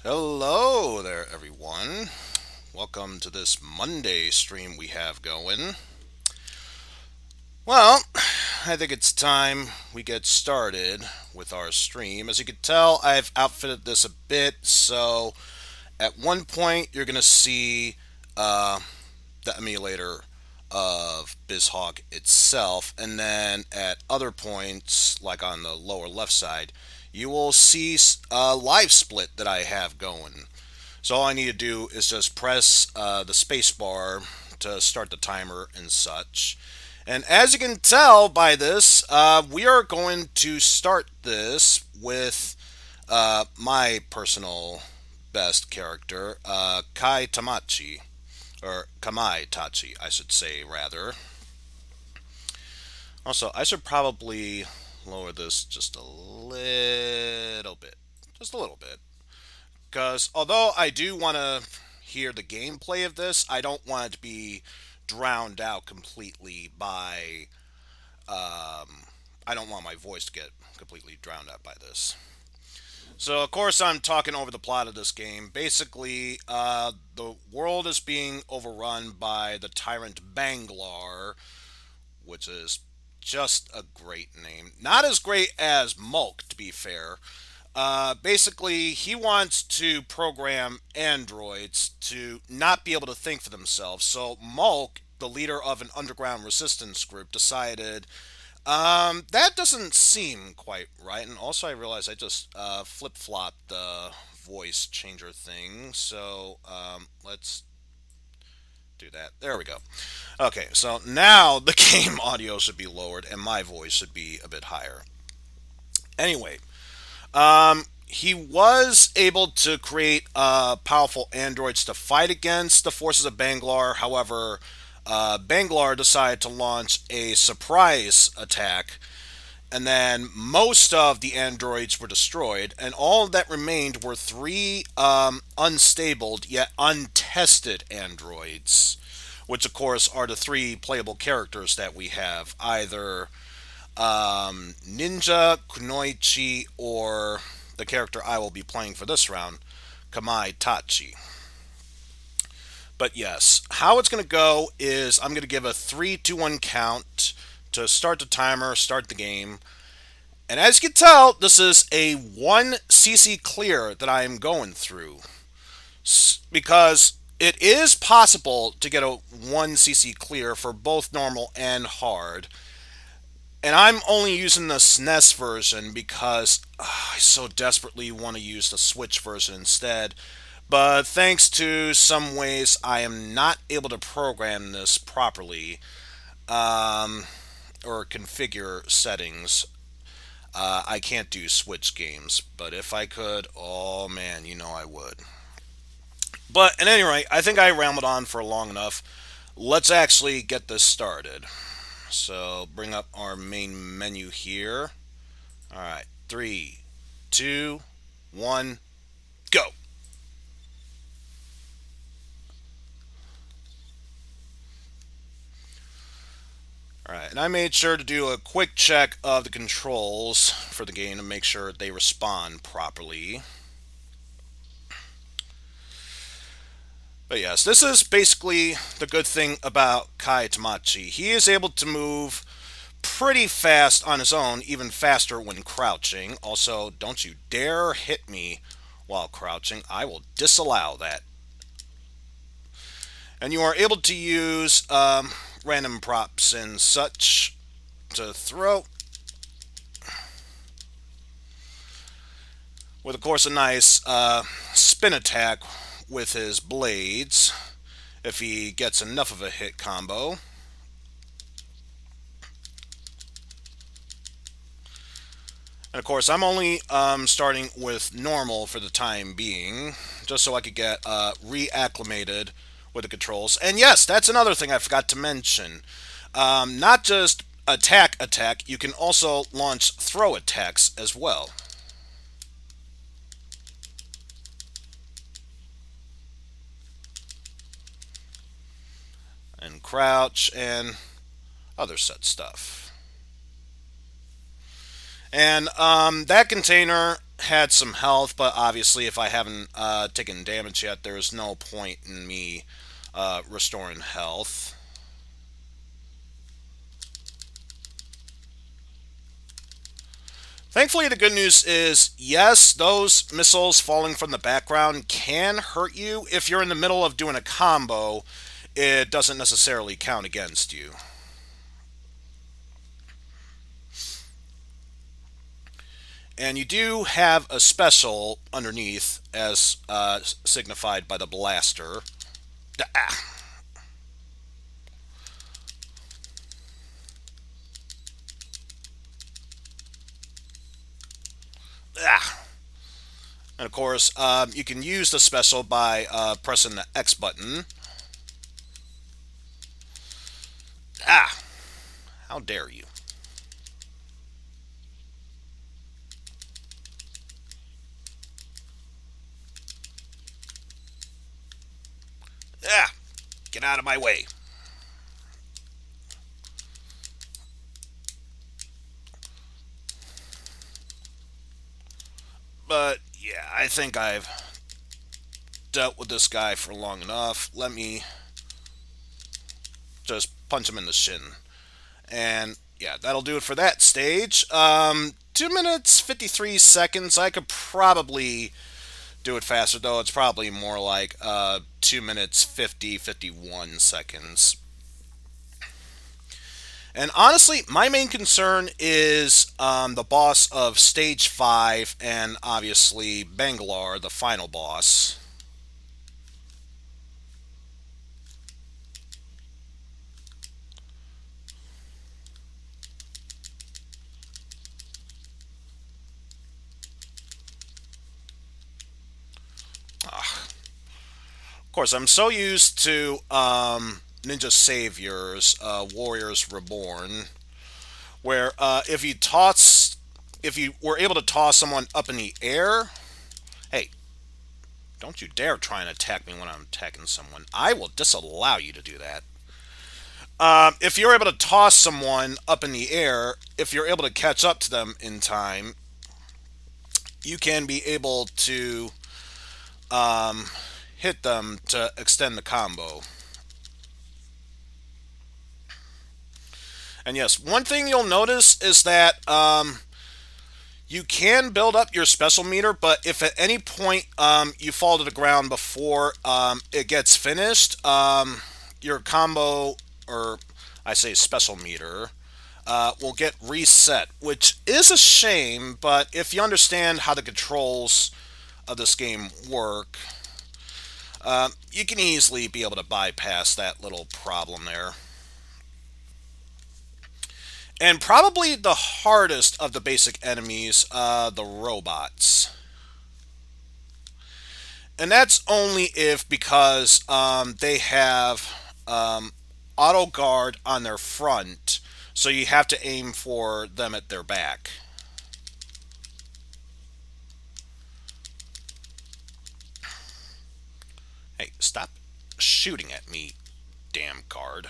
Hello there, everyone. Welcome to this Monday stream we have going. Well, I think it's time we get started with our stream. As you can tell, I've outfitted this a bit, so at one point you're going to see uh, the emulator of BizHawk itself, and then at other points, like on the lower left side, you will see a live split that I have going. So all I need to do is just press the space bar to start the timer and such. And as you can tell by this, we are going to start this with my personal best character, Kai Tamachi, or Kamaitachi, I should say, rather. Also, I should probably lower this just a little bit. Just a little bit. Because although I do want to hear the gameplay of this, I don't want it to be drowned out completely by. I don't want my voice to get completely drowned out by this. So, of course, I'm talking over the plot of this game. Basically, the world is being overrun by the tyrant Banglar, which is just a great name. Not as great as Mulk, to be fair. Basically, he wants to program androids to not be able to think for themselves. So Mulk, the leader of an underground resistance group, decided that doesn't seem quite right. And also, I realized I just flip flopped the voice changer thing. So let's do that. There we go. Okay, so now the game audio should be lowered and my voice should be a bit higher. Anyway, he was able to create powerful androids to fight against the forces of Banglar. However, Banglar decided to launch a surprise attack, and then most of the androids were destroyed, and all that remained were three unstable yet untested androids, which of course are the three playable characters that we have, either Ninja, Kunoichi, or the character I will be playing for this round, Kamaitachi. But yes, how it's going to go is I'm going to give a 3-2-1 count to start the timer, start the game. And as you can tell, this is a 1cc clear that I am going through. Because it is possible to get a 1cc clear for both normal and hard. And I'm only using the SNES version because I so desperately want to use the Switch version instead. But thanks to some ways I am not able to program this properly or configure settings. I can't do Switch games, but if I could, oh man, you know I would. But at any rate, I think I rambled on for long enough. Let's actually get this started. So bring up our main menu here. All right, 3, 2, 1, go. All right, and I made sure to do a quick check of the controls for the game to make sure they respond properly. But yes, this is basically the good thing about Kai Tamachi. He is able to move pretty fast on his own, even faster when crouching. Also, don't you dare hit me while crouching. I will disallow that. And you are able to use random props and such to throw. With, of course, a nice spin attack with his blades if he gets enough of a hit combo. And of course, I'm only starting with normal for the time being, just so I could get reacclimated with the controls. And yes, that's another thing I forgot to mention. Not just attack, you can also launch throw attacks as well. And crouch and other such stuff. And that container had some health, but obviously, if I haven't taken damage yet, there's no point in me restoring health. Thankfully, the good news is yes, those missiles falling from the background can hurt you. If you're in the middle of doing a combo, it doesn't necessarily count against you. And you do have a special underneath, as signified by the blaster. Ah, ah. And of course, you can use the special by pressing the X button. Ah, how dare you! Ah, get out of my way. But yeah, I think I've dealt with this guy for long enough. Let me just punch him in the shin. And yeah, that'll do it for that stage. 2 minutes 53 seconds. I could probably do it faster, though. It's probably more like 2 minutes 51 seconds. And honestly, my main concern is the boss of stage 5 and obviously Bangalore, the final boss. Of course, I'm so used to Ninja Saviors, Warriors Reborn, where if you were able to toss someone up in the air, hey, don't you dare try and attack me when I'm attacking someone. I will disallow you to do that. If you're able to toss someone up in the air, if you're able to catch up to them in time, you can be able to um, hit them to extend the combo. And yes, one thing you'll notice is that you can build up your special meter, but if at any point you fall to the ground before it gets finished, your combo, or I say special meter, will get reset, which is a shame, but if you understand how the controls of this game work, you can easily be able to bypass that little problem there. And probably the hardest of the basic enemies, the robots. And that's only if because they have auto guard on their front, so you have to aim for them at their back. Hey, stop shooting at me, damn guard.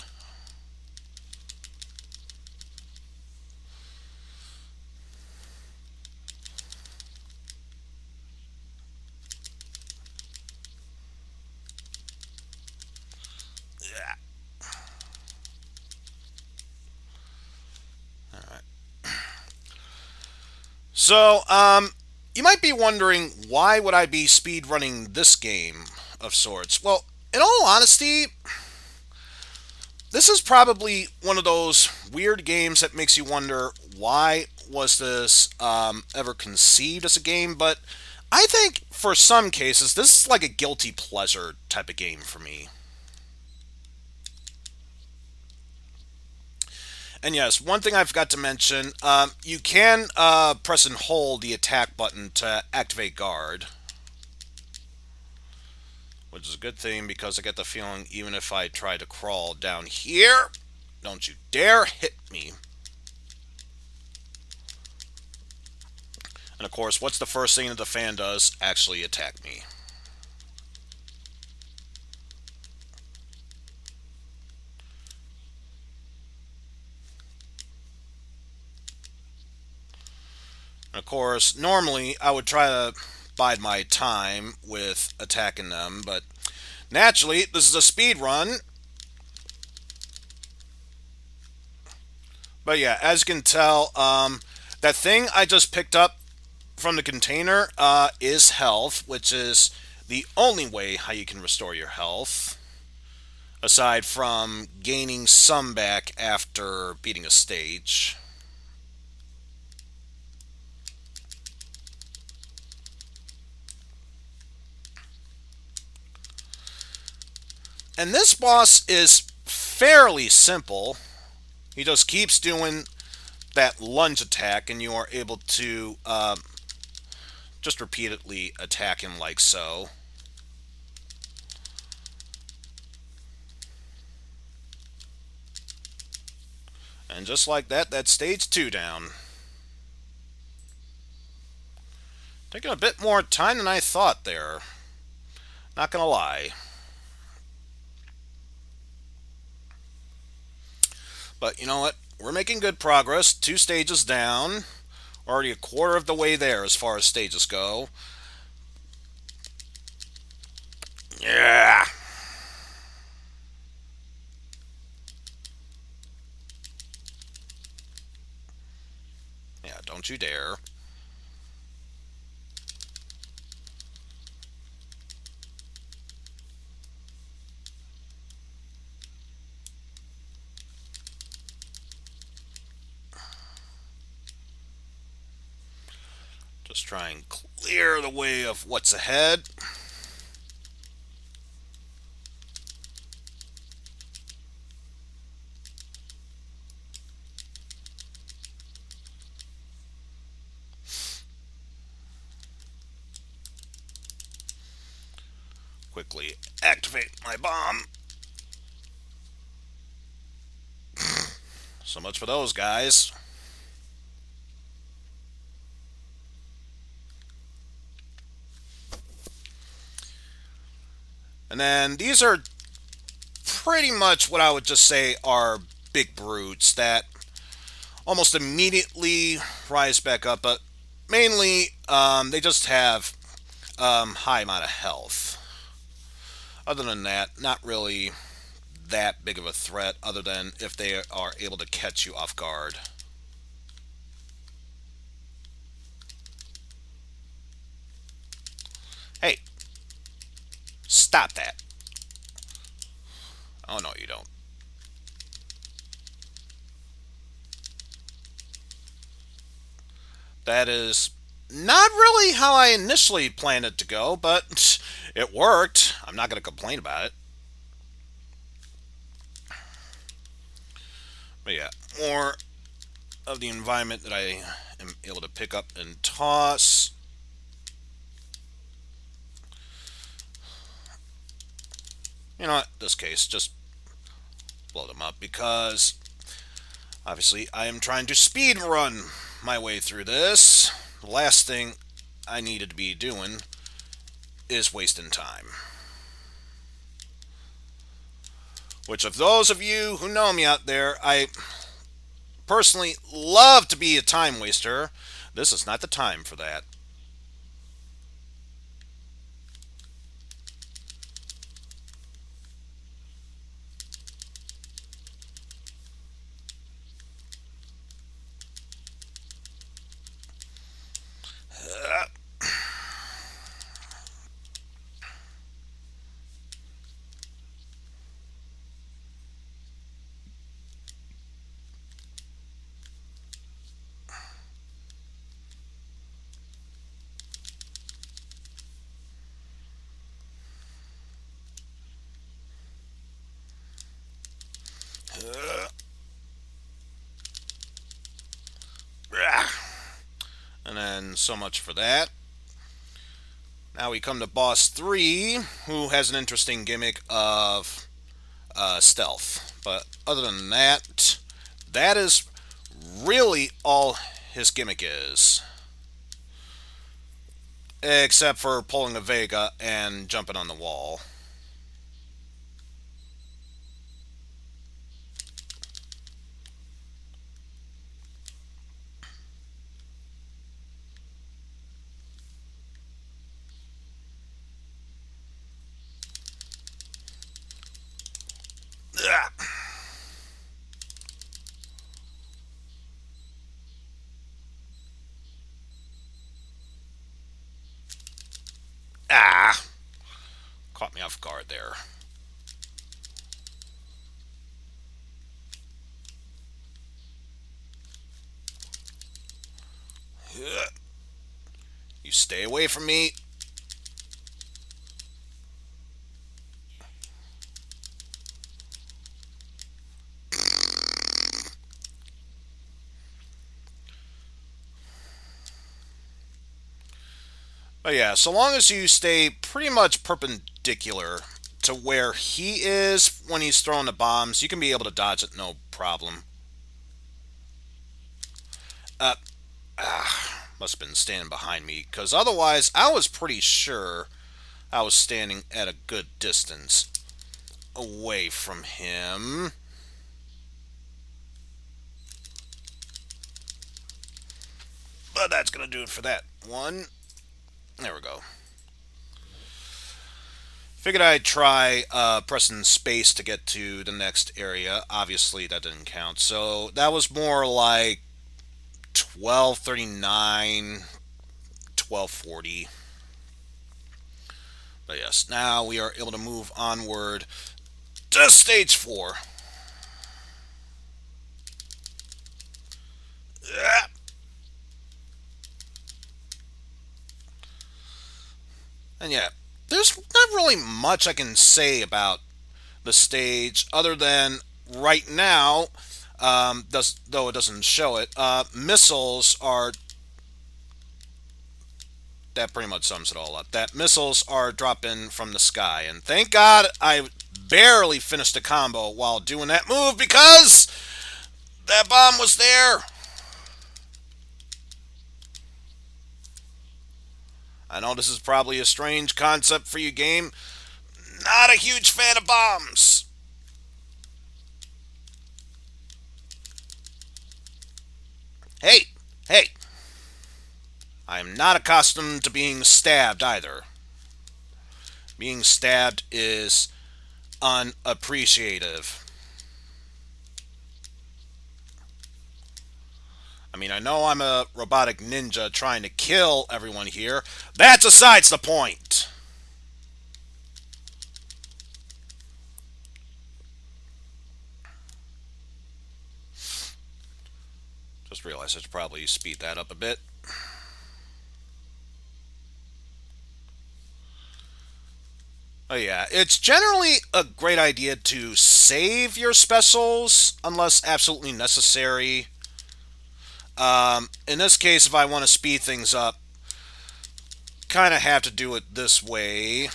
Yeah. All right. So, you might be wondering why would I be speedrunning this game of sorts? Well, in all honesty, this is probably one of those weird games that makes you wonder why was this ever conceived as a game. But I think for some cases this is like a guilty pleasure type of game for me. And yes, one thing I forgot to mention, you can press and hold the attack button to activate guard, which is a good thing because I get the feeling even if I try to crawl down here, don't you dare hit me. And of course, what's the first thing that the fan does? Actually attack me. And of course, normally I would try to bide my time with attacking them, but naturally, this is a speed run. But yeah, as you can tell, that thing I just picked up from the container is health, which is the only way how you can restore your health, aside from gaining some back after beating a stage. And this boss is fairly simple. He just keeps doing that lunge attack, and you are able to just repeatedly attack him like so. And just like that, that's stage 2 down. Taking a bit more time than I thought there. Not gonna lie. But you know what? We're making good progress. 2 stages down. Already a quarter of the way there as far as stages go. Yeah. Yeah, don't you dare. Just try and clear the way of what's ahead. Quickly activate my bomb. So much for those guys. And then these are pretty much what I would just say are big brutes that almost immediately rise back up, but mainly they just have high amount of health. Other than that, not really that big of a threat, other than if they are able to catch you off guard. Hey, stop that. Oh no, you don't. That is not really how I initially planned it to go, but it worked. I'm not going to complain about it. But yeah, more of the environment that I am able to pick up and toss. You know what? This case, just blow them up because obviously I am trying to speed run my way through this. The last thing I needed to be doing is wasting time. Which, of those of you who know me out there, I personally love to be a time waster. This is not the time for that. And then so much for that. Now we come to boss 3, who has an interesting gimmick of stealth. But other than that, that is really all his gimmick is. Except for pulling a Vega and jumping on the wall. Ah! Caught me off guard there. You stay away from me. But yeah, so long as you stay pretty much perpendicular to where he is when he's throwing the bombs, you can be able to dodge it no problem. Uh, Must have been standing behind me, because otherwise I was pretty sure I was standing at a good distance away from him. But that's going to do it for that one. There we go. Figured I'd try pressing space to get to the next area. Obviously, that didn't count. So that was more like 1239, 1240. But yes, now we are able to move onward to stage 4. And yeah, there's not really much I can say about the stage other than right now, though it doesn't show it, missiles are. That pretty much sums it all up. That missiles are dropping from the sky. And thank God I barely finished the combo while doing that move because that bomb was there. I know this is probably a strange concept for you, game. Not a huge fan of bombs. Hey, hey. I am not accustomed to being stabbed either. Being stabbed is unappreciative. I mean, I know I'm a robotic ninja trying to kill everyone here. That's besides the point. Just realized I should probably speed that up a bit. Oh yeah, it's generally a great idea to save your specials unless absolutely necessary. In this case, if I want to speed things up, kind of have to do it this way,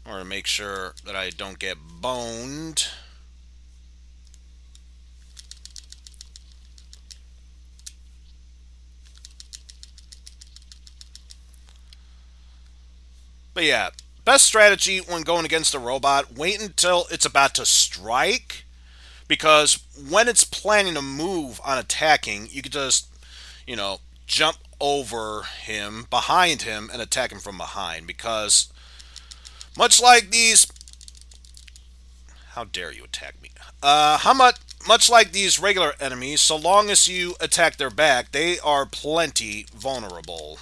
or to make sure that I don't get boned. But yeah, best strategy when going against a robot, wait until it's about to strike, because when it's planning to move on attacking, you could just, jump over him, behind him, and attack him from behind. Because much like these, how dare you attack me? Much like these regular enemies, so long as you attack their back, they are plenty vulnerable.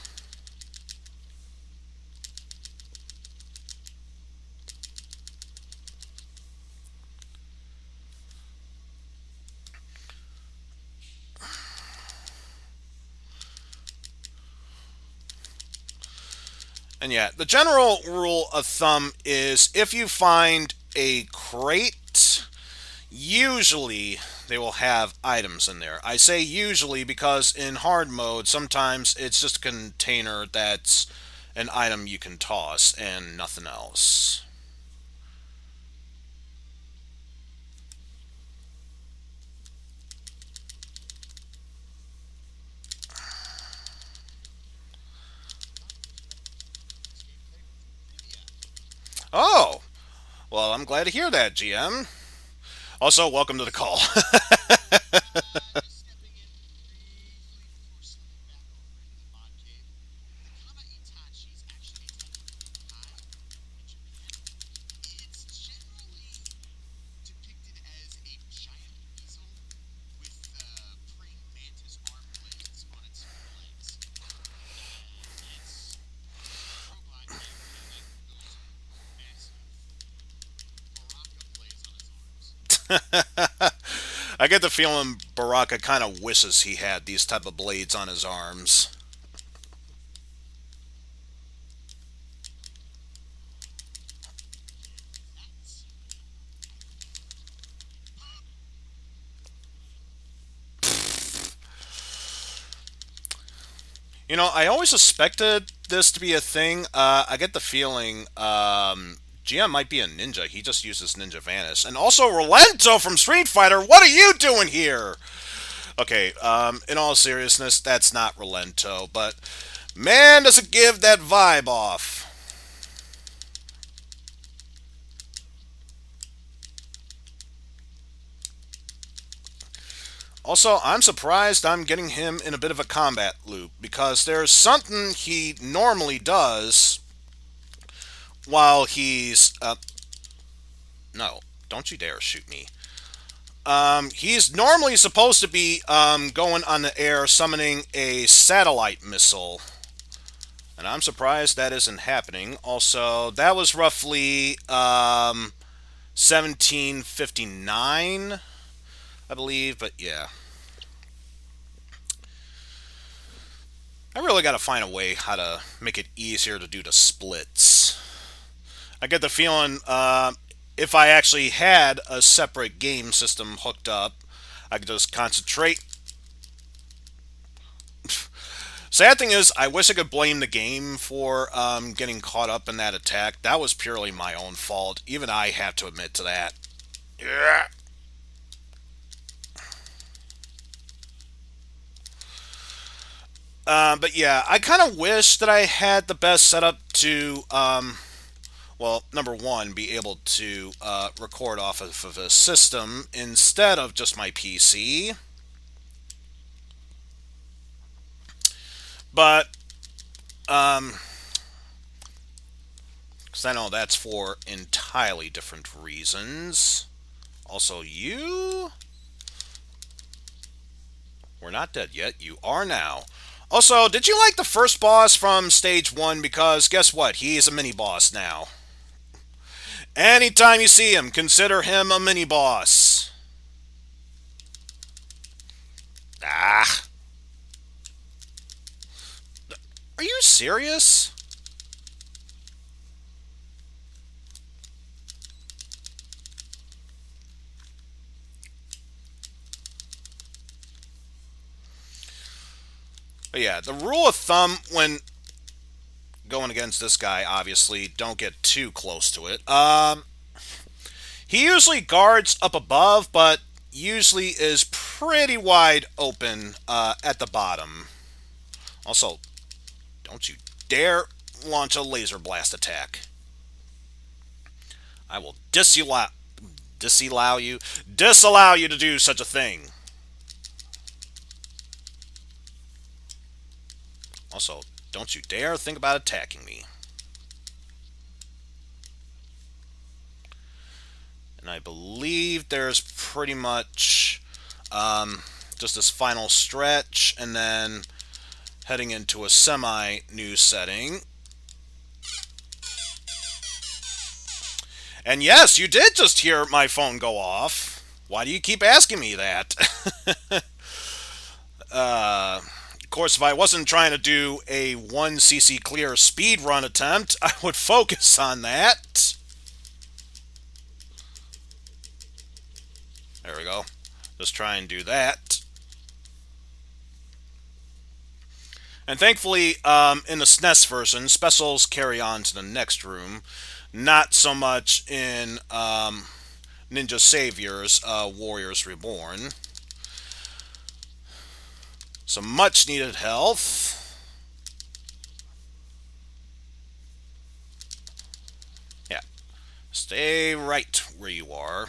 And yeah, the general rule of thumb is if you find a crate, usually they will have items in there. I say usually because in hard mode, sometimes it's just a container that's an item you can toss and nothing else. Oh, well, I'm glad to hear that, GM. Also, welcome to the call. I get the feeling Baraka kind of wishes he had these type of blades on his arms. You know, I always suspected this to be a thing. I get the feeling GM might be a ninja. He just uses Ninja Vanish. And also Rolento from Street Fighter. What are you doing here? Okay, in all seriousness, that's not Rolento, but man, does it give that vibe off. Also, I'm surprised I'm getting him in a bit of a combat loop because there's something he normally does while he's. No, don't you dare shoot me. He's normally supposed to be going on the air summoning a satellite missile. And I'm surprised that isn't happening. Also, that was roughly 1759, I believe, but yeah. I really got to find a way how to make it easier to do the splits. I get the feeling if I actually had a separate game system hooked up, I could just concentrate. Sad thing is, I wish I could blame the game for getting caught up in that attack. That was purely my own fault. Even I have to admit to that. Yeah. But yeah, I kind of wish that I had the best setup to, well, number one, be able to record off of a system instead of just my PC. But, because I know that's for entirely different reasons. Also, you. We're not dead yet. You are now. Also, did you like the first boss from stage one? Because guess what? He is a mini boss now. Anytime you see him, consider him a mini boss. Ah. Are you serious? But yeah, the rule of thumb when going against this guy, obviously, don't get too close to it. He usually guards up above, but usually is pretty wide open at the bottom. Also, don't you dare launch a laser blast attack. I will disallow you to do such a thing. Also, don't you dare think about attacking me. And I believe there's pretty much just this final stretch, and then heading into a semi-new setting. And yes, you did just hear my phone go off. Why do you keep asking me that? Of course, if I wasn't trying to do a 1cc clear speed run attempt, I would focus on that. There we go. Just try and do that. And thankfully, in the SNES version, specials carry on to the next room. Not so much in Ninja Savior's Warriors Reborn. Some much needed health. Yeah. Stay right where you are.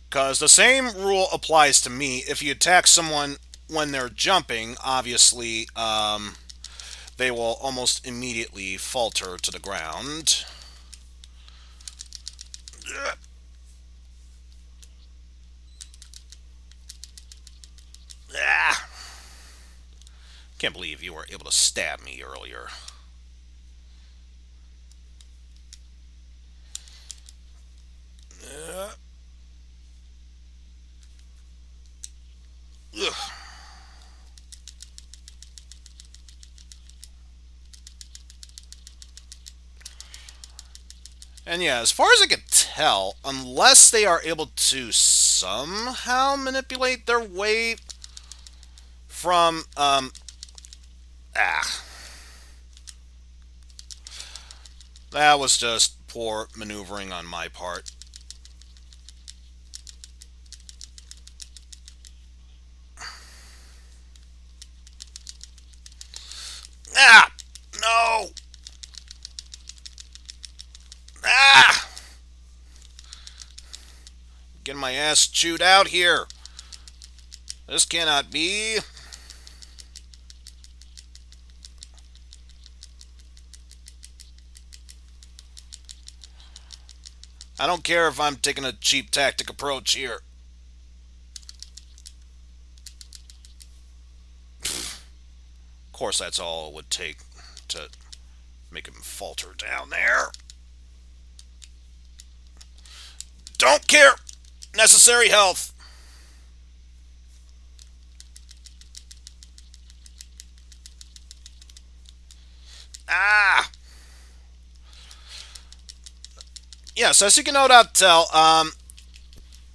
Because the same rule applies to me. If you attack someone when they're jumping, obviously they will almost immediately falter to the ground. Ah, can't believe you were able to stab me earlier. And yeah, as far as I can tell, unless they are able to somehow manipulate their way from, ah, that was just poor maneuvering on my part. Ah! No! Ah! Getting my ass chewed out here. This cannot be. I don't care if I'm taking a cheap tactic approach here. Of course, that's all it would take to make him falter down there. Don't care. Necessary health. Ah! Yes, as you can no doubt tell,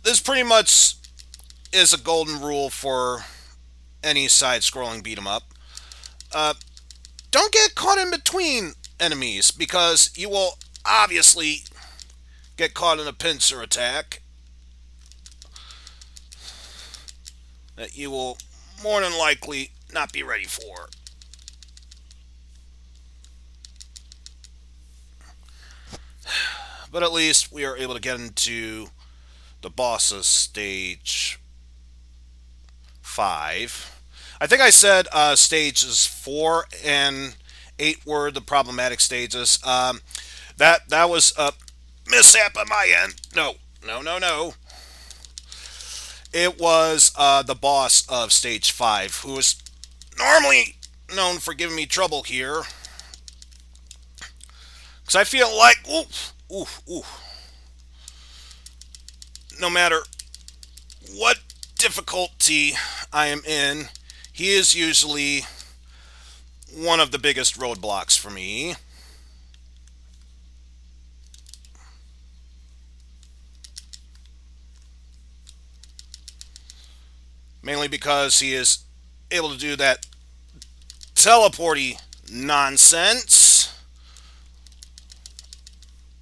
this pretty much is a golden rule for any side-scrolling beat 'em up. Uh, don't get caught in between enemies because you will obviously get caught in a pincer attack that you will more than likely not be ready for. But at least we are able to get into the boss's stage 5. I think I said stages 4 and 8 were the problematic stages. That was a mishap on my end. No, no, no, no. It was the boss of stage 5, who is normally known for giving me trouble here. Because I feel like, no matter what difficulty I am in, he is usually one of the biggest roadblocks for me. Mainly because he is able to do that teleporty nonsense,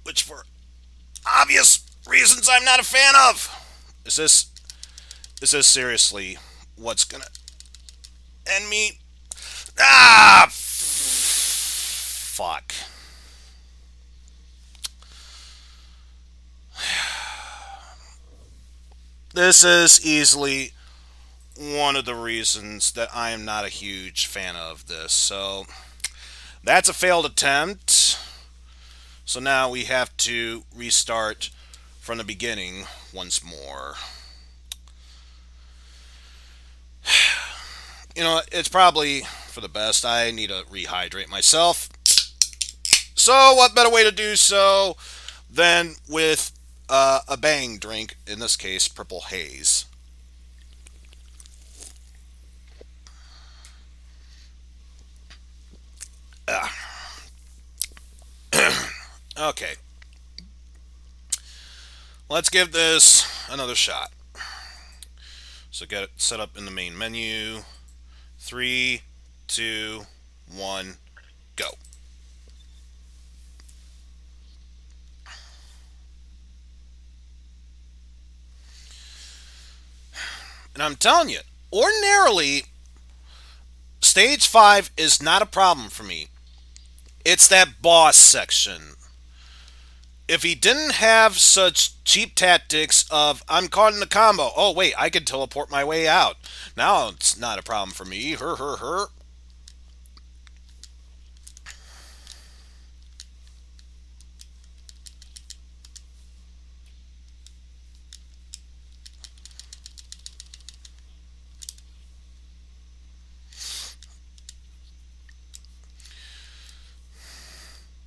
which for obvious reasons I'm not a fan of. Is this seriously what's gonna end me? Ah, fuck. This is easily one of the reasons that I am not a huge fan of this. So that's a failed attempt. So now we have to restart from the beginning once more. You know, it's probably for the best. I need to rehydrate myself. So what better way to do so than with a bang drink, in this case, Purple Haze. Okay. Let's give this another shot. So get it set up in the main menu. 3, 2, 1, go. And I'm telling you, ordinarily, stage 5 is not a problem for me. It's that boss section. If he didn't have such cheap tactics of, I'm caught in a combo, oh wait, I can teleport my way out. Now it's not a problem for me. Her.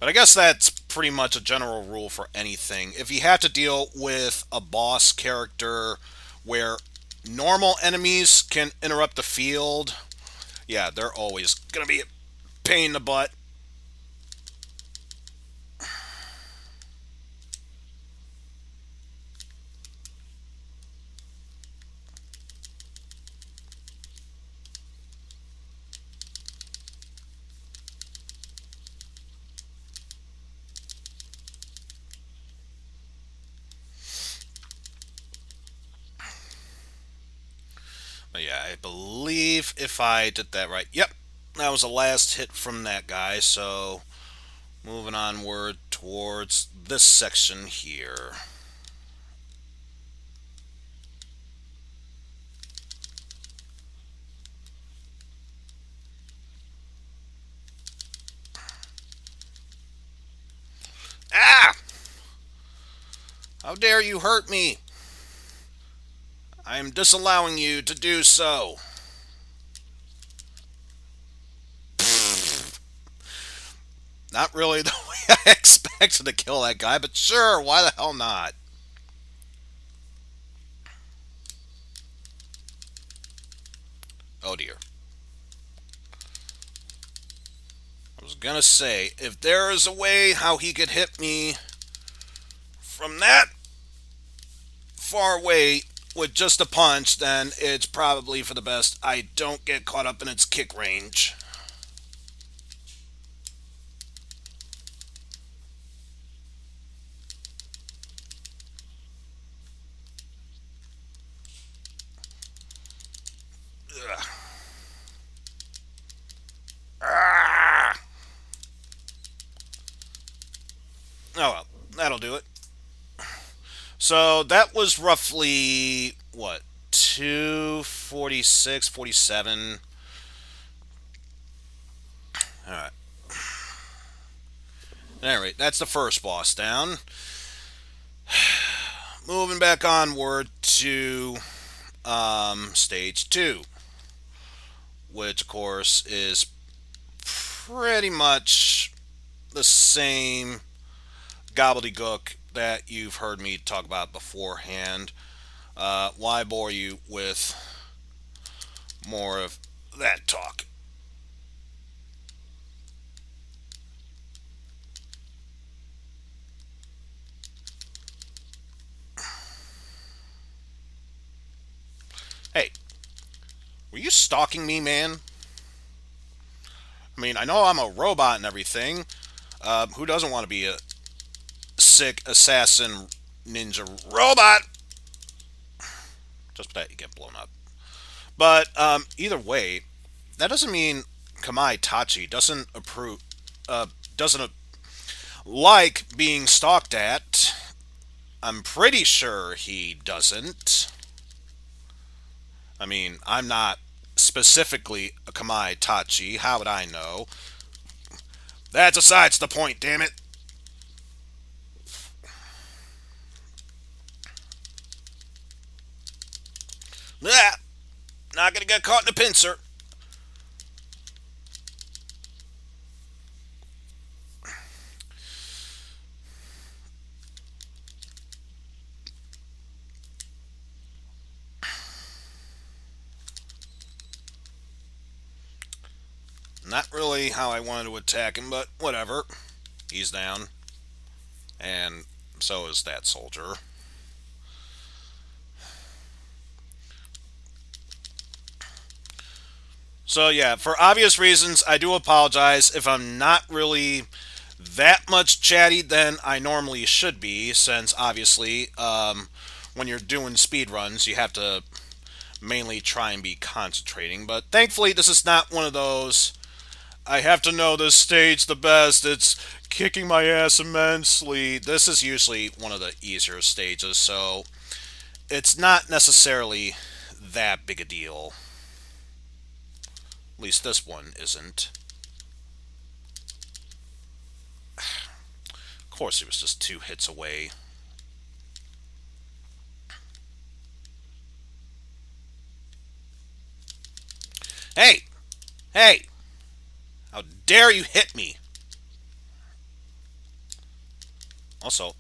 But I guess that's pretty much a general rule for anything. If you have to deal with a boss character where normal enemies can interrupt the field, yeah, they're always going to be a pain in the butt. Yeah, I believe if I did that right. Yep, that was the last hit from that guy. So moving onward towards this section here. Ah! How dare you hurt me? I am disallowing you to do so. Not really the way I expected to kill that guy, but sure, why the hell not? Oh dear. I was gonna say, if there is a way how he could hit me from that far away with just a punch, then it's probably for the best I don't get caught up in its kick range. Ugh. Ah! Oh well, that'll do it. So that was roughly, what, 246, 47. Alright. Alright, that's the first boss down. Moving back onward to stage 2, which of course is pretty much the same gobbledygook that you've heard me talk about beforehand. Why bore you with more of that talk? Hey, were you stalking me, man? I mean, I know I'm a robot and everything. Who doesn't want to be a sick assassin ninja robot? Just for that, you get blown up. But either way, that doesn't mean Kamaitachi doesn't approve, doesn't like being stalked at. I'm pretty sure he doesn't. I mean, I'm not specifically a Kamaitachi. How would I know? That's besides the point, damn it. Ah, not gonna get caught in a pincer. Not really how I wanted to attack him, but whatever. He's down. And so is that soldier. So yeah, for obvious reasons, I do apologize if I'm not really that much chatty than I normally should be, since obviously, when you're doing speed runs, you have to mainly try and be concentrating. But thankfully, this is not one of those. I have to know this stage the best. It's kicking my ass immensely. This is usually one of the easier stages, so it's not necessarily that big a deal. At least this one isn't. Of course, he was just 2 hits away. Hey! Hey! How dare you hit me? Also,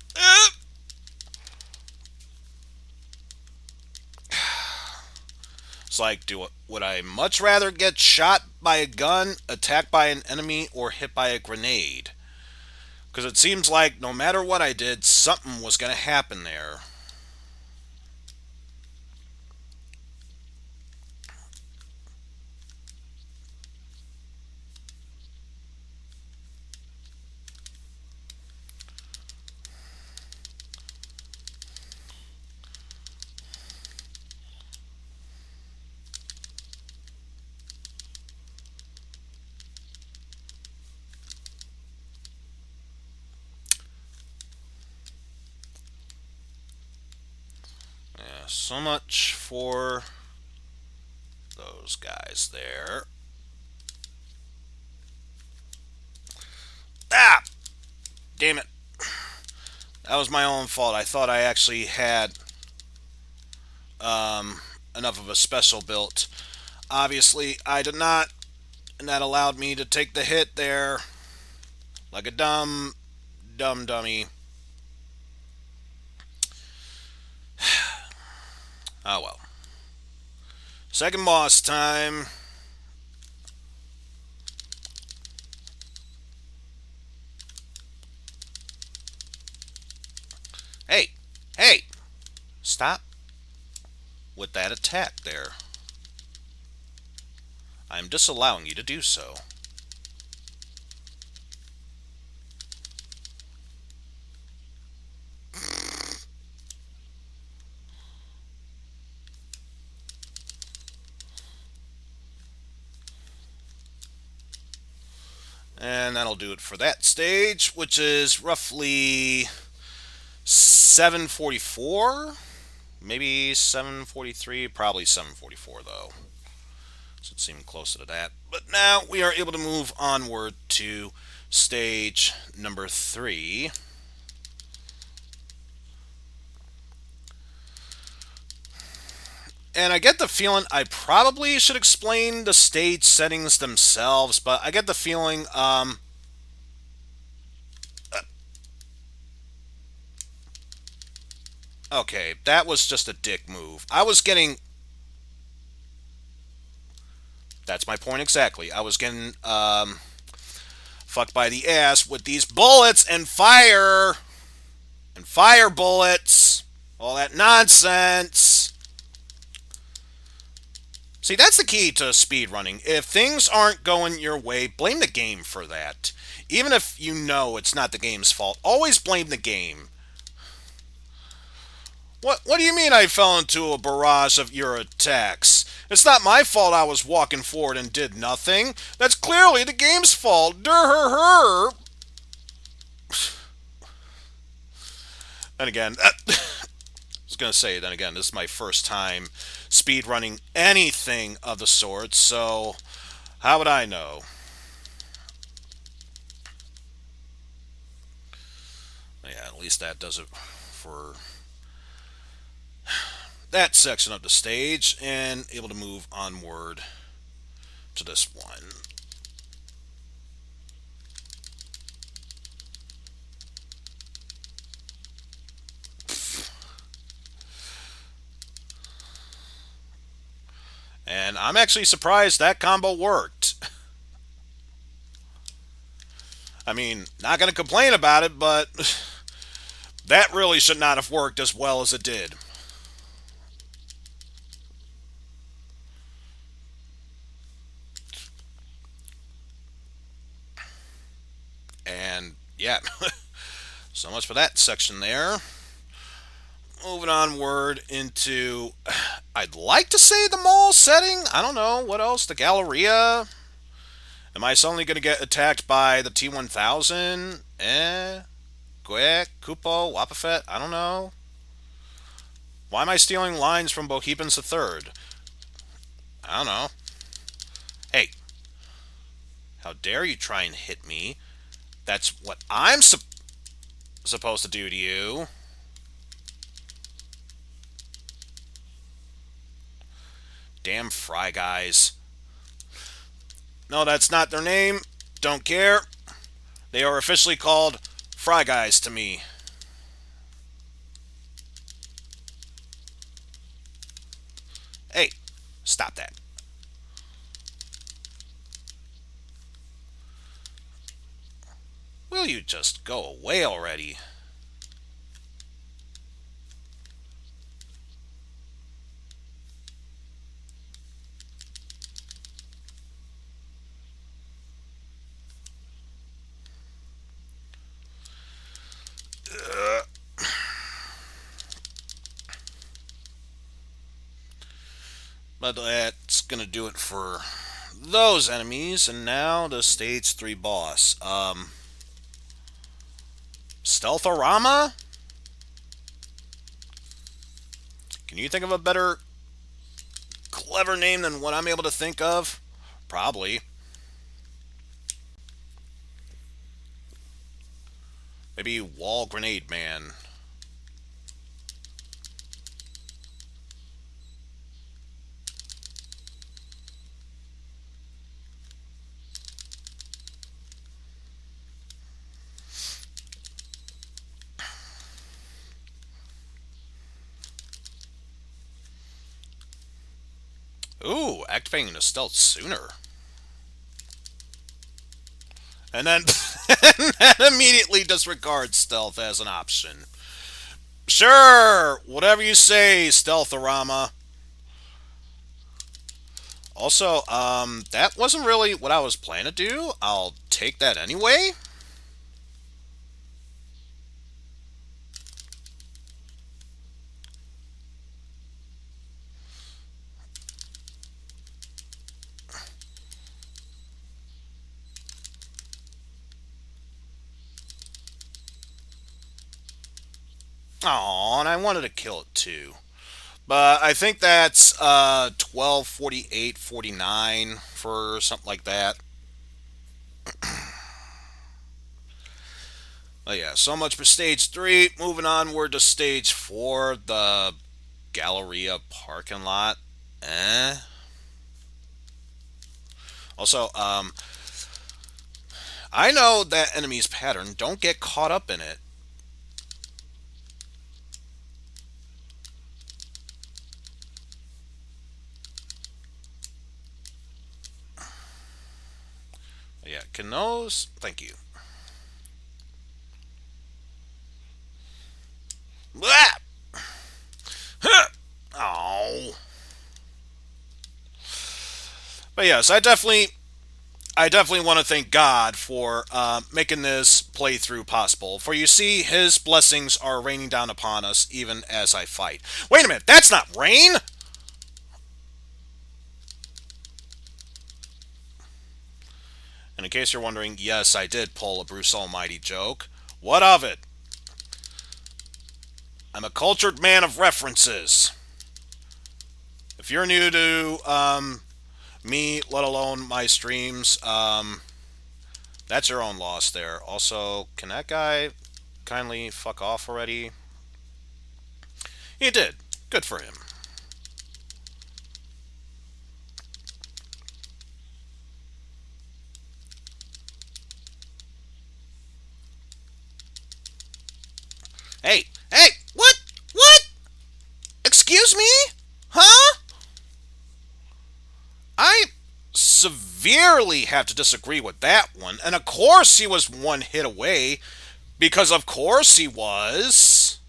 it's like, would I much rather get shot by a gun, attacked by an enemy, or hit by a grenade? Because it seems like no matter what I did, something was going to happen there. So much for those guys there. Ah! Damn it. That was my own fault. I thought I actually had enough of a special built. Obviously, I did not, and that allowed me to take the hit there like a dumb dummy. Oh well. Second boss time. Hey! Hey! Stop with that attack there. I'm disallowing you to do so. And that'll do it for that stage, which is roughly 744, maybe 743, probably 744 though. So it seemed closer to that. But now we are able to move onward to stage number 3. And I get the feeling I probably should explain the stage settings themselves, but I get the feeling okay, that was just a dick move. I was getting... That's my point exactly. I was getting fucked by the ass with these bullets and fire. And fire bullets. All that nonsense. See, that's the key to speedrunning. If things aren't going your way, blame the game for that. Even if you know it's not the game's fault, always blame the game. What do you mean I fell into a barrage of your attacks? It's not my fault I was walking forward and did nothing. That's clearly the game's fault. Durr-her-her. And again, I was going to say, then again, this is my first time speedrunning anything of the sort, so how would I know? Yeah, at least that does it for that section of the stage, and able to move onward to this one. And I'm actually surprised that combo worked. I mean, not going to complain about it, but that really should not have worked as well as it did. And yeah, so much for that section there. Moving onward into, I'd like to say the mall setting. I don't know. What else? The Galleria? Am I suddenly going to get attacked by the T-1000? Quick, Kupo, Wapafet? I don't know. Why am I stealing lines from Bohebens the Third? I don't know. Hey, how dare you try and hit me? That's what I'm supposed to do to you. Damn Fry Guys. No, that's not their name. Don't care. They are officially called Fry Guys to me. Hey, stop that. Will you just go away already? But that's going to do it for those enemies. And now the stage 3 boss. Stealthorama? Can Can you think of a better clever name than what I'm able to think of? Probably. Maybe Wall Grenade Man. Ooh, activating the stealth sooner. And then, and then immediately disregard stealth as an option. Sure, whatever you say, Stealthorama. Also, that wasn't really what I was planning to do. I'll take that anyway. Oh, and I wanted to kill it too. But I think that's 12:48:49 for something like that. But yeah, so much for stage 3. Moving onward to stage 4, the Galleria parking lot. Eh. Also, I know that enemy's pattern. Don't get caught up in it. Yeah, can those? Thank you. Blah! Huh! Oh. But yes, I definitely want to thank God for making this playthrough possible. For you see, His blessings are raining down upon us even as I fight. Wait a minute, that's not rain! And in case you're wondering, yes, I did pull a Bruce Almighty joke. What of it? I'm a cultured man of references. If you're new to me, let alone my streams, that's your own loss there. Also, can that guy kindly fuck off already? He did. Good for him. Hey, hey, what? What? Excuse me? Huh? I severely have to disagree with that one. And of course he was one hit away, because of course he was.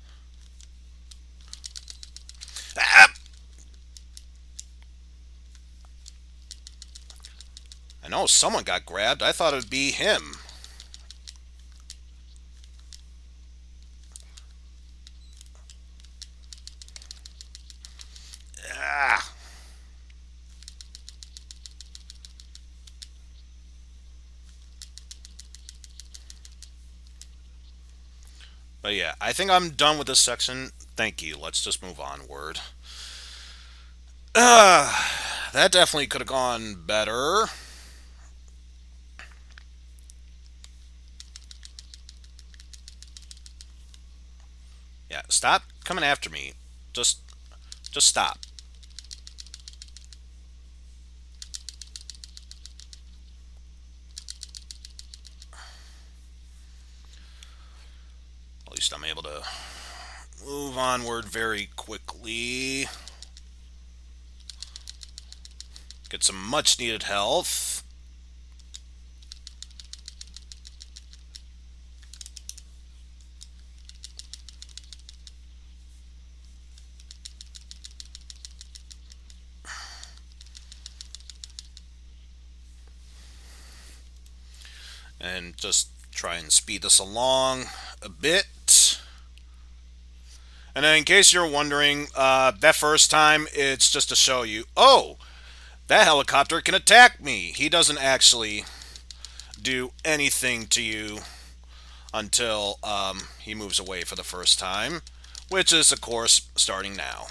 Ah, I know someone got grabbed. I thought it would be him. Ah. But yeah, I think I'm done with this section. Thank you. Let's just move onward. That definitely could have gone better. Yeah, stop coming after me. Just just stop. At least I'm able to move onward very quickly. Get some much needed health. And just try and speed this along a bit. And then in case you're wondering, that first time, it's just to show you, oh, that helicopter can attack me. He doesn't actually do anything to you until he moves away for the first time, which is, of course, starting now.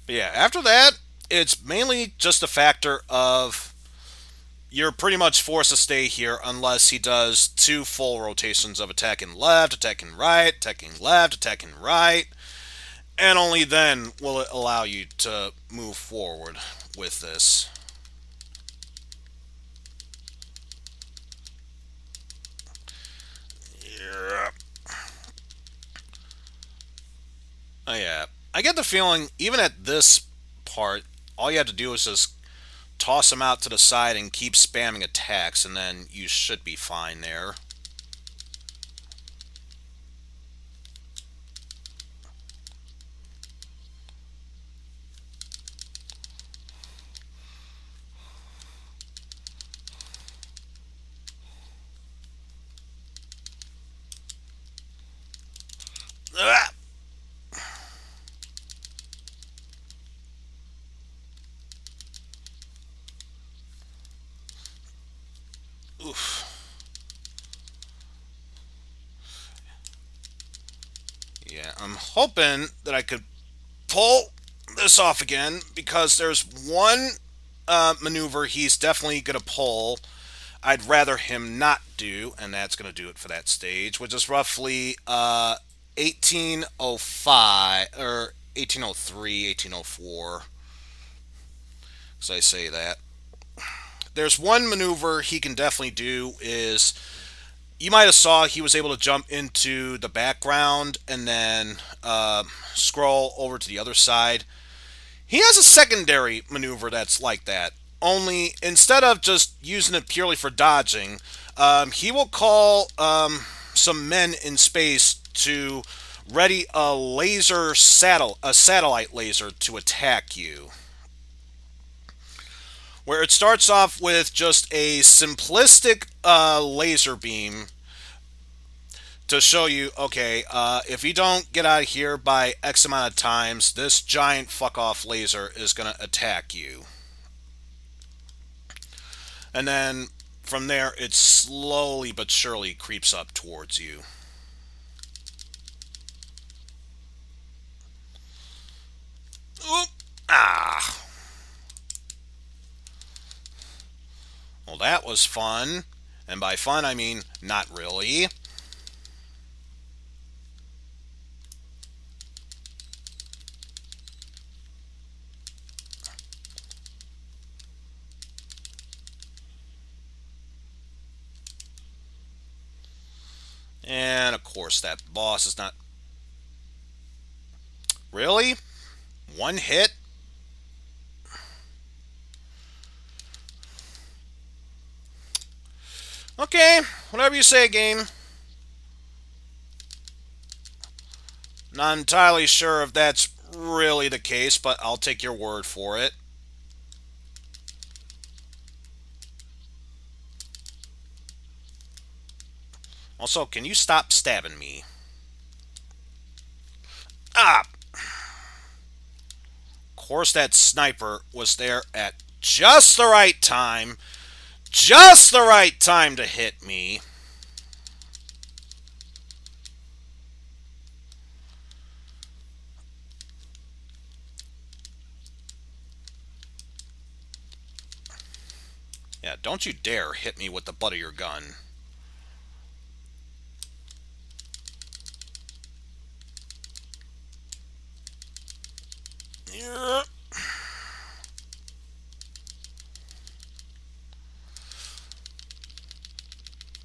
But yeah, after that, it's mainly just a factor of you're pretty much forced to stay here unless he does two full rotations of attacking left, attacking right, attacking left, attacking right, and only then will it allow you to move forward with this. Yeah. Oh, yeah. I get the feeling, even at this part, all you have to do is just toss him out to the side and keep spamming attacks, and then you should be fine there. Ah! Oof. Yeah, I'm hoping that I could pull this off again because there's one maneuver he's definitely going to pull. I'd rather him not do, and that's going to do it for that stage, which is roughly 1805 or 1803, 1804. So I say that. There's one maneuver he can definitely do is you might have saw he was able to jump into the background and then scroll over to the other side. He has a secondary maneuver that's like that. Only instead of just using it purely for dodging, he will call some men in space to ready a satellite laser to attack you. Where it starts off with just a simplistic laser beam to show you, okay, if you don't get out of here by X amount of times, this giant fuck off laser is going to attack you. And then from there, it slowly but surely creeps up towards you. Oop. Ah. Well, that was fun. And by fun, I mean not really. And of course, that boss is not. Really? One hit? Okay, whatever you say, game. Not entirely sure if that's really the case, but I'll take your word for it. Also, can you stop stabbing me? Ah! Of course, that sniper was there at just the right time. Just the right time to hit me. Yeah, don't you dare hit me with the butt of your gun. Yeah.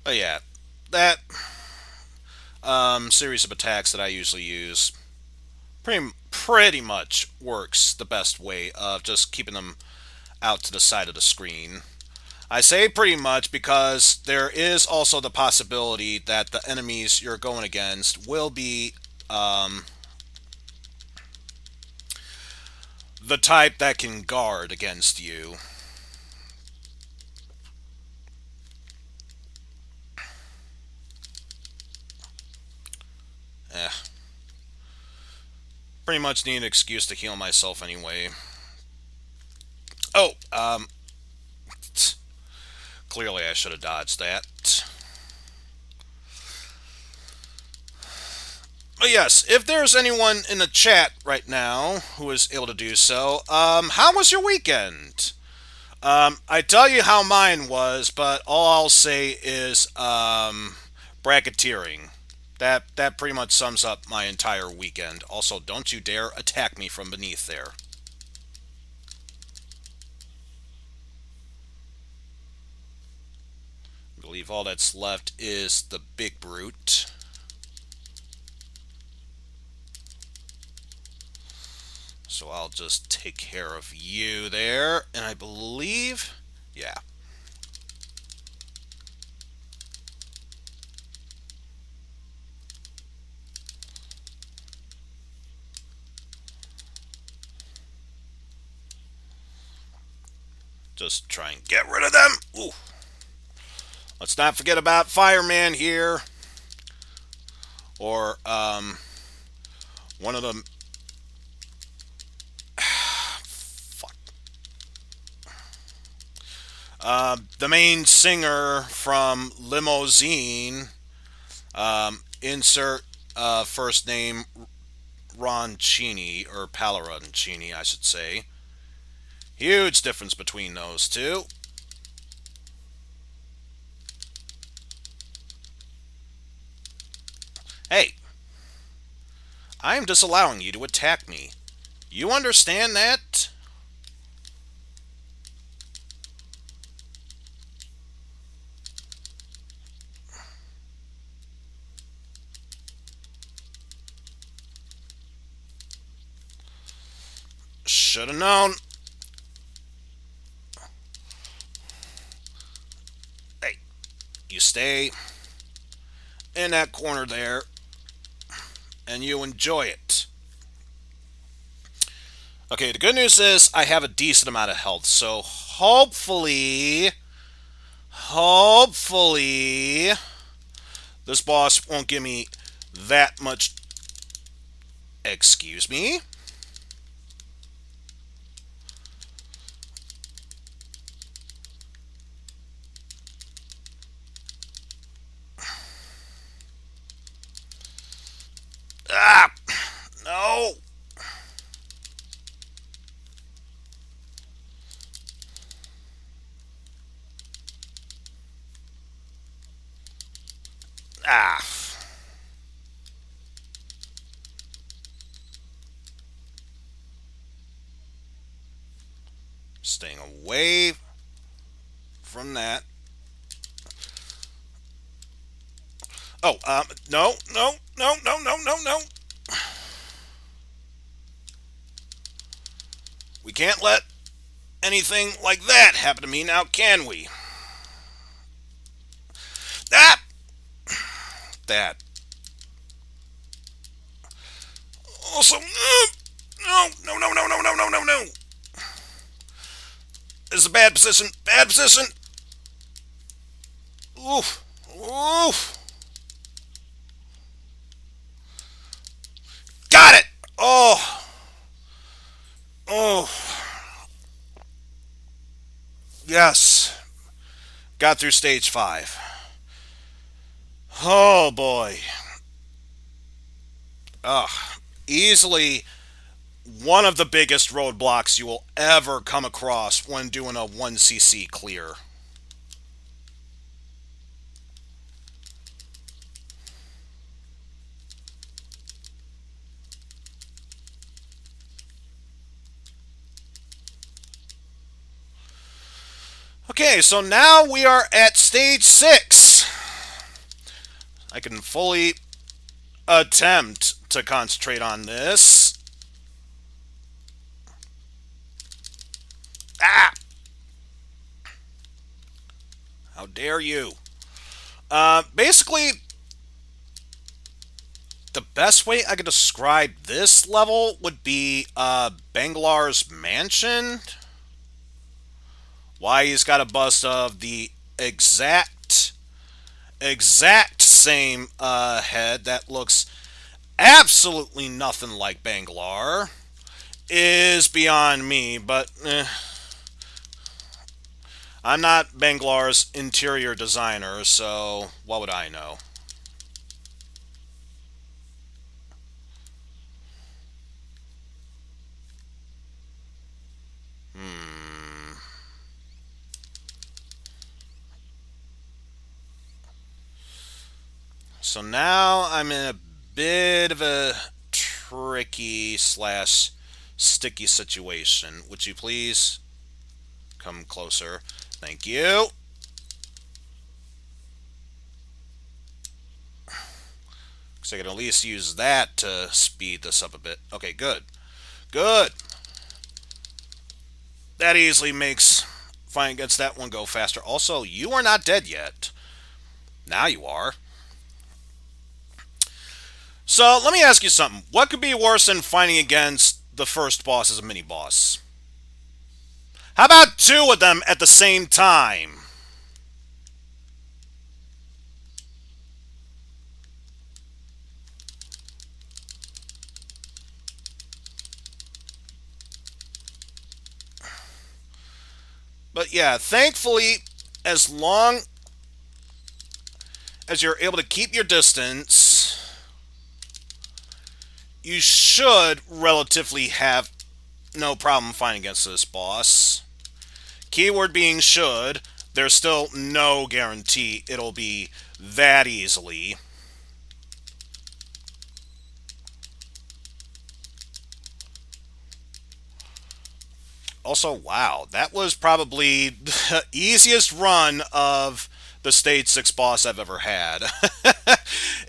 But yeah, that series of attacks that I usually use pretty much works the best way of just keeping them out to the side of the screen. I say pretty much because there is also the possibility that the enemies you're going against will be the type that can guard against you. Eh, pretty much need an excuse to heal myself anyway. Oh, clearly I should have dodged that. Oh, yes, if there's anyone in the chat right now who is able to do so, how was your weekend? I tell you how mine was, but all I'll say is bracketeering. That pretty much sums up my entire weekend. Also, don't you dare attack me from beneath there. I believe all that's left is the big brute. So I'll just take care of you there, and I believe, yeah. Just try and get rid of them. Ooh. Let's not forget about Fireman here, or one of them. Fuck. The main singer from Limousine. Insert first name Roncini, or Palaroncini, I should say. Huge difference between those two. Hey, I am disallowing you to attack me. You understand that? Should have known. Hey, you stay in that corner there and you enjoy it. Okay, the good news is I have a decent amount of health, so hopefully, this boss won't give me that much. Excuse me? Ah! No! Ah! Staying away from that. Oh, no, no, no, no, no, no, no. We can't let anything like that happen to me now, can we? Ah! That. Also, no, no, no, no, no, no, no, no, no. This is a bad position. Bad position. Oof. Oof. Got it. Oh. Oh. Yes. Got through stage 5. Oh boy. Ugh. Easily one of the biggest roadblocks you will ever come across when doing a 1cc clear. Okay, so now we are at stage 6. I can fully attempt to concentrate on this. Ah! How dare you? Basically, the best way I could describe this level would be Banglar's mansion. Why he's got a bust of the exact same head that looks absolutely nothing like Banglar is beyond me, but I'm not Banglar's interior designer, so what would I know? So now I'm in a bit of a tricky slash sticky situation. Would you please come closer? Thank you. So I can at least use that to speed this up a bit. Okay, good. Good. That easily makes fighting against that one go faster. Also, you are not dead yet. Now you are. So let me ask you something. What could be worse than fighting against the first boss as a mini boss? How about two of them at the same time? But yeah, thankfully, as long as you're able to keep your distance, you should relatively have no problem fighting against this boss. Keyword being should. There's still no guarantee it'll be that easily. Also, wow, that was probably the easiest run of the Stage 6 boss I've ever had.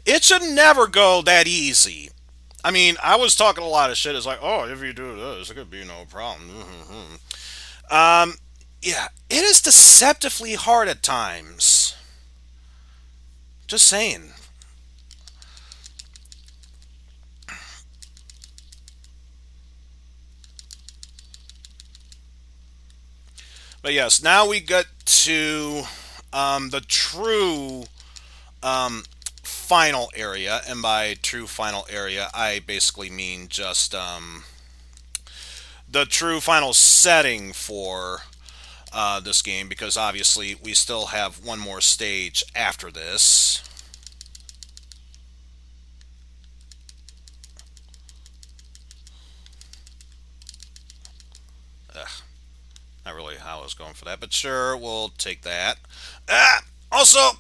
It should never go that easy. I mean, I was talking a lot of shit. It's like, oh, if you do this, it could be no problem. Yeah, it is deceptively hard at times. Just saying. But yes, now we get to the true final area. And by true final area, I basically mean just the true final setting for this game, because obviously we still have one more stage after this. Ugh, not really how I was going for that, but sure, we'll take that. Also,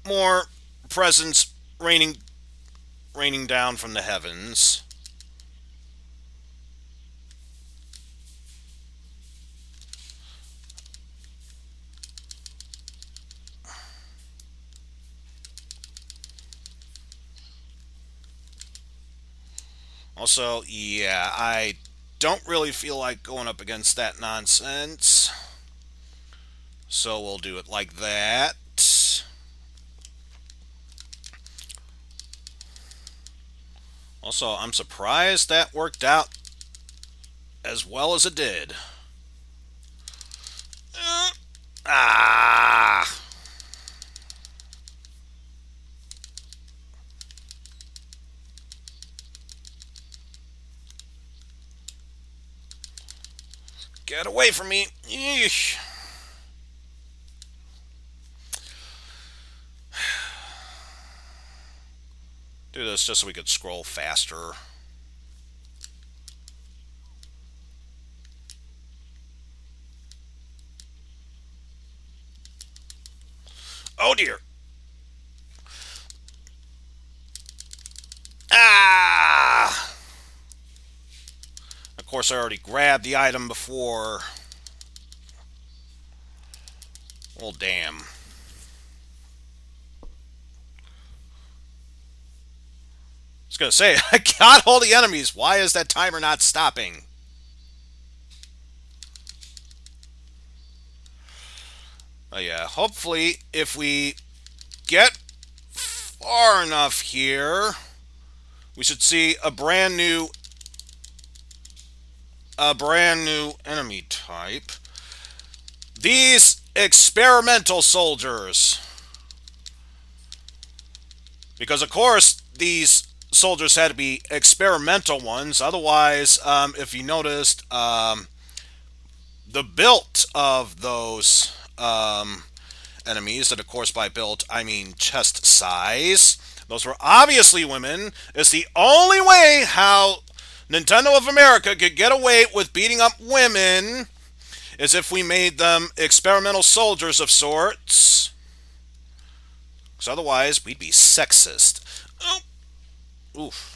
more presents raining down from the heavens. Also, yeah, I don't really feel like going up against that nonsense. So we'll do it like that. Also, I'm surprised that worked out as well as it did. Uh, ah! Get away from me! Eesh. Do this just so we could scroll faster. Oh dear! Ah! Of course, I already grabbed the item before. Well, damn. I was gonna say, I got all the enemies. Why is that timer not stopping? But yeah, hopefully, if we get far enough here, we should see a brand new enemy type. These experimental soldiers. Because of course these soldiers had to be experimental ones. Otherwise, if you noticed, the build of those enemies, and of course by build I mean chest size, those were obviously women. It's the only way how Nintendo of America could get away with beating up women is if we made them experimental soldiers of sorts. Because otherwise, we'd be sexist. Oh, oof.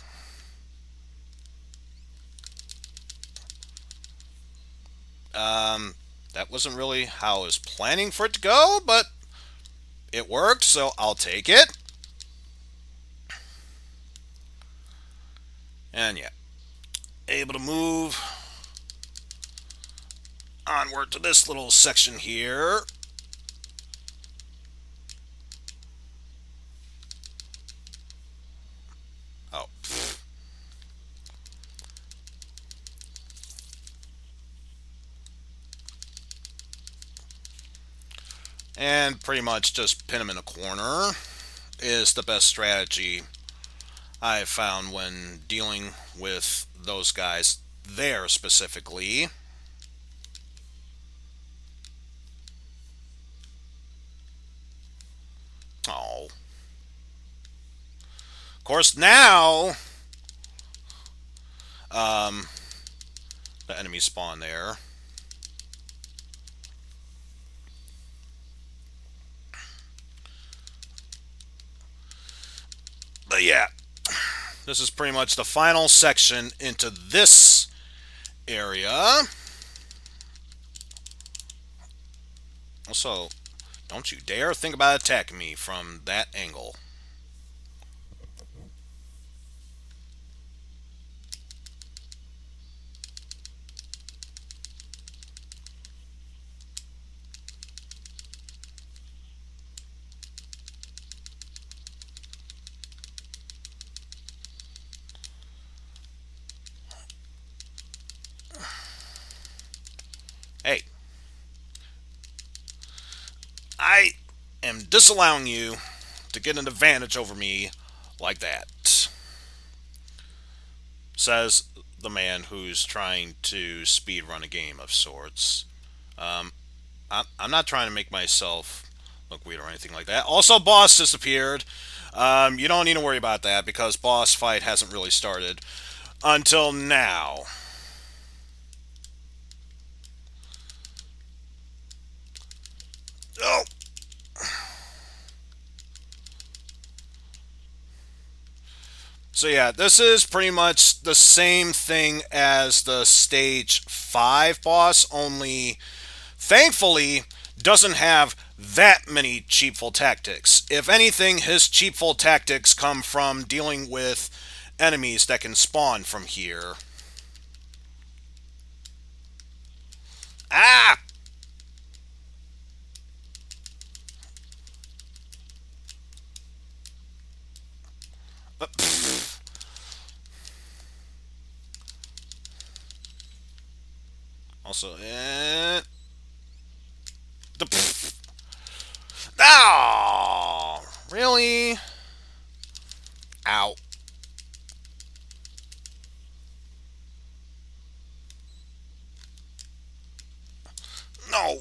Um, that wasn't really how I was planning for it to go, but it worked, so I'll take it. And yeah, able to move onward to this little section here. Oh, pfft. And pretty much just pin him in a corner is the best strategy I've found when dealing with those guys there specifically. Oh. Of course, now um, the enemies spawn there. But yeah, this is pretty much the final section into this area. Also, don't you dare think about attacking me from that angle. Hey, I am disallowing you to get an advantage over me like that, says the man who's trying to speedrun a game of sorts. Um, I'm not trying to make myself look weird or anything like that. Also, boss disappeared. You don't need to worry about that because boss fight hasn't really started until now. Oh. So yeah, this is pretty much the same thing as the stage 5 boss, only thankfully doesn't have that many cheapful tactics. If anything, his cheapful tactics come from dealing with enemies that can spawn from here. Ah! Also, oh, really? Ow. No.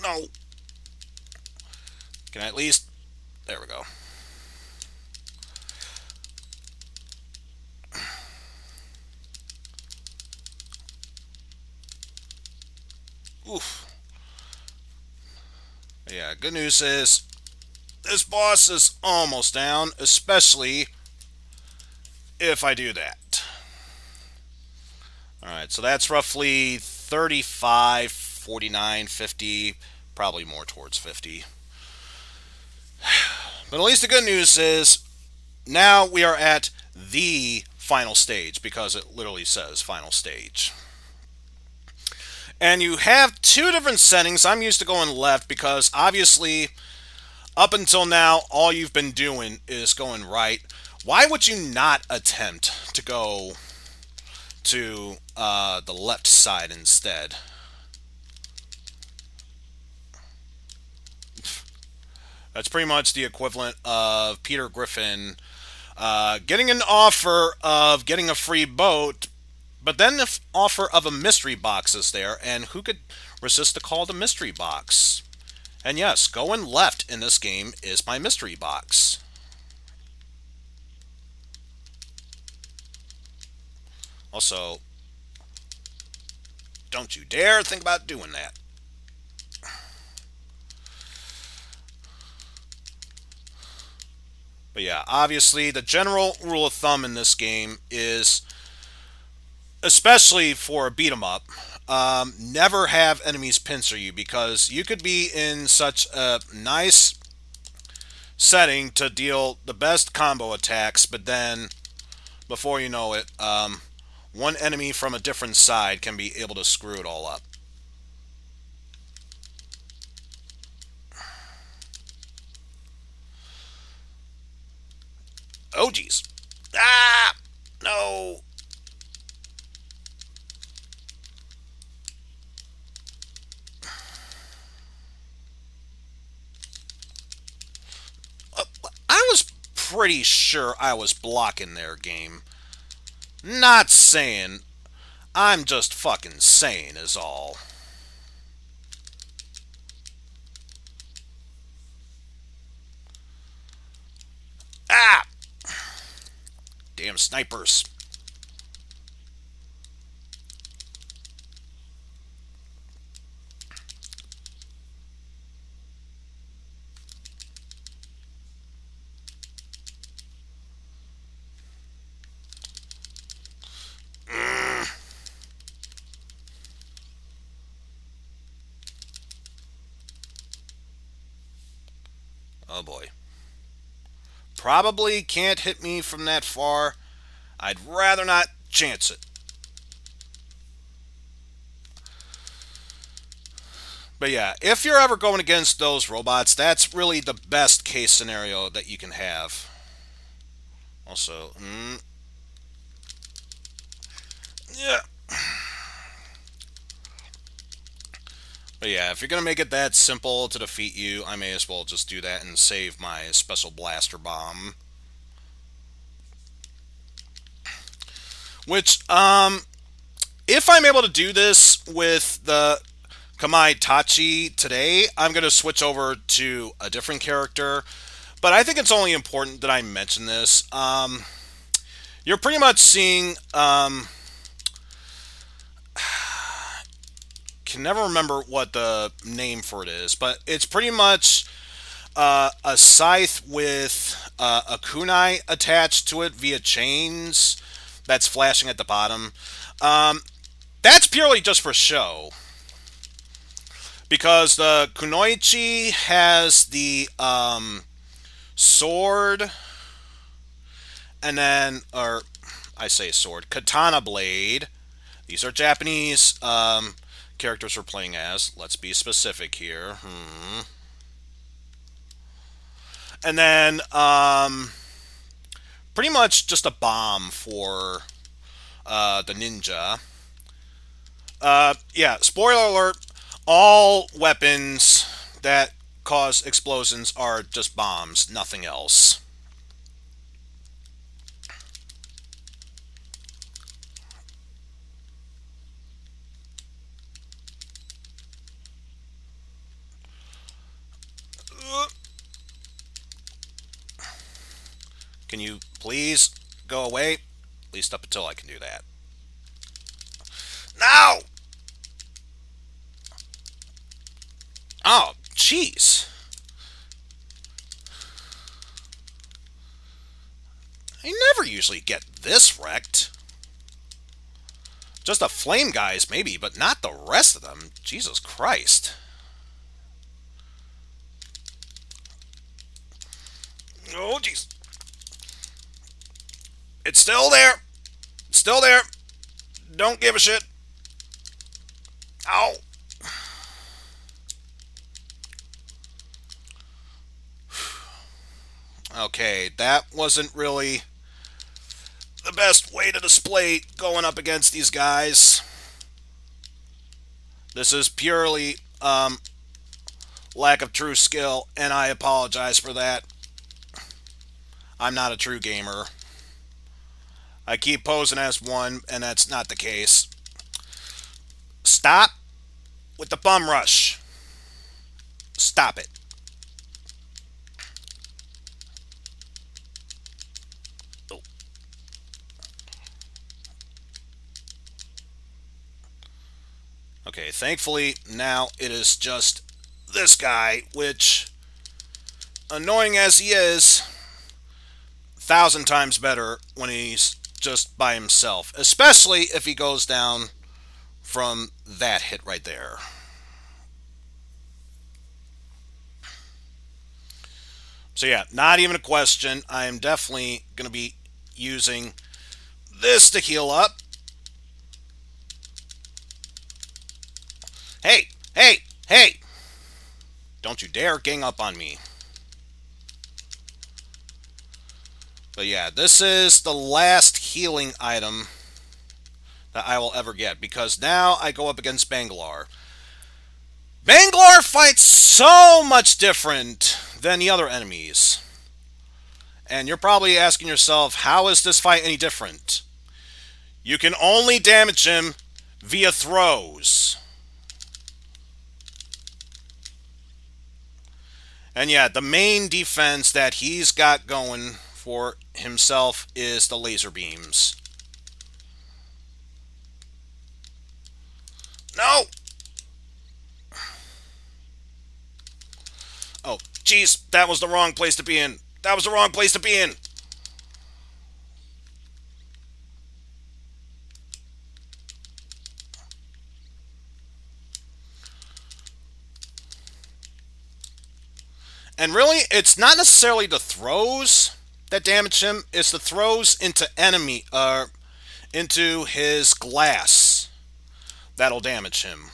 No. Can I at least... There we go. Oof. Yeah, good news is this boss is almost down, especially if I do that. Alright, so that's roughly 35, 49, 50, probably more towards 50. But at least the good news is now we are at the final stage because it literally says final stage. And you have two different settings. I'm used to going left because obviously up until now all you've been doing is going right. Why would you not attempt to go to the left side instead? That's pretty much the equivalent of Peter Griffin getting an offer of getting a free boat, but then the offer of a mystery box is there, and who could resist the call to mystery box? And yes, going left in this game is my mystery box. Also, don't you dare think about doing that. But yeah, obviously, the general rule of thumb in this game is, especially for a beat 'em up, never have enemies pincer you because you could be in such a nice setting to deal the best combo attacks, but then before you know it, one enemy from a different side can be able to screw it all up. Oh, geez. Ah! No! I was pretty sure I was blocking their game. Not saying. I'm just fucking saying, is all. Ah! Damn snipers. Oh boy. Probably can't hit me from that far. I'd rather not chance it. But yeah, if you're ever going against those robots, that's really the best case scenario that you can have. Also, yeah. But yeah, if you're gonna make it that simple to defeat you, I may as well just do that and save my special blaster bomb. Which, if I'm able to do this with the Kamaitachi today, I'm gonna switch over to a different character. But I think it's only important that I mention this. You're pretty much seeing. Can never remember what the name for it is, but it's pretty much a scythe with a kunai attached to it via chains that's flashing at the bottom. Um, that's purely just for show because the kunoichi has the sword and then, or I say sword, katana blade. These are Japanese characters we're playing as. Let's be specific here. And then pretty much just a bomb for the ninja. Yeah, spoiler alert, all weapons that cause explosions are just bombs, nothing else. Can you please go away? At least up until I can do that. No! Oh, jeez. I never usually get this wrecked. Just the flame guys, maybe, but not the rest of them. Jesus Christ. Oh, jeez. It's still there. It's still there. Don't give a shit. Ow. Okay, that wasn't really the best way to display going up against these guys. This is purely lack of true skill, and I apologize for that. I'm not a true gamer. I keep posing as one, and that's not the case. Stop with the bum rush. Stop it. Okay, thankfully now it is just this guy, which, annoying as he is, 1,000 times better when he's just by himself, especially if he goes down from that hit right there. So yeah, not even a question. I am definitely going to be using this to heal up. Hey, hey, hey! Don't you dare gang up on me. But yeah, this is the last healing item that I will ever get, because now I go up against Bangalore. Bangalore fights so much different than the other enemies. And you're probably asking yourself, how is this fight any different? You can only damage him via throws. And yeah, the main defense that he's got going for himself is the laser beams. No! Oh, jeez, that was the wrong place to be in. That was the wrong place to be in. And really, it's not necessarily the throws that damage him. It's the throws into into his glass that'll damage him.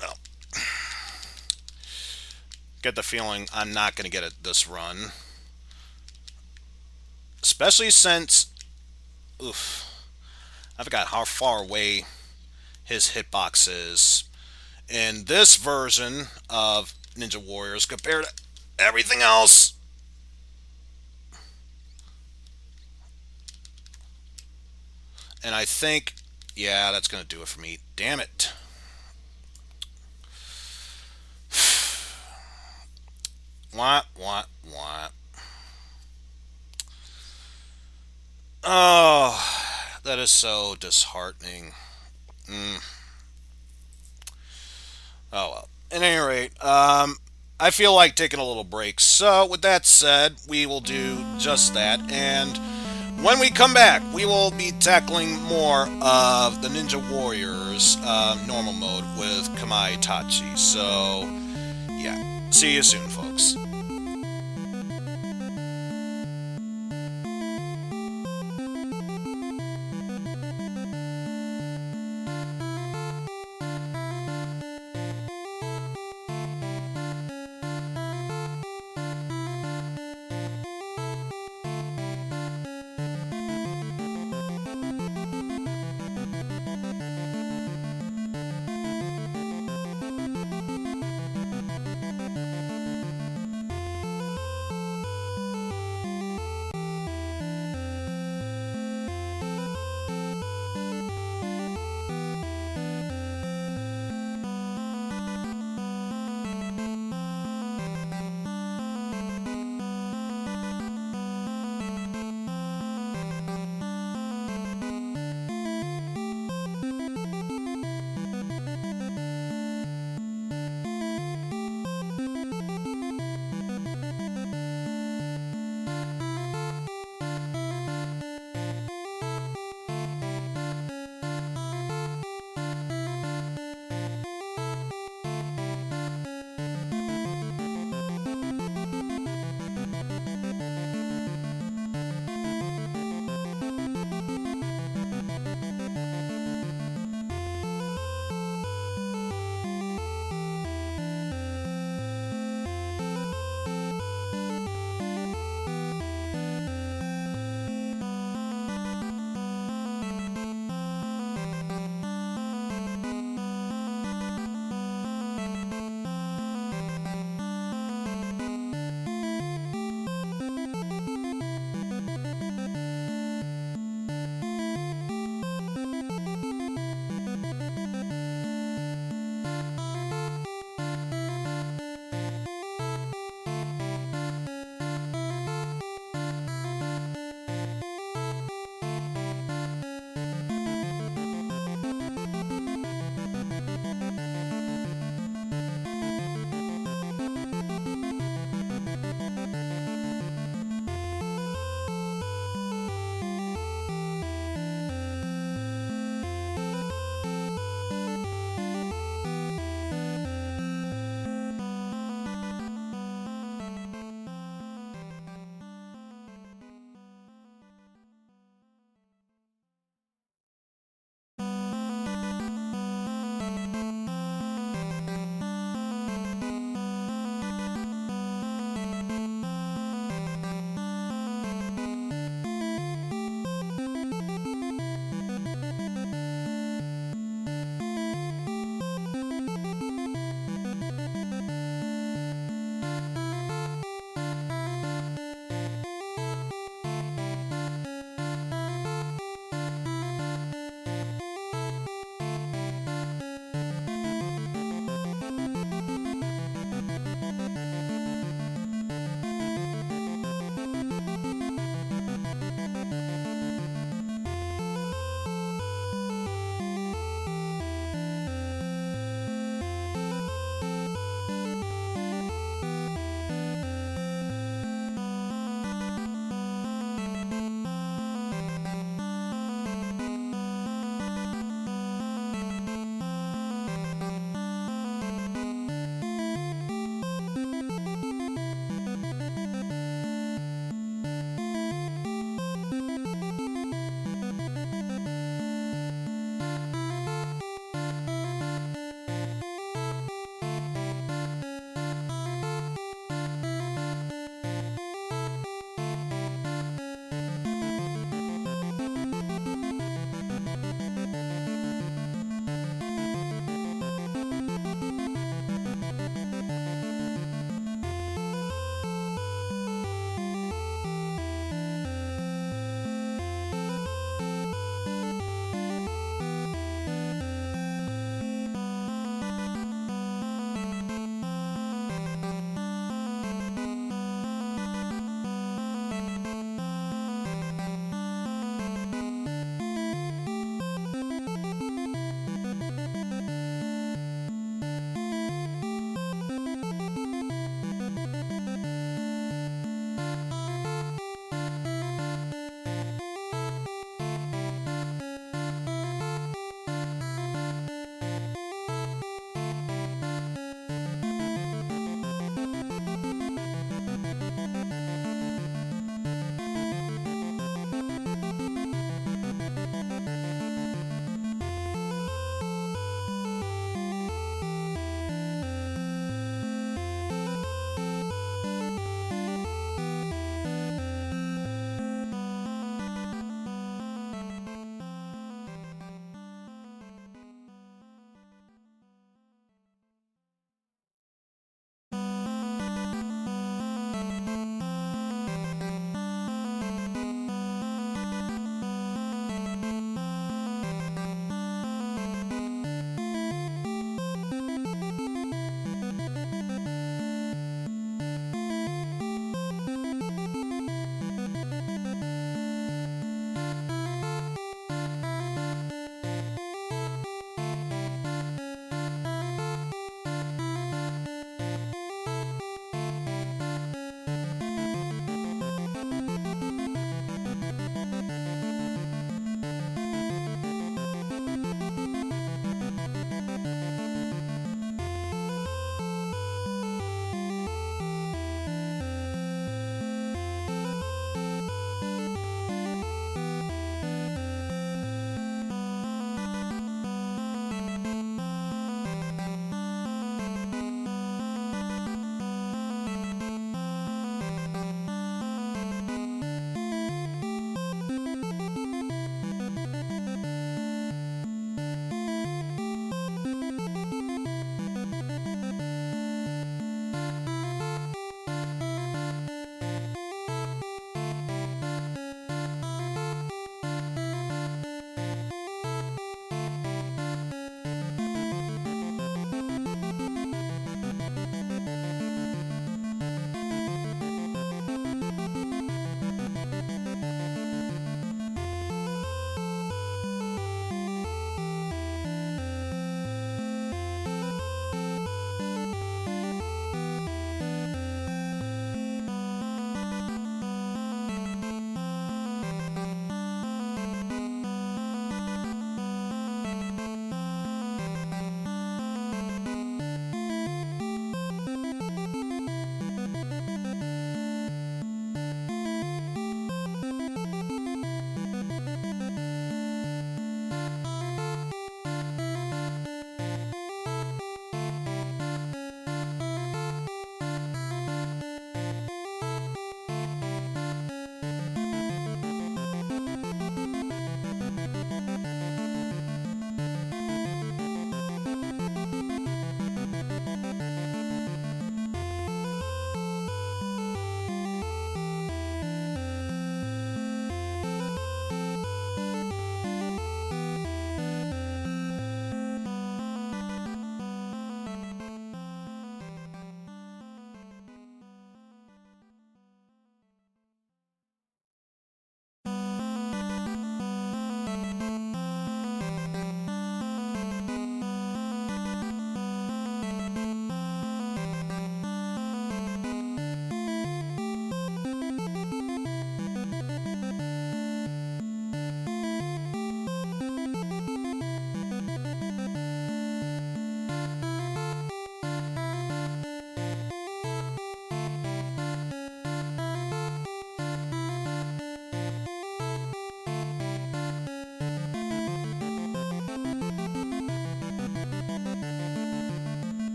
Well, get the feeling I'm not going to get it this run, especially since, oof, I forgot how far away his hitbox is in this version of Ninja Warriors compared to everything else. And I think, yeah, that's going to do it for me. Damn it. What? Oh, that is so disheartening. Mm. Oh well. At any rate, I feel like taking a little break. So, with that said, we will do just that. And when we come back, we will be tackling more of the Ninja Warriors normal mode with Kamaitachi. So, yeah. See you soon, folks.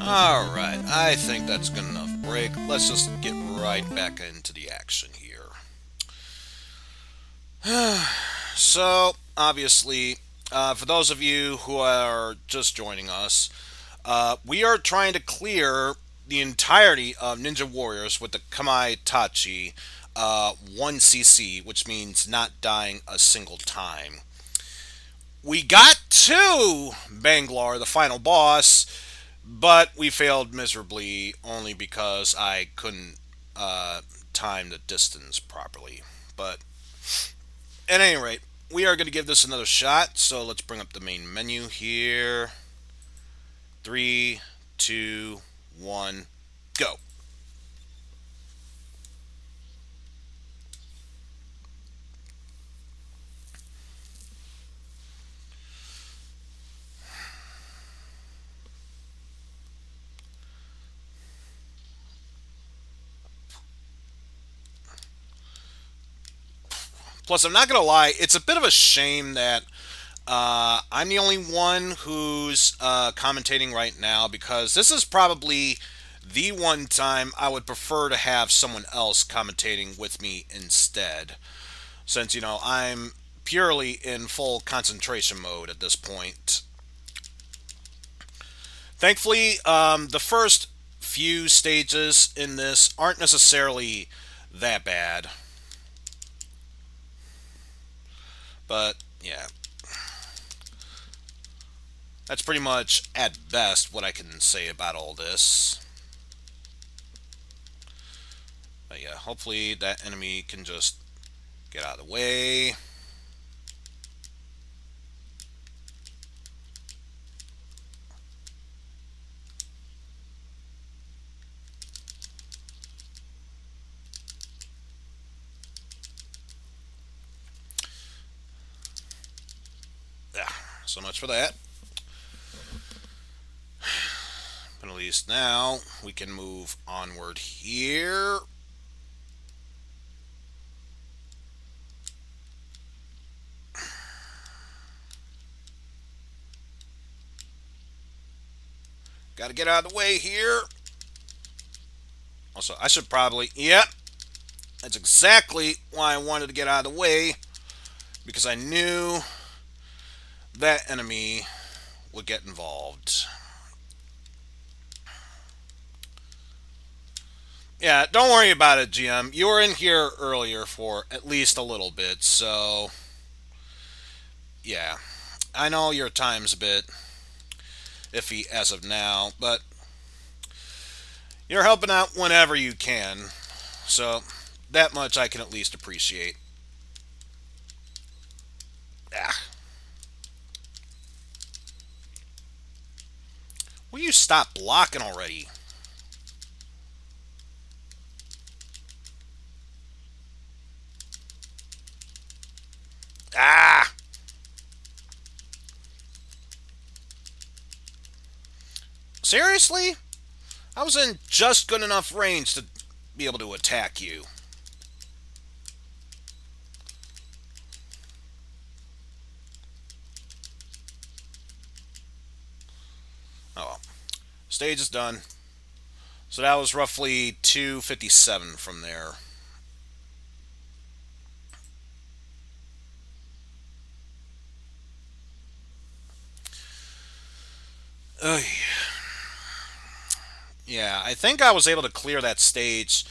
Alright, I think that's good enough break. Let's just get right back into the action here. So, obviously, for those of you who are just joining us, we are trying to clear the entirety of Ninja Warriors with the Kamaitachi 1cc, which means not dying a single time. We got to Bangalore, the final boss, but we failed miserably only because I couldn't time the distance properly. But at any rate, we are going to give this another shot. So let's bring up the main menu here. 3, 2, 1, go. Plus, I'm not going to lie, it's a bit of a shame that I'm the only one who's commentating right now because this is probably the one time I would prefer to have someone else commentating with me instead. Since, I'm purely in full concentration mode at this point. Thankfully, the first few stages in this aren't necessarily that bad. But, yeah. That's pretty much, at best, what I can say about all this. But yeah, hopefully that enemy can just get out of the way. Yeah, so much for that. But at least now we can move onward here. Got to get out of the way here. Also, I should probably... Yep. That's exactly why I wanted to get out of the way. Because I knew that enemy would get involved. Yeah, don't worry about it, GM. You were in here earlier for at least a little bit, so... Yeah. I know your time's a bit iffy as of now, but you're helping out whenever you can. So, that much I can at least appreciate. Ah. Will you stop blocking already? Ah! Seriously? I was in just good enough range to be able to attack you. Oh well. Stage is done. So that was roughly 257 from there. Ugh. Yeah, I think I was able to clear that stage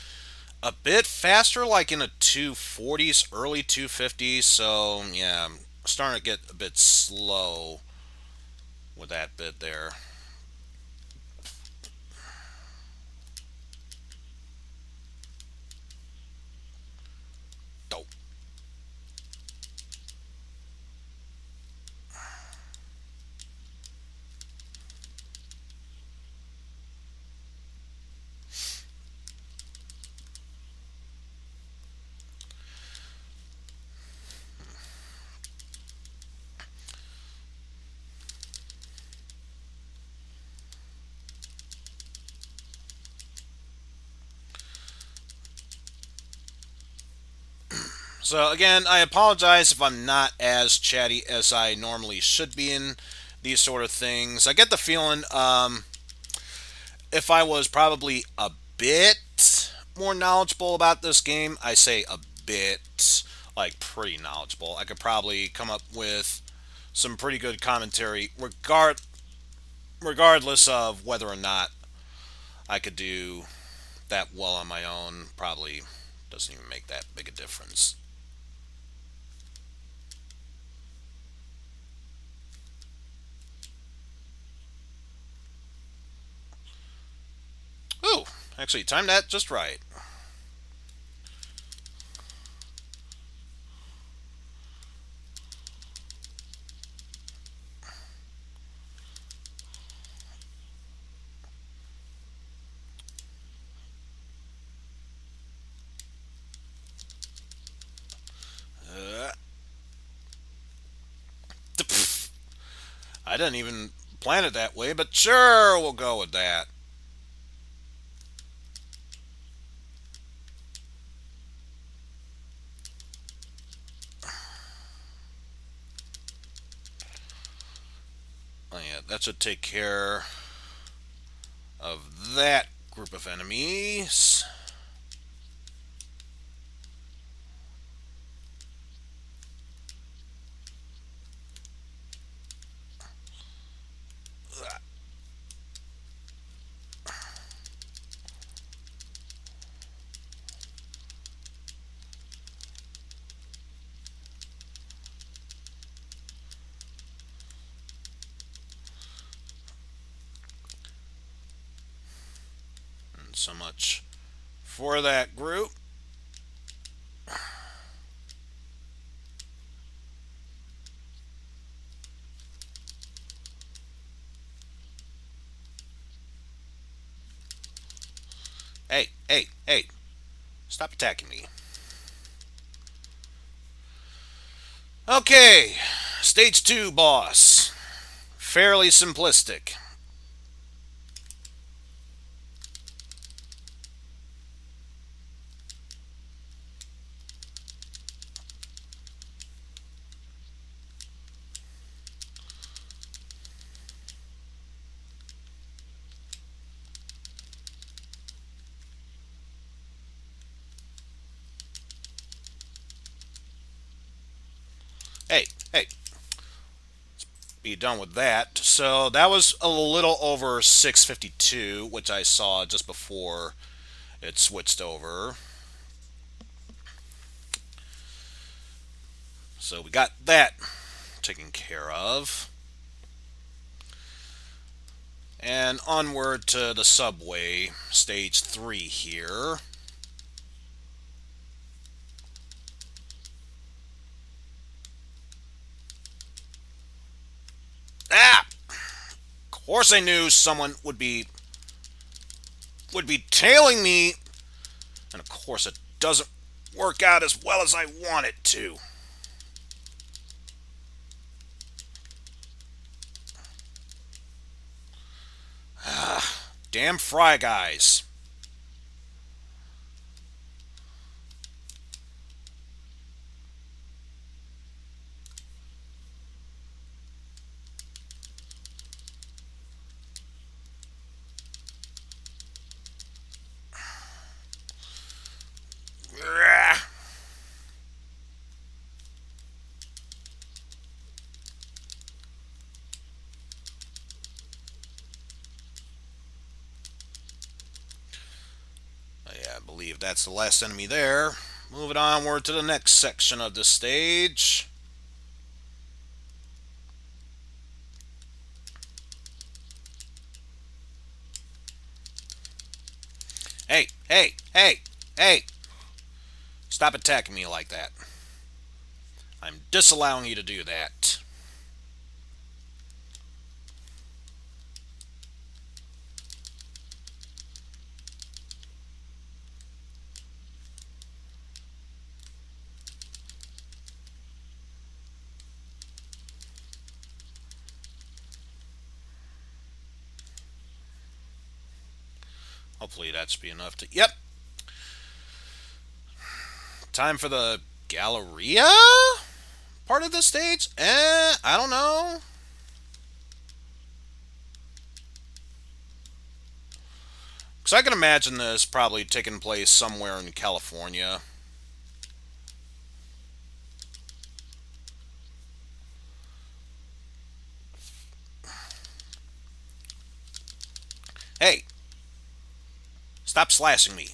a bit faster, like in the 240s, early 250s. So, yeah, I'm starting to get a bit slow with that bit there. Dope. So again, I apologize if I'm not as chatty as I normally should be in these sort of things. I get the feeling if I was probably a bit more knowledgeable about this game, I say a bit, like pretty knowledgeable, I could probably come up with some pretty good commentary regardless of whether or not I could do that well on my own. Probably doesn't even make that big a difference. Ooh, actually timed that just right. Uh, I didn't even plan it that way, but sure, we'll go with that. Oh, yeah, that should take care of that group of enemies. And so much for that group. Hey, hey, hey, stop attacking me. Okay, stage 2 boss. Fairly simplistic. Hey, hey, be done with that. So that was a little over 652, which I saw just before it switched over. So we got that taken care of. And onward to the subway, stage 3 here. Ah! Of course I knew someone would be tailing me, and of course it doesn't work out as well as I want it to. Damn fry guys. Yeah, I believe that's the last enemy there. Moving onward to the next section of the stage. Hey, hey, hey, hey! Stop attacking me like that. I'm disallowing you to do that. Hopefully that should be enough to... Yep! Time for the Galleria part of the stage? I don't know. So I can imagine this probably taking place somewhere in California. Hey, stop slashing me.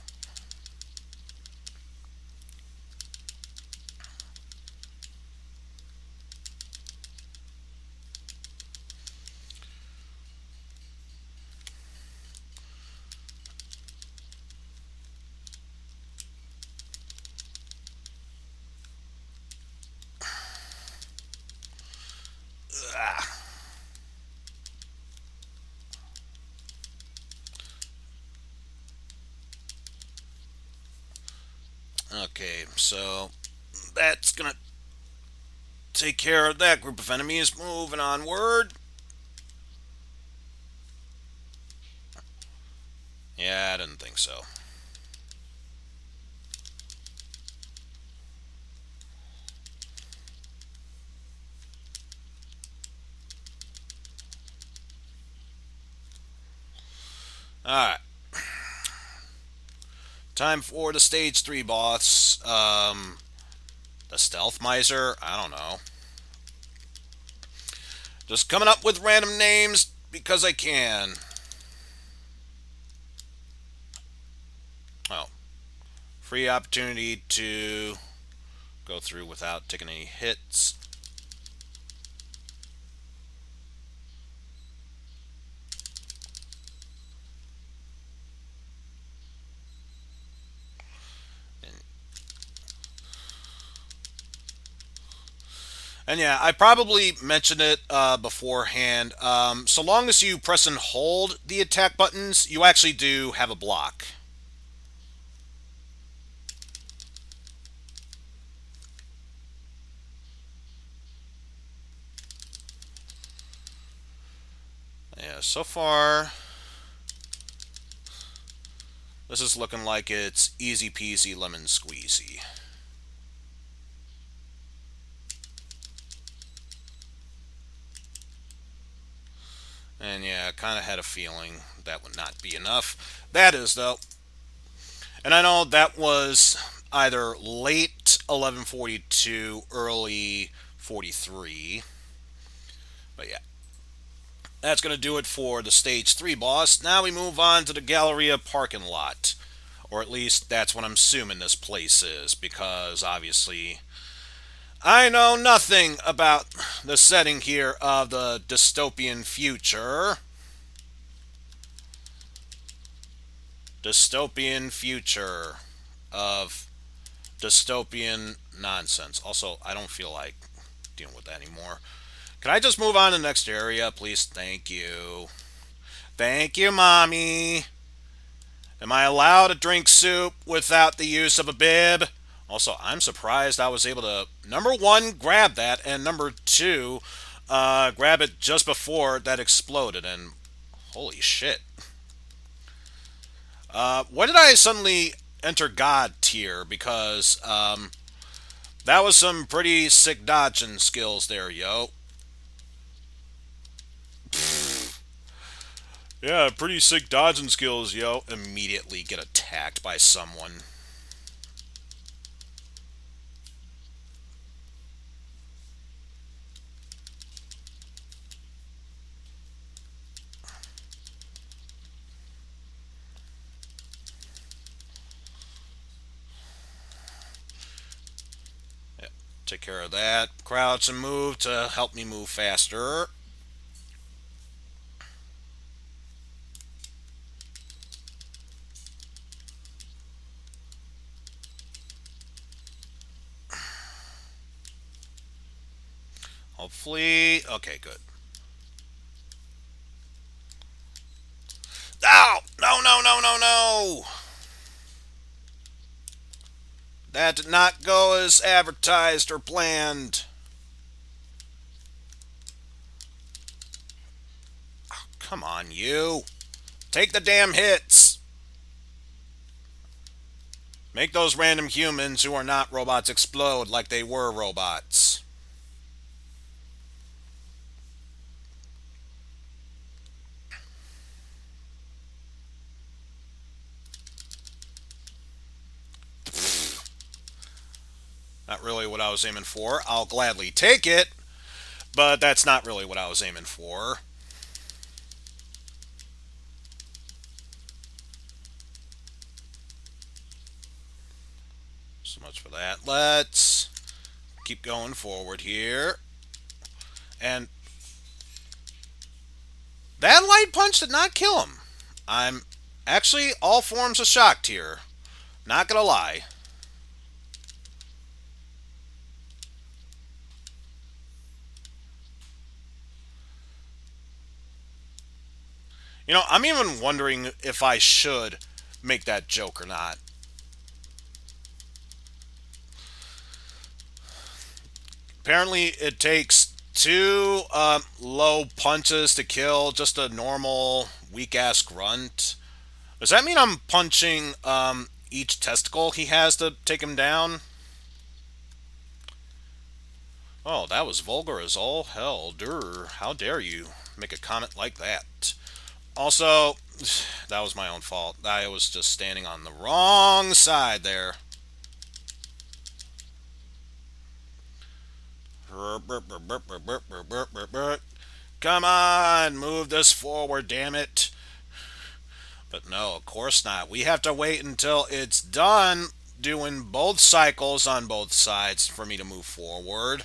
Ugh. Okay, so that's gonna take care of that group of enemies. Moving onward. Yeah, I didn't think so. Alright, time for the stage 3 boss. The Stealth Miser? I don't know. Just coming up with random names because I can. Oh, free opportunity to go through without taking any hits. And, and yeah, I probably mentioned it beforehand. So long as you press and hold the attack buttons, you actually do have a block. Yeah, so far, this is looking like it's easy peasy lemon squeezy. And yeah, I kind of had a feeling that would not be enough. That is, though. And I know that was either late 1142, early 43. But yeah, that's going to do it for the stage 3 boss. Now we move on to the Galleria parking lot. Or at least that's what I'm assuming this place is, because obviously I know nothing about the setting here of the dystopian future. Dystopian future of dystopian nonsense. Also, I don't feel like dealing with that anymore. Can I just move on to the next area, please? Thank you. Thank you, Mommy. Am I allowed to drink soup without the use of a bib? Also, I'm surprised I was able to, number one, grab that, and number two, grab it just before that exploded, and holy shit. When did I suddenly enter God tier? Because that was some pretty sick dodging skills there, yo. Yeah, pretty sick dodging skills, yo. Immediately get attacked by someone. Yeah, take care of that. Crouch and move to help me move faster. Hopefully. Okay, good. Oh! No, no, no, no, no! That did not go as advertised or planned. Come on, you. Take the damn hits. Make those random humans who are not robots explode like they were robots. not really what I was aiming for. I'll gladly take it, but that's not really what I was aiming for. So much for that. Let's keep going forward here. And that light punch did not kill him. I'm actually all forms of shocked here. Not gonna lie. You know, I'm even wondering if I should make that joke or not. Apparently, it takes two low punches to kill just a normal weak ass grunt. Does that mean I'm punching each testicle he has to take him down? Oh, that was vulgar as all hell. Durr, how dare you make a comment like that? Also, that was my own fault. I was just standing on the wrong side there. Come on, move this forward, damn it. But no, of course not. We have to wait until it's done doing both cycles on both sides for me to move forward.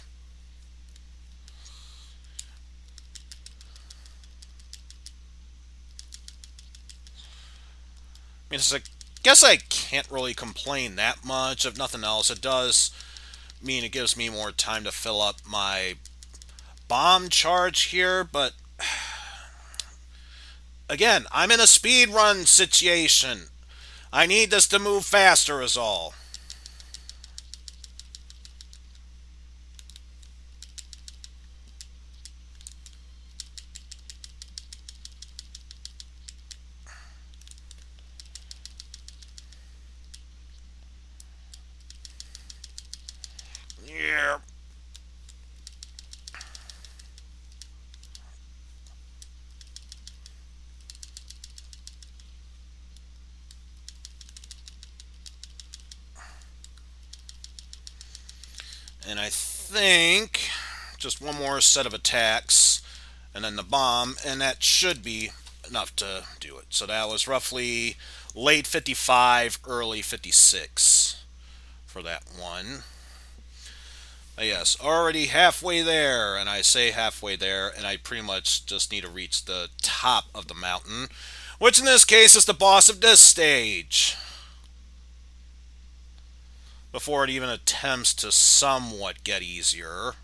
I mean, I guess I can't really complain that much. If nothing else, it does mean it gives me more time to fill up my bomb charge here, but again, I'm in a speed run situation. I need this to move faster is all. Yeah. And I think just one more set of attacks and then the bomb, and that should be enough to do it. So that was roughly late 55, early 56 for that one. Yes, already halfway there, and I say halfway there, and I pretty much just need to reach the top of the mountain, which in this case is the boss of this stage, before it even attempts to somewhat get easier.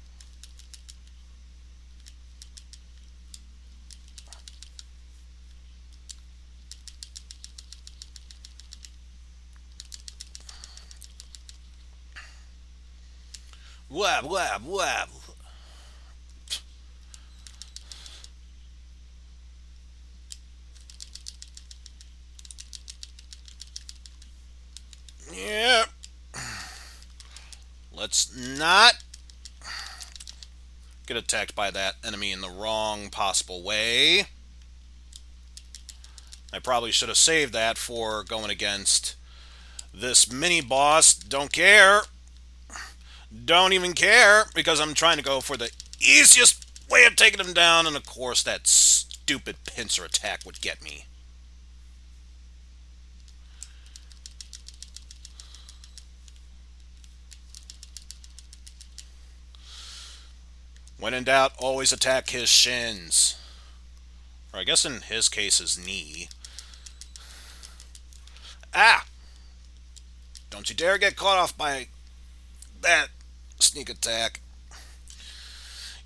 Whab, whab, whab. Yep. Let's not get attacked by that enemy in the wrong possible way. I probably should have saved that for going against this mini boss. Don't care. Don't even care because I'm trying to go for the easiest way of taking him down, and of course that stupid pincer attack would get me. When in doubt, always attack his shins. Or I guess in his case, his knee. Ah! Don't you dare get caught off by that sneak attack.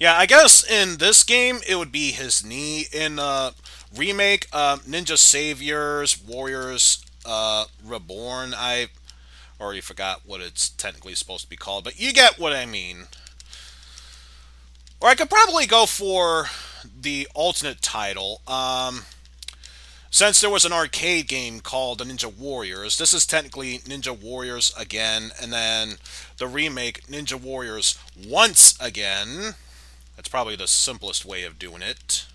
Yeah, I guess in this game, it would be his knee. In remake, Ninja Saviors, Warriors, Reborn, I already forgot what it's technically supposed to be called, but you get what I mean. Or I could probably go for the alternate title. Since there was an arcade game called the Ninja Warriors, this is technically Ninja Warriors again, and then the remake, Ninja Warriors Once Again. That's probably the simplest way of doing it.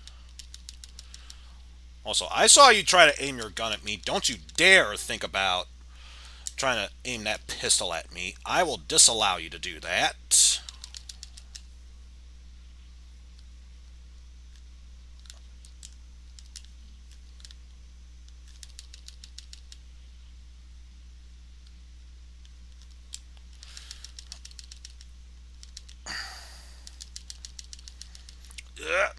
Also, I saw you try to aim your gun at me. Don't you dare think about trying to aim that pistol at me. I will disallow you to do that. Yeah.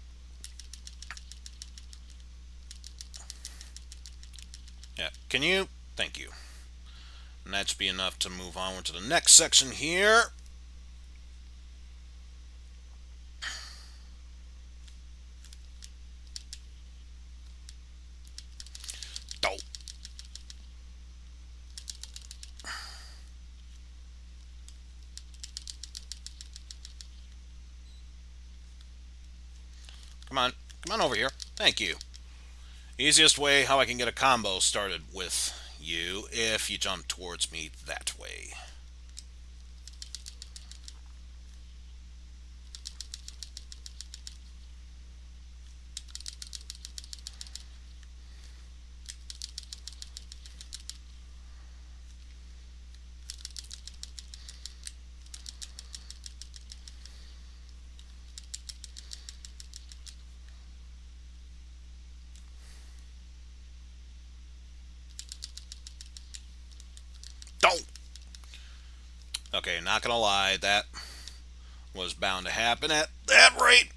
Yeah. Can you? Thank you. And that should be enough to move on to the next section here. Dope. Come on. Come on over here. Thank you. Easiest way how I can get a combo started with you if you jump towards me that way. Don't. Okay, not gonna lie, that was bound to happen at that rate.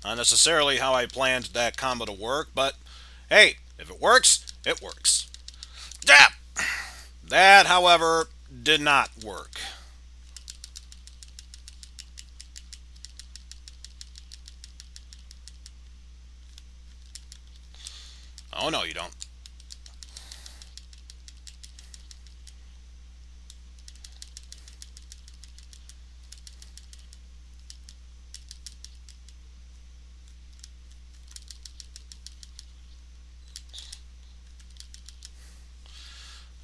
Not necessarily how I planned that combo to work, but hey, if it works, it works. That, that, however, did not work. Oh no, you don't.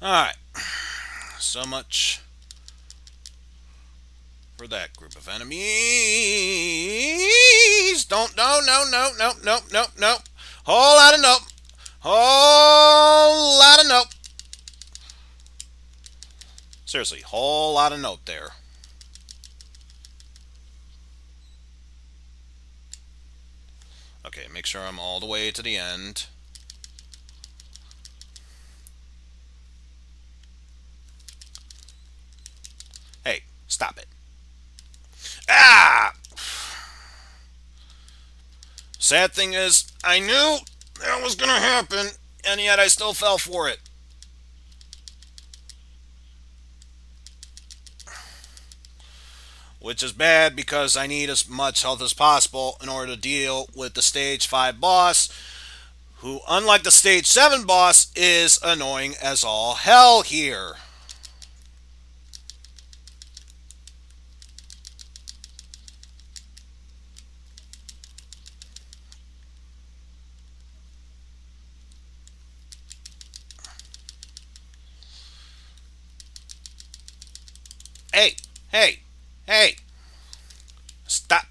Alright, so much for that group of enemies. Don't, no, no, no, no, no, no, no. Whole lot of nope. Whole lot of nope. Seriously, whole lot of nope there. Okay, make sure I'm all the way to the end. Hey, stop it. Ah! Sad thing is, I knew that was gonna happen, and yet I still fell for it. Which is bad because I need as much health as possible in order to deal with the stage 5 boss, who, unlike the stage 7 boss, is annoying as all hell here. Hey, hey, hey, stop.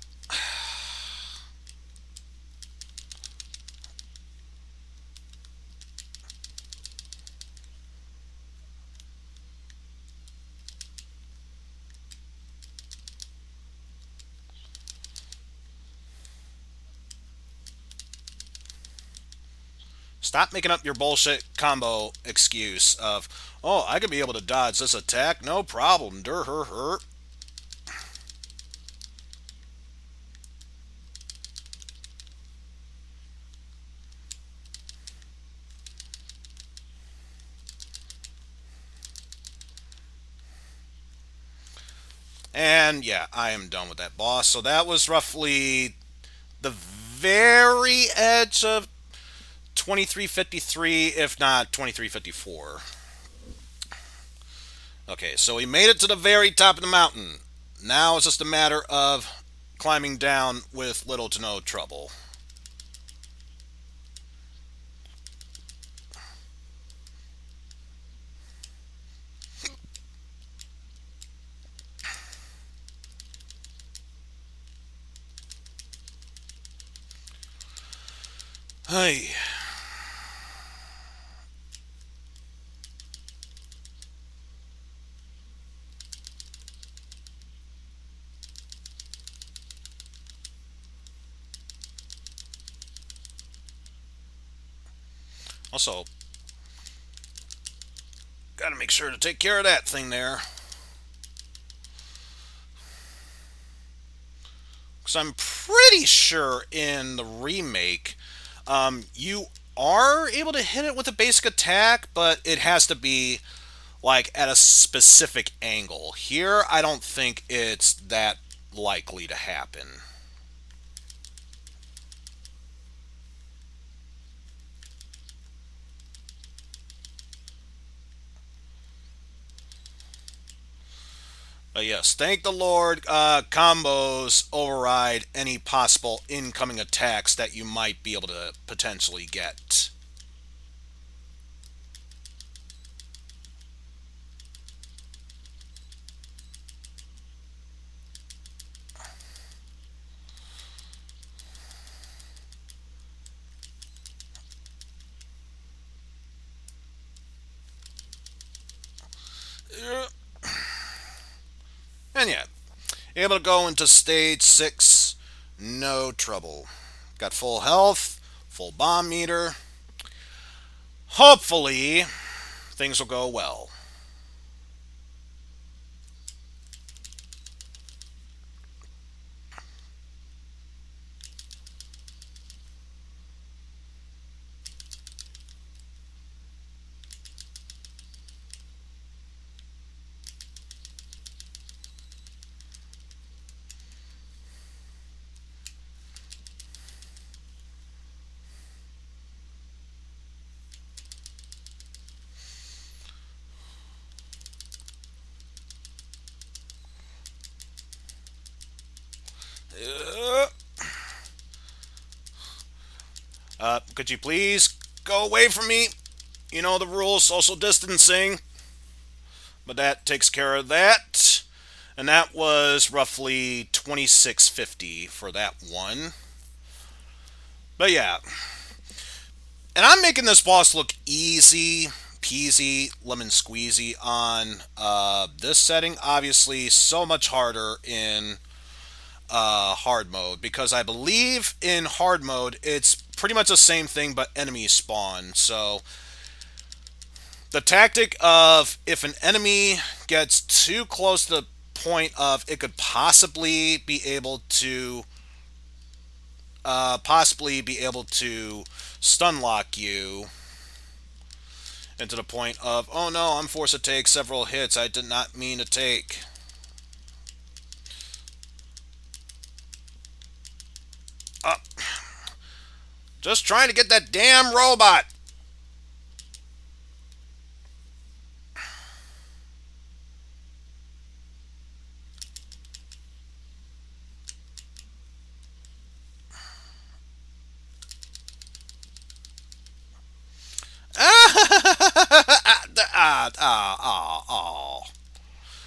Stop making up your bullshit combo excuse of, oh, I could be able to dodge this attack, no problem, her. And yeah, I am done with that boss. So that was roughly the very edge of 2353, if not 2354. Okay, so we made it to the very top of the mountain. Now it's just a matter of climbing down with little to no trouble. Hey. Also, gotta make sure to take care of that thing there. Because I'm pretty sure in the remake, you are able to hit it with a basic attack, but it has to be like at a specific angle. Here, I don't think it's that likely to happen. But yes, thank the Lord, combos override any possible incoming attacks that you might be able to potentially get. Uh, And yeah, able to go into stage 6, no trouble. Got full health, full bomb meter. Hopefully, things will go well. Uh, could you please go away from me? You know the rules, social distancing. But that takes care of that. And that was roughly 2650 for that one. But yeah. And I'm making this boss look easy peasy, lemon squeezy on this setting. Obviously, so much harder in hard mode because I believe in hard mode it's pretty much the same thing but enemies spawn. So the tactic of if an enemy gets too close to the point of it could possibly be able to stun lock you into the point of, oh no, I'm forced to take several hits I did not mean to take. Uh, just trying to get that damn robot.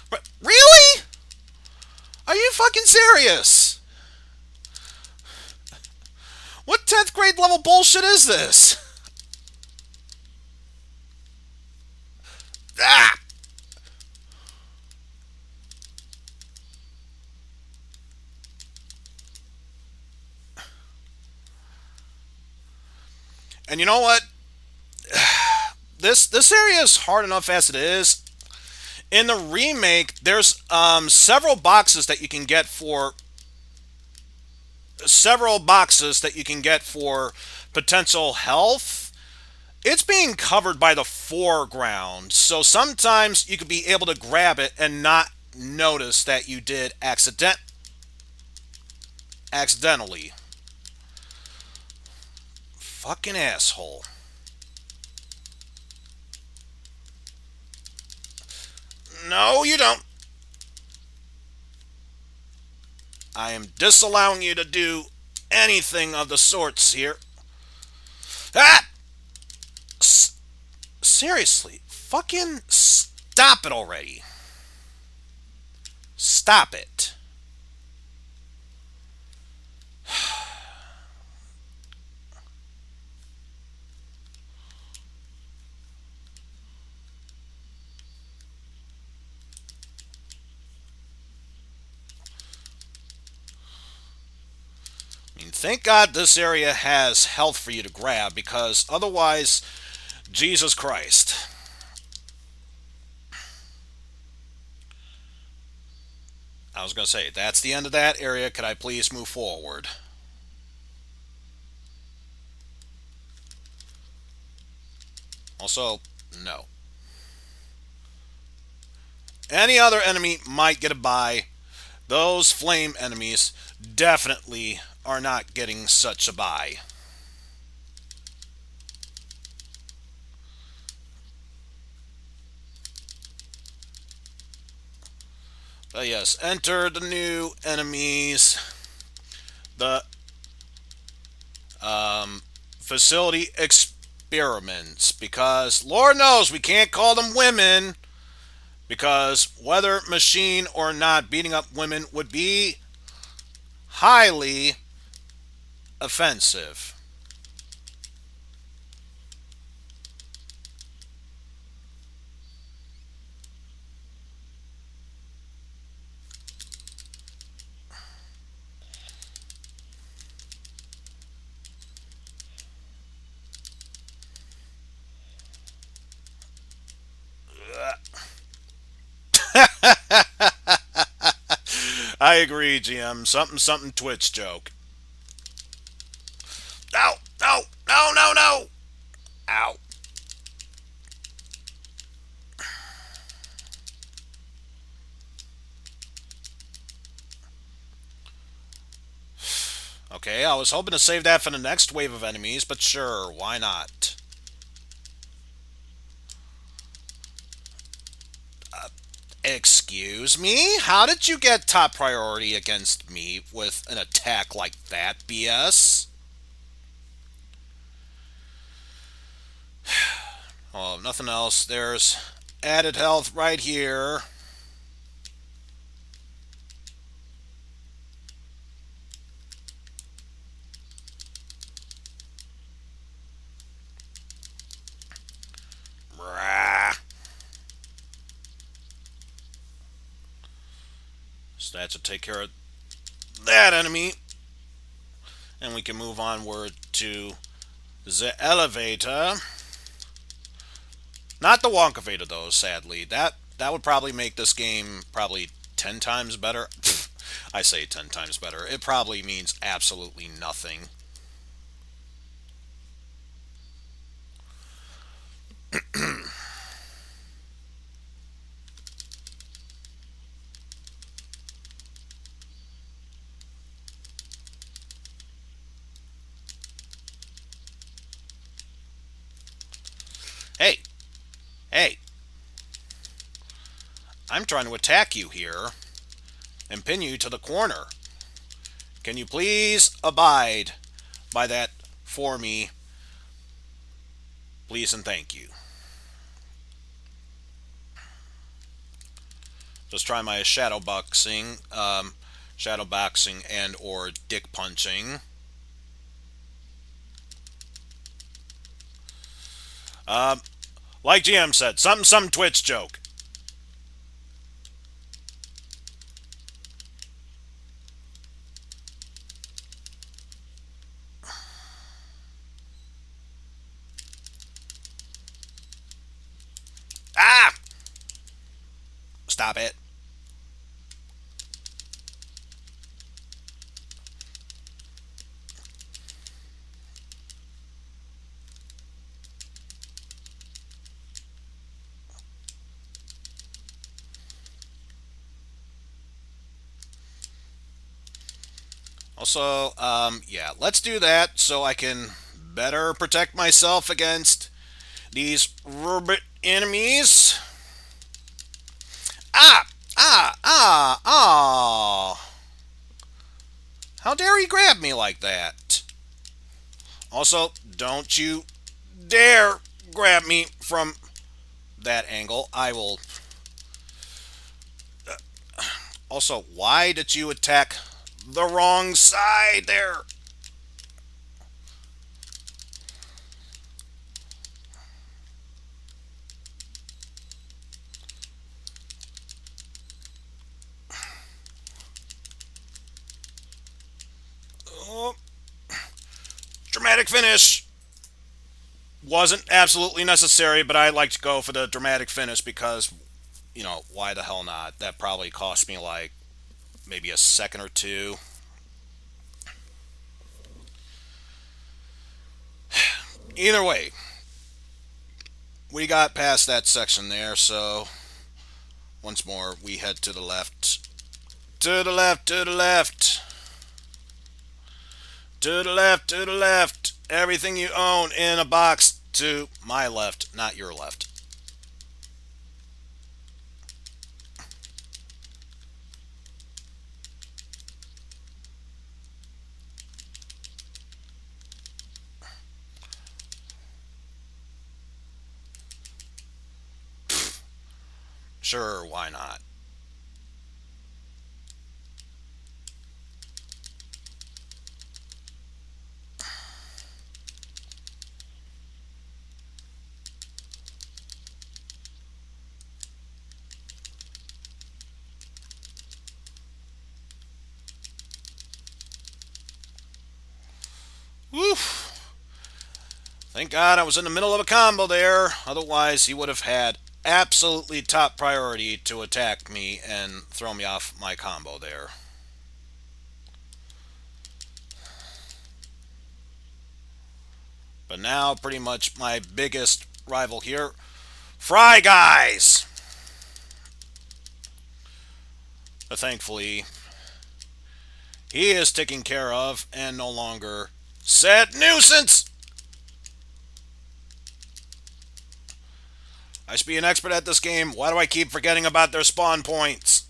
But really? Are you fucking serious? What 10th grade level bullshit is this? Ah! And you know what? This area is hard enough as it is. In the remake, there's several boxes that you can get for potential health. It's being covered by the foreground, so sometimes you could be able to grab it and not notice that you did accidentally. Fucking asshole. No, you don't. I am disallowing you to do anything of the sorts here. Ah! Seriously, fucking stop it already. Stop it. thank God this area has health for you to grab, because otherwise, Jesus Christ. I was going to say, that's the end of that area. Could I please move forward? Also, no. Any other enemy might get a buy. Those flame enemies definitely are not getting such a buy. But yes, enter the new enemies. The facility experiments. Because Lord knows we can't call them women. Because whether machine or not, beating up women would be highly offensive. I agree, GM. Something, something Twitch joke. No, no, no, no, no. Ow. Okay, I was hoping to save that for the next wave of enemies, but sure, why not? Excuse me? How did you get top priority against me with an attack like that, BS? Oh, nothing else. There's added health right here. Brah. So that should take care of that enemy. And we can move onward to the elevator. Not the Wonkavator, though, sadly. That would probably make this game probably 10 times better. I say 10 times better. It probably means absolutely nothing. Hey, hey, I'm trying to attack you here and pin you to the corner. Can you please abide by that for me? Please and thank you. Just try my shadow boxing and or dick punching. Um, like GM said, some Twitch joke. Ah! Stop it. Also, yeah, let's do that so I can better protect myself against these robot enemies. Ah! Ah! Ah! Ah! How dare he grab me like that? Also, don't you dare grab me from that angle. I will. Also, why did you attack the wrong side there? Oh, dramatic finish wasn't absolutely necessary, but I like to go for the dramatic finish because, why the hell not? That probably cost me like maybe a second or two. Either way, we got past that section there, so once more we head to the left. To the left, to the left. To the left, to the left. Everything you own in a box to my left, not your left. Sure, why not? Woof. Thank God I was in the middle of a combo there. Otherwise, he would have had absolutely top priority to attack me and throw me off my combo there. But now, pretty much my biggest rival here, Fry Guys. But thankfully, he is taken care of and no longer said nuisance. I should be an expert at this game. Why do I keep forgetting about their spawn points?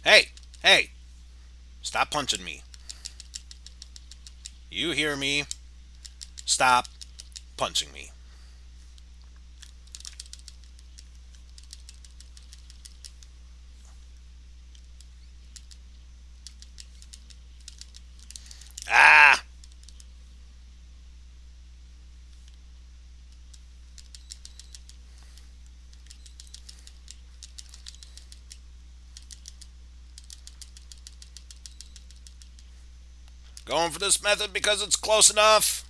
Hey, hey, stop punching me. You hear me? Stop punching me. Ah! Going for this method because it's close enough.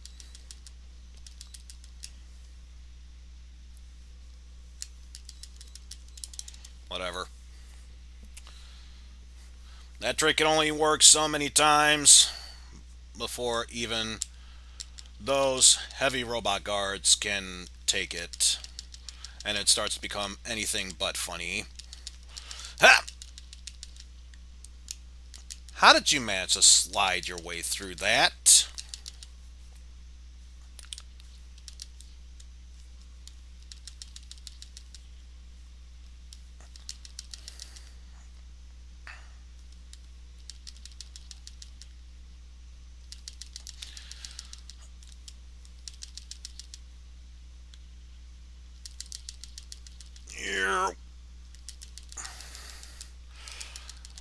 Whatever. That trick can only work so many times before even those heavy robot guards can take it. And it starts to become anything but funny. Ha! How did you manage to slide your way through that?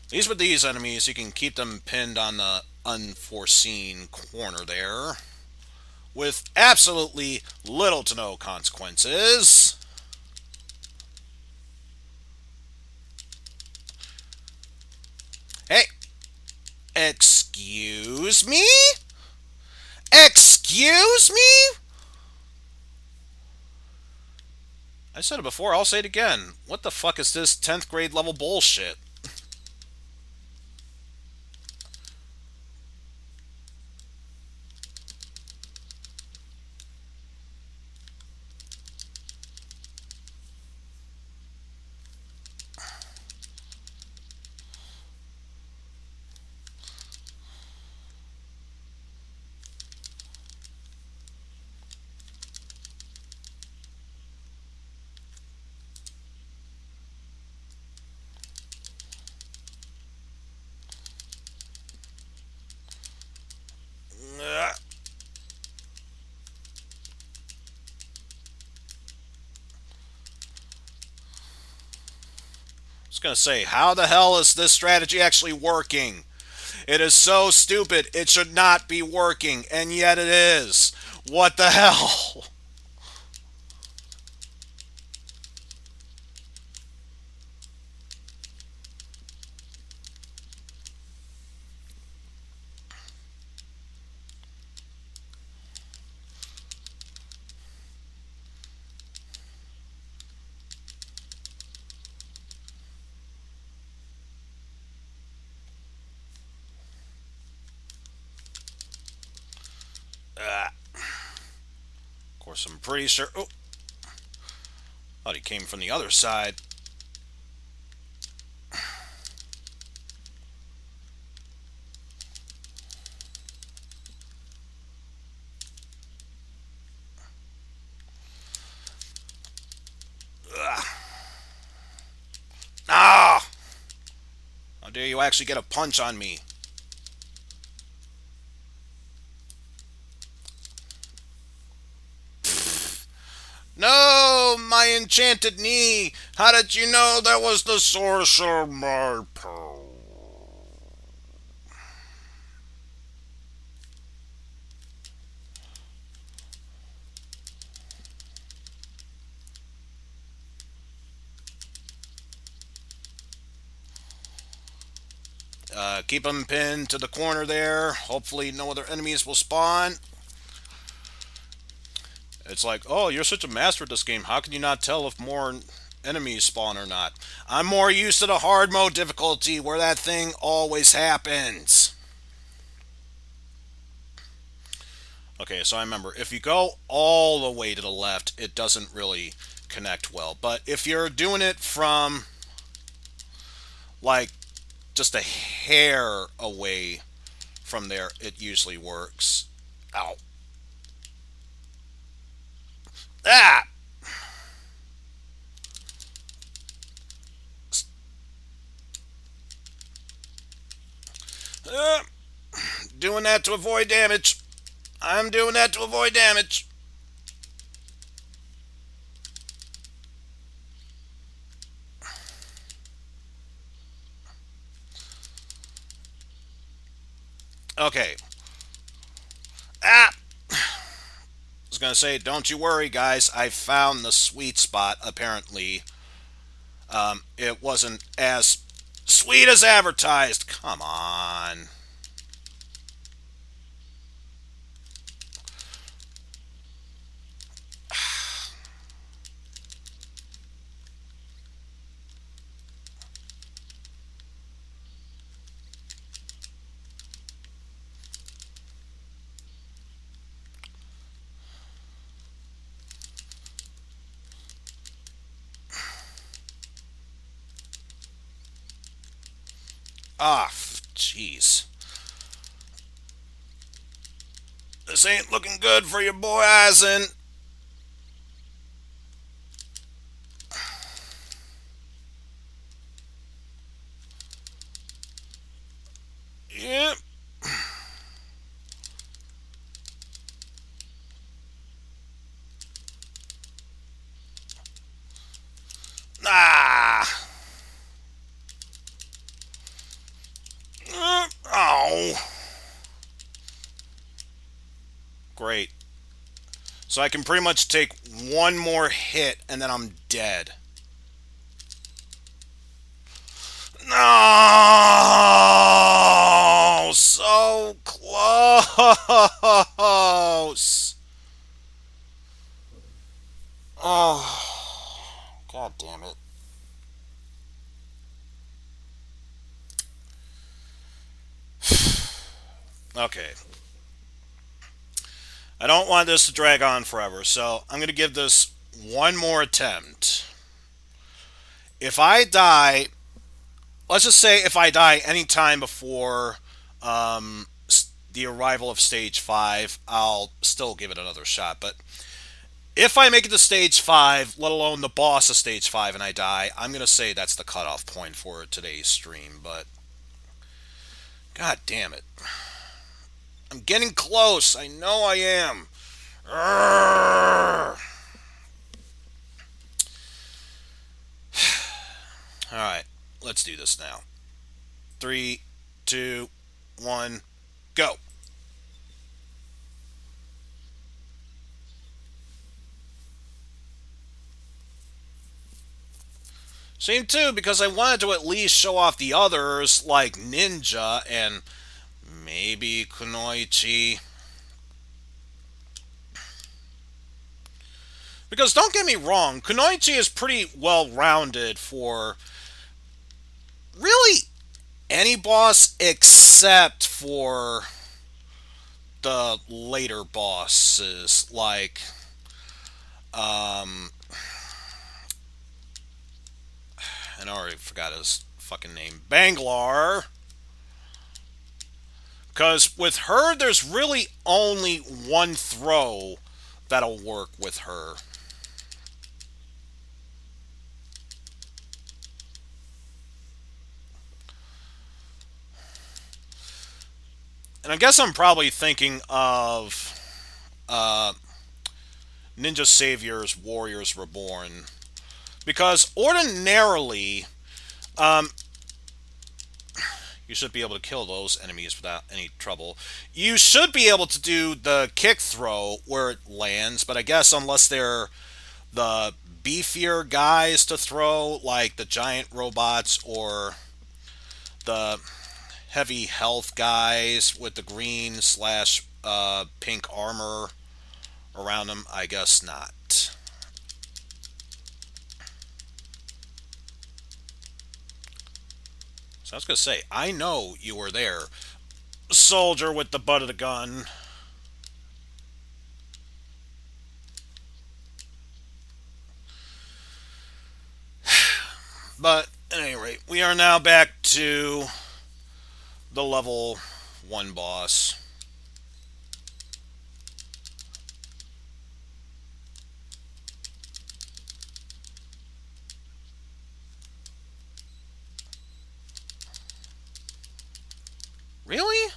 At least with these enemies, you can keep them pinned on the unforeseen corner there with absolutely little to no consequences. Hey, excuse me? Excuse me? I said it before, I'll say it again. What the fuck is this 10th grade level bullshit? I was gonna say, how the hell is this strategy actually working? It is so stupid, it should not be working, and yet it is. What the hell? Of course, I'm pretty sure. Oh, thought he came from the other side. Ah! How dare you actually get a punch on me? No, my enchanted knee. How did you know that was the source of my power? Keep him pinned to the corner there. Hopefully, no other enemies will spawn. It's like, oh, you're such a master at this game. How can you not tell if more enemies spawn or not? I'm more used to the hard mode difficulty where that thing always happens. Okay, so I remember if you go all the way to the left, it doesn't really connect well. But if you're doing it from like just a hair away from there, it usually works. Ow. Ah! Uh, doing that to avoid damage. I'm doing that to avoid damage. Okay. Ah! I was gonna say, don't you worry, guys. I found the sweet spot. Apparently, it wasn't as sweet as advertised. Come on. Ah, jeez. This ain't looking good for your boy Eizen. Yep. Ah. Oh. Great. So I can pretty much take one more hit and then I'm dead. No! So close! Oh. God damn it. Okay. I don't want this to drag on forever, so I'm going to give this one more attempt. If I die, let's just say if I die anytime before the arrival of stage 5, I'll still give it another shot. But if I make it to stage 5, let alone the boss of stage 5, and I die, I'm going to say that's the cutoff point for today's stream. But god damn it. I'm getting close. I know I am. Urgh. Alright, let's do this now. 3, 2, 1, go. Same too, because I wanted to at least show off the others, like Ninja and maybe Kunoichi. Because don't get me wrong, Kunoichi is pretty well rounded for really any boss except for the later bosses, like um, and I already forgot his fucking name, Banglar. Because with her, there's really only one throw that'll work with her. And I guess I'm probably thinking of uh, Ninja Savior's Warriors Reborn. Because ordinarily, um, you should be able to kill those enemies without any trouble. You should be able to do the kick throw where it lands, but I guess unless they're the beefier guys to throw, like the giant robots or the heavy health guys with the green slash pink armor around them, I guess not. So I was gonna say, I know you were there, soldier with the butt of the gun. But at any rate, we are now back to the level 1 boss. Really?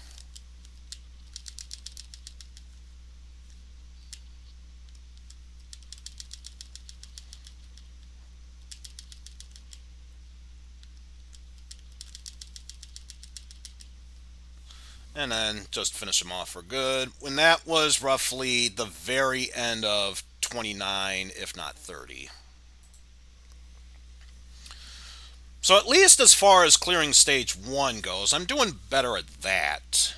And then just finish him off for good. When that was roughly the very end of 29, if not 30. So at least as far as clearing stage 1 goes, I'm doing better at that.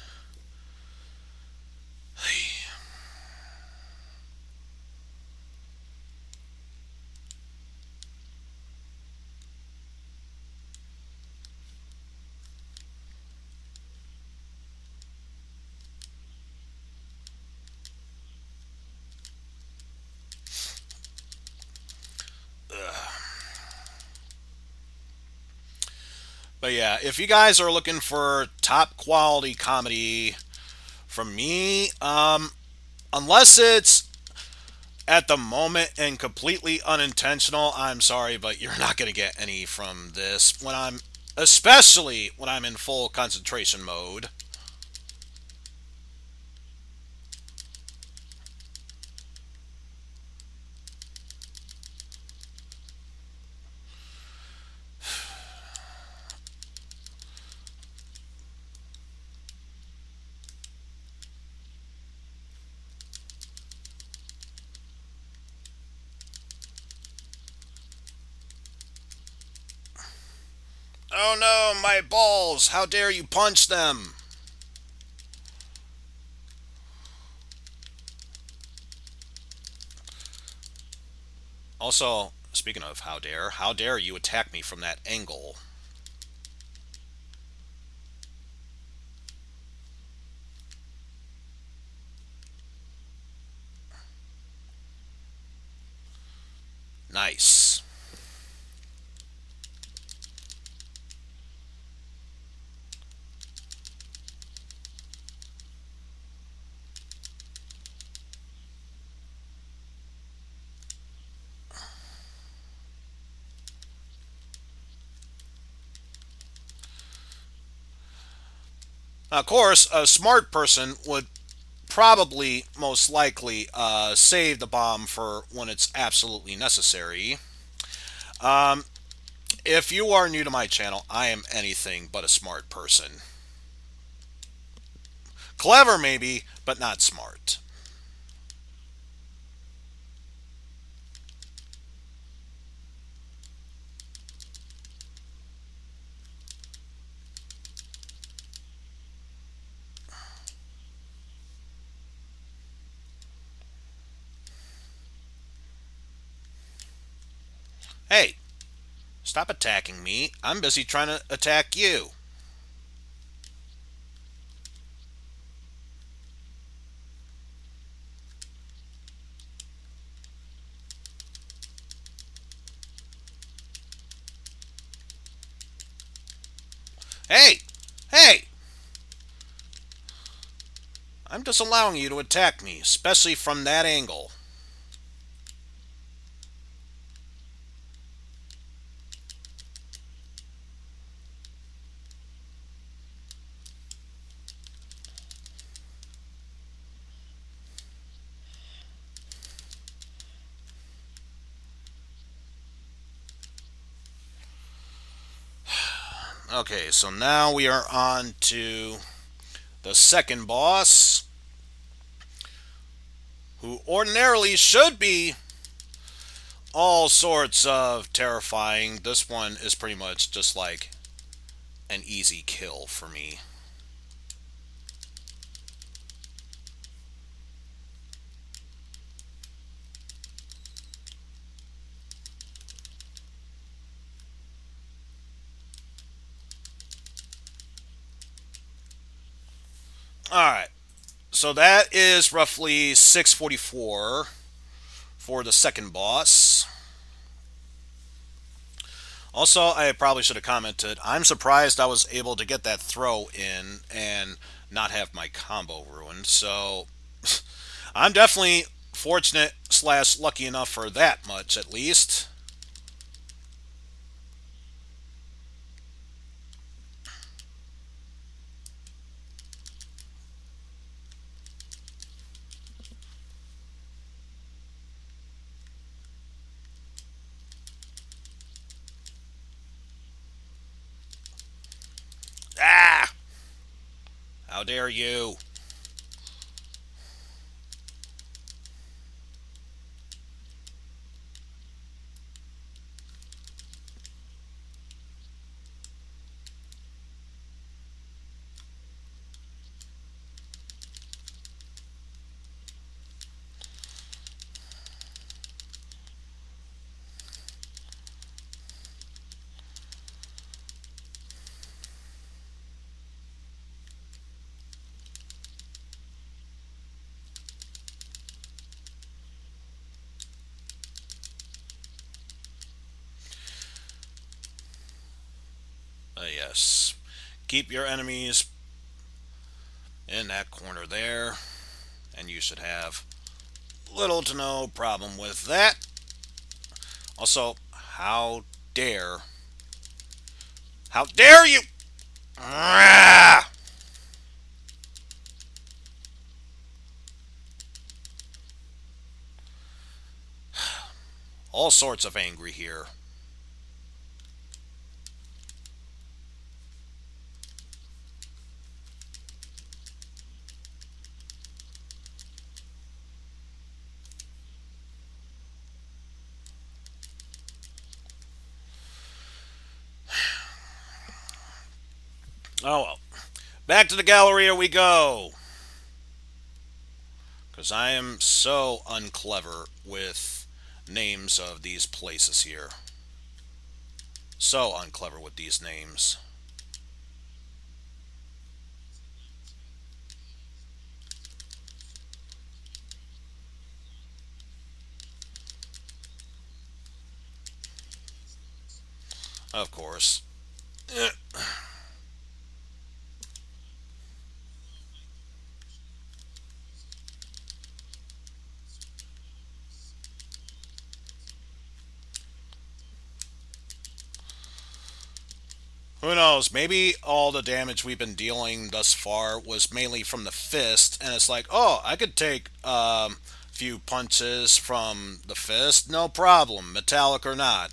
But yeah, if you guys are looking for top quality comedy from me, unless it's at the moment and completely unintentional, I'm sorry, but you're not going to get any from this when I'm, especially when I'm in full concentration mode. Oh no, my balls! How dare you punch them? Also, speaking of how dare you attack me from that angle? Nice. Of course, a smart person would probably most likely save the bomb for when it's absolutely necessary. Um, if you are new to my channel, I am anything but a smart person. Clever, maybe, but not smart. Hey, stop attacking me. I'm busy trying to attack you. Hey! Hey! I'm just allowing you to attack me, especially from that angle. Okay, so now we are on to the second boss, who ordinarily should be all sorts of terrifying. This one is pretty much just like an easy kill for me. Alright, so that is roughly 644 for the second boss. Also, I probably should have commented, I'm surprised I was able to get that throw in and not have my combo ruined. So I'm definitely fortunate slash lucky enough for that much at least. Ah! How dare you? Yes. Keep your enemies in that corner there, and you should have little to no problem with that. Also, dare, how dare you? Ah! All sorts of angry here. Oh well. Back to the Galleria we go. Because I am so unclever with names of these places here. So unclever with these names. Of course. Who knows? Maybe all the damage we've been dealing thus far was mainly from the fist, and it's like, oh, I could take a few punches from the fist, no problem, metallic or not.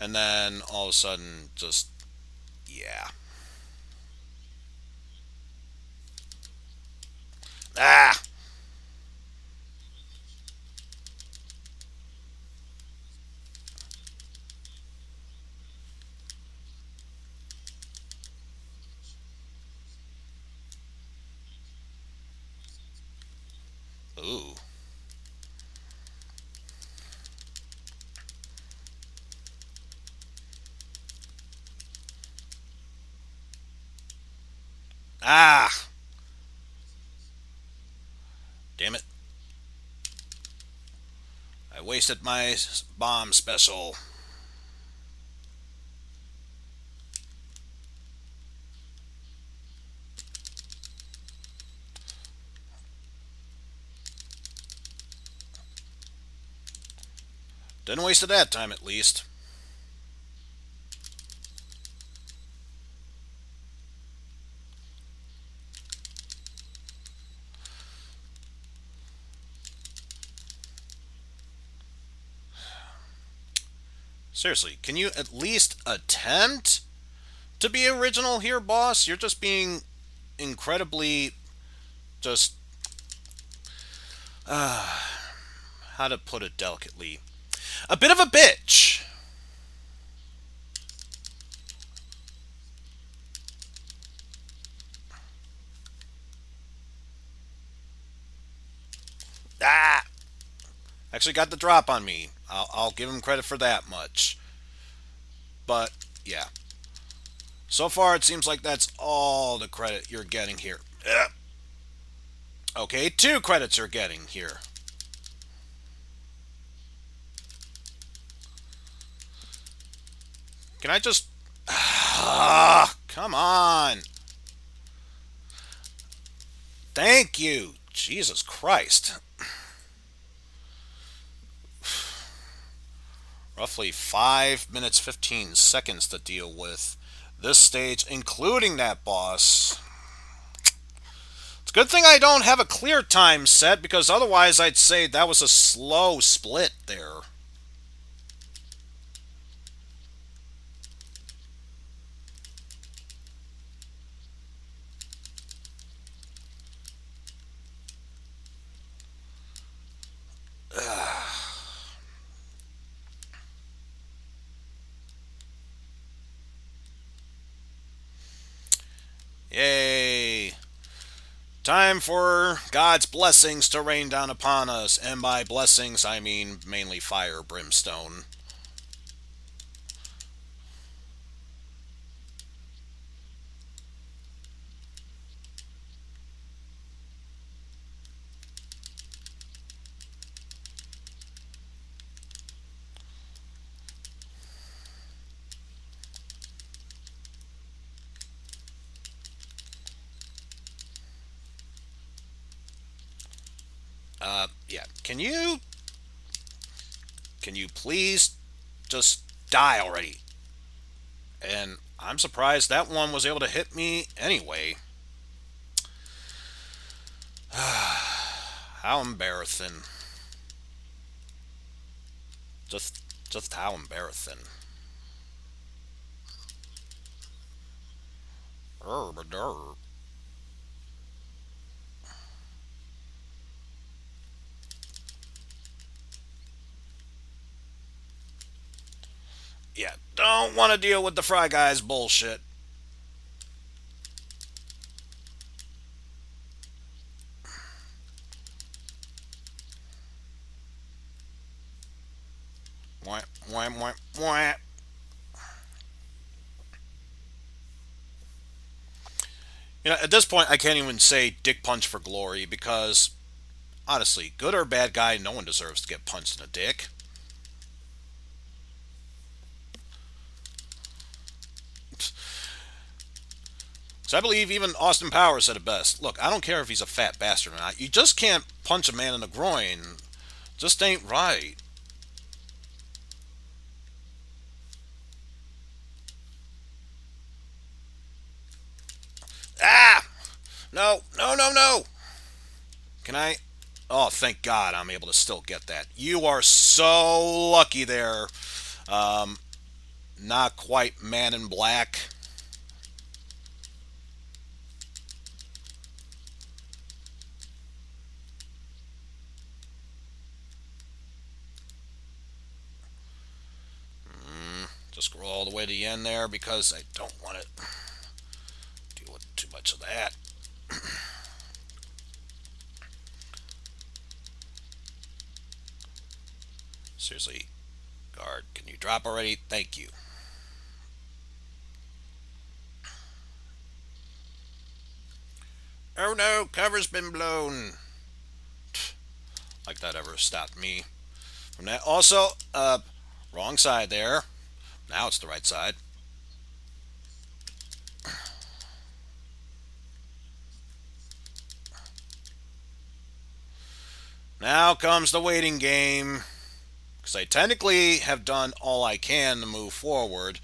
And then all of a sudden, just, yeah. Ah! Ooh. Ah! Damn it. I wasted my bomb special. Didn't waste it that time, at least. Seriously, can you at least attempt to be original here, boss? You're just being incredibly just how to put it delicately, a bit of a bitch. Ah, actually got the drop on me. I'll give him credit for that much. But yeah, so far it seems like that's all the credit you're getting here. Okay, 2 credits you're getting here. Can I just? Come on. Thank you. Jesus Christ. Roughly 5 minutes 15 seconds to deal with this stage, including that boss. It's a good thing I don't have a clear time set, because otherwise I'd say that was a slow split there. Yay. Time for God's blessings to rain down upon us. And by blessings, I mean mainly fire, brimstone. Yeah. Can you please just die already? And I'm surprised that one was able to hit me anyway. How embarrassing. Just how embarrassing. Yeah, don't want to deal with the Fry Guys bullshit. Wah, wah, wah, wah. At this point, I can't even say dick punch for glory, because honestly, good or bad guy, no one deserves to get punched in the dick. So I believe even Austin Powers said it best. Look, I don't care if he's a fat bastard or not. You just can't punch a man in the groin. Just ain't right. Ah! No, no, no, no! Can I? Oh, thank God I'm able to still get that. You are so lucky there. Um, Not quite man in black. Just scroll all the way to the end there, because I don't want to deal with too much of that. Seriously, guard, can you drop already? Thank you. Oh no, cover's been blown. Like that ever stopped me from that. Also, wrong side there. Now it's the right side. Now comes the waiting game. Because I technically have done all I can to move forward,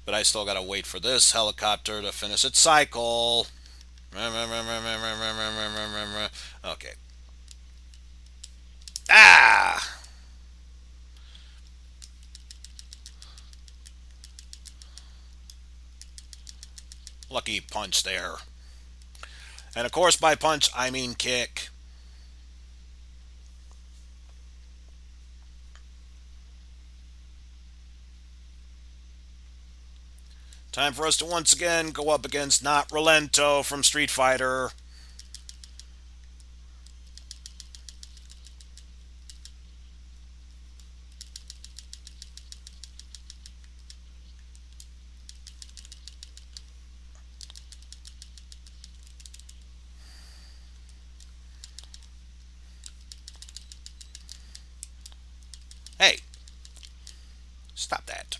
but I still gotta wait for this helicopter to finish its cycle. Okay. Ah! Lucky punch there. And of course, by punch, I mean kick. Time for us to once again go up against Not Relento from Street Fighter. Hey, stop that.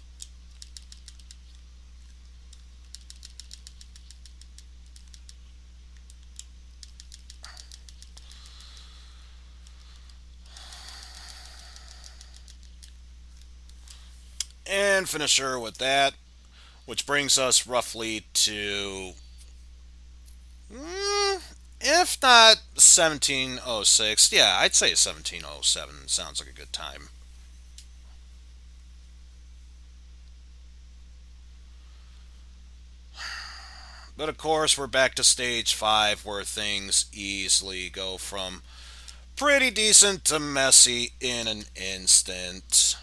And finisher with that, which brings us roughly to, if not 1706, yeah, I'd say 1707 sounds like a good time. But of course, we're back to stage 5 where things easily go from pretty decent to messy in an instant.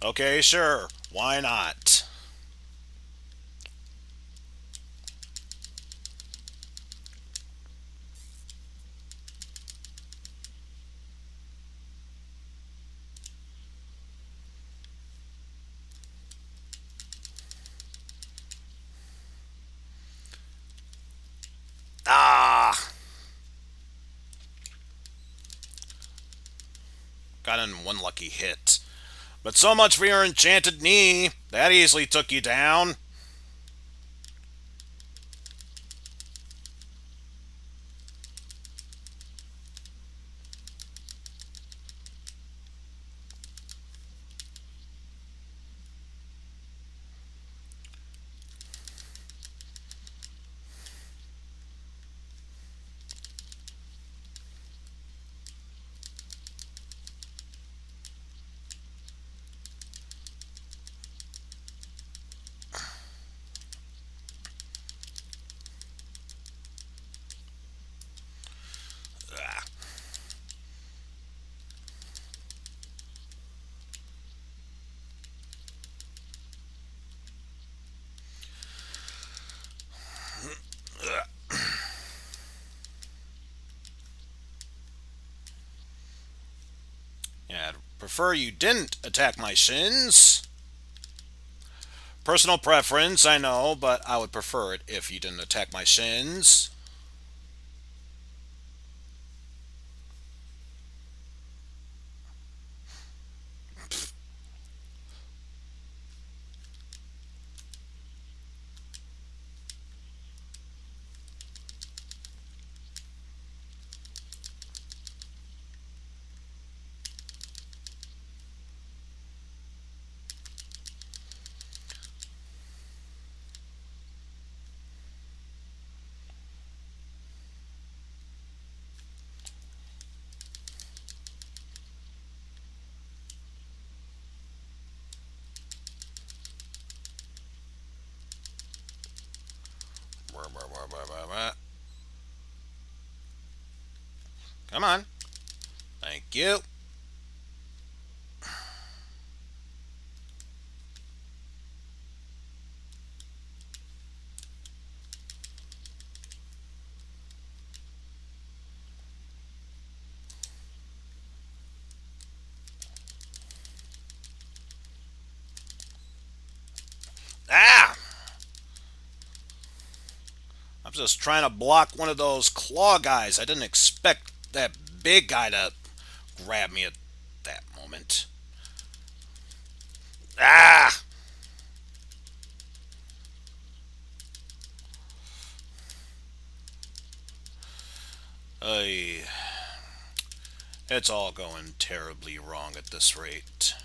Okay, sure, why not? Ah! Got in one lucky hit. But so much for your enchanted knee. That easily took you down. Ah. Yeah, I'd prefer you didn't attack my shins. Personal preference, I know, but I would prefer it if you didn't attack my shins. Come on. Thank you. Ah! I'm just trying to block one of those claw guys. I didn't expect that big guy to grab me at that moment. Ah! Ay, it's all going terribly wrong at this rate.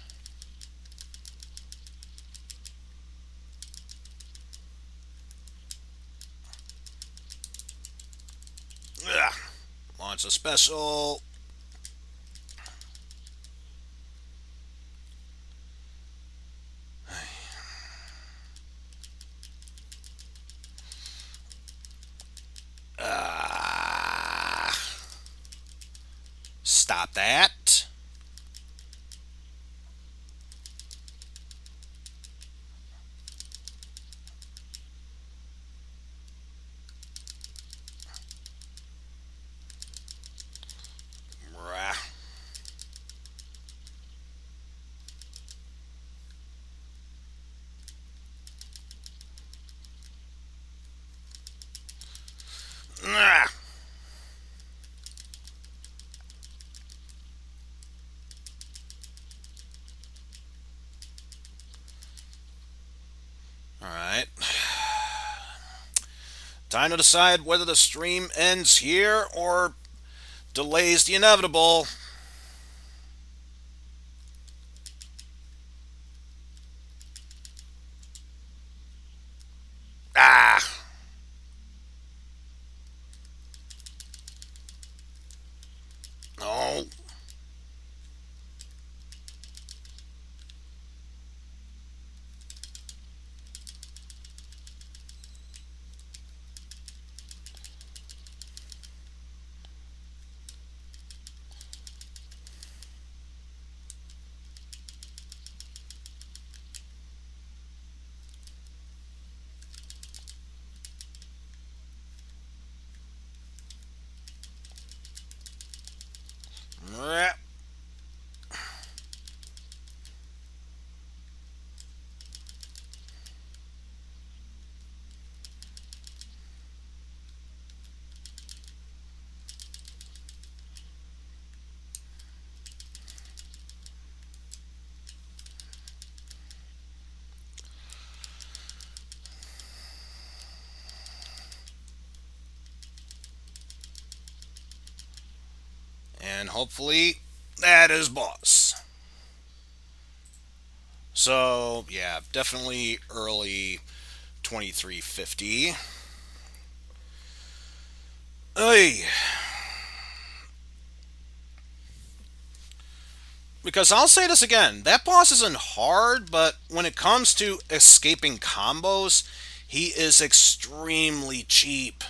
Ugh. Launch a special. Ah. Stop that. Rah. Ah. Alright. Time to decide whether the stream ends here or delays the inevitable. Ah! No. Rah. And hopefully that is boss. So, yeah, definitely early 2350. Ay. Because I'll say this again, that boss isn't hard, but when it comes to escaping combos, he is extremely cheap.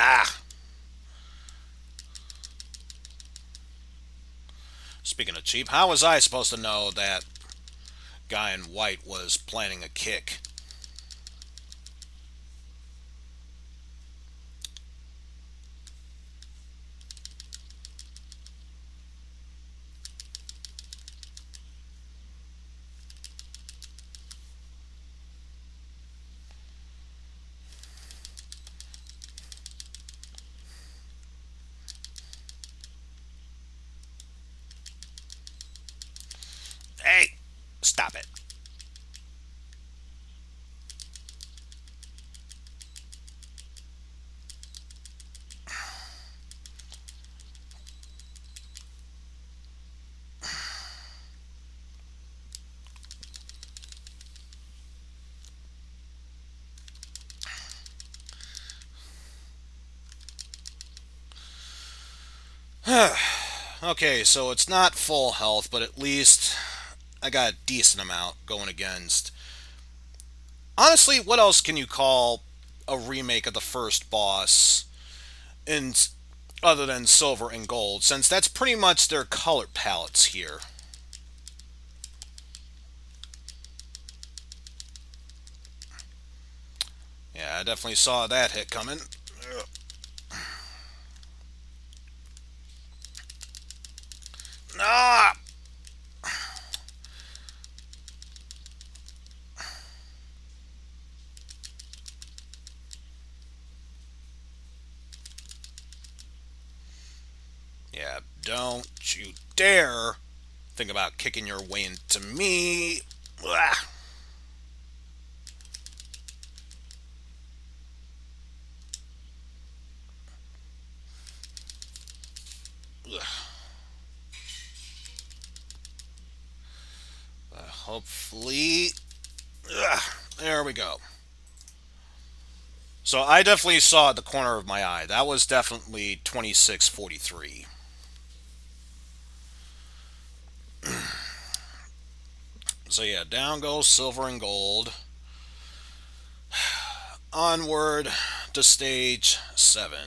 Ah. Speaking of cheap, how was I supposed to know that guy in white was planning a kick? Hey, stop it. Okay, so it's not full health, but at least I got a decent amount going against. Honestly, what else can you call a remake of the first boss in other than silver and gold? Since that's pretty much their color palettes here. Yeah, I definitely saw that hit coming. Ah! Yeah, don't you dare think about kicking your way into me. Ah! Hopefully. There we go. So I definitely saw at the corner of my eye. That was definitely 2643. So yeah, down goes silver and gold. Onward to stage 7.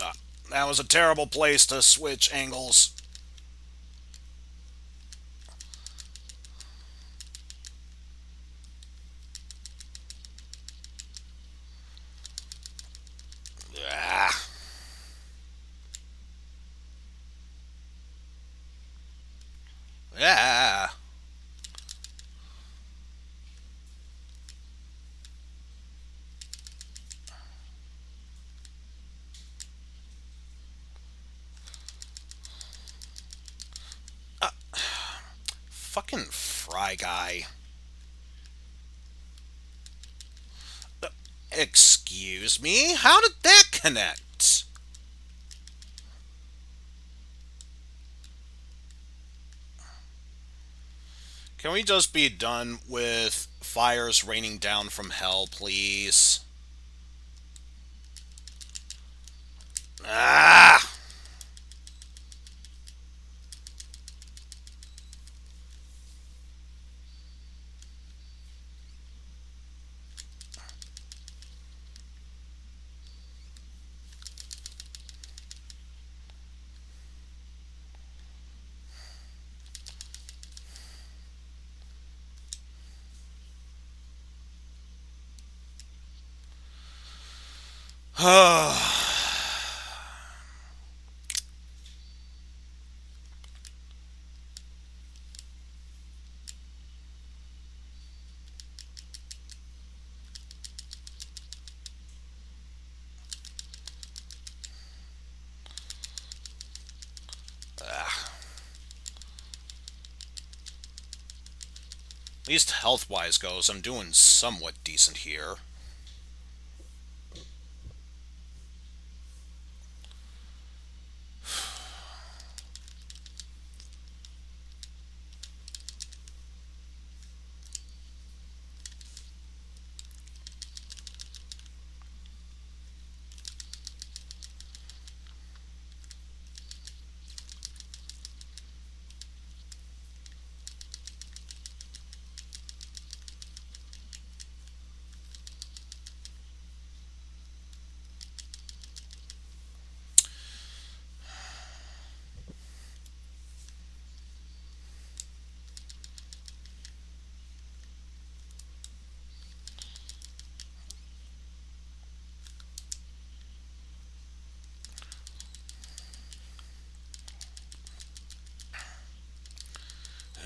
Uh, that was a terrible place to switch angles. Ah, ah. Uh, Fucking fry guy. Excuse me? How did that connect? Can we just be done with fires raining down from hell, please? Ah! At least health wise goes, I'm doing somewhat decent here.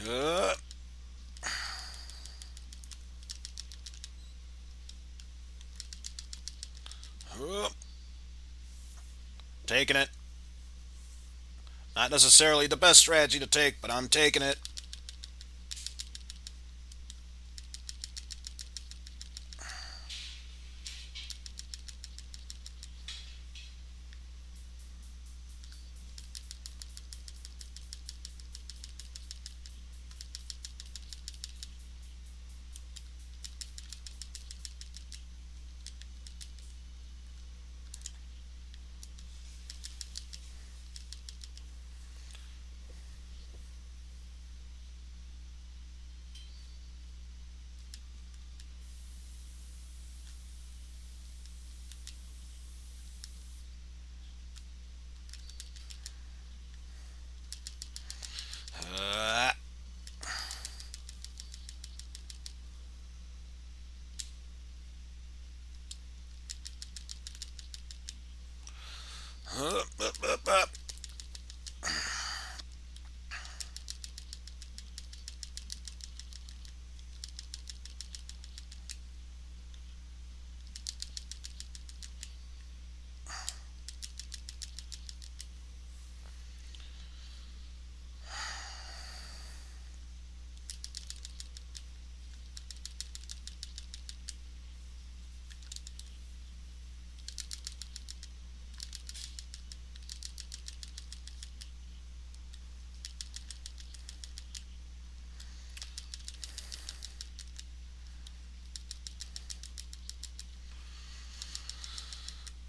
Uh, uh, Taking it. Not necessarily the best strategy to take, but I'm taking it.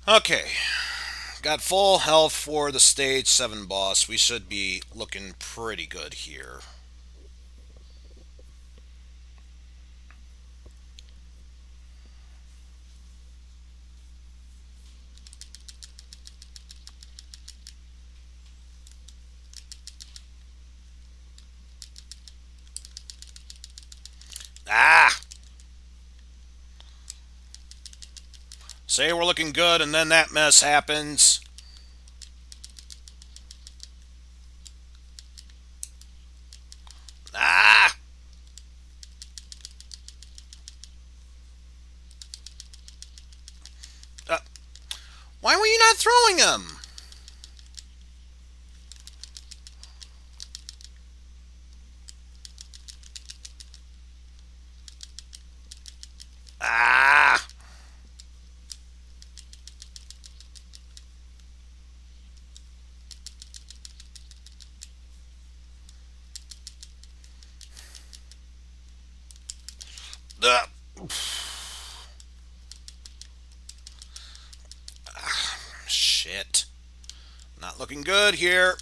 Okay, got full health for the stage 7 boss. We should be looking pretty good here. Ah! Say we're looking good, and then that mess happens. Ah! Uh, why were you not throwing him? Ah! Uh, shit. Not looking good here.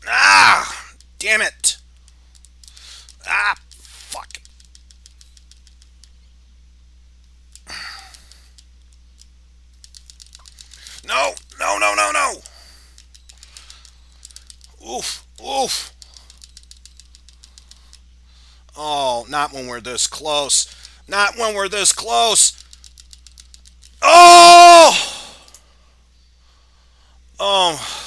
Ah! Damn it. Ah! Fuck. No! No, no, no, no! Oof. Oof. Oh, not when we're this close. Not when we're this close. Oh! Oh.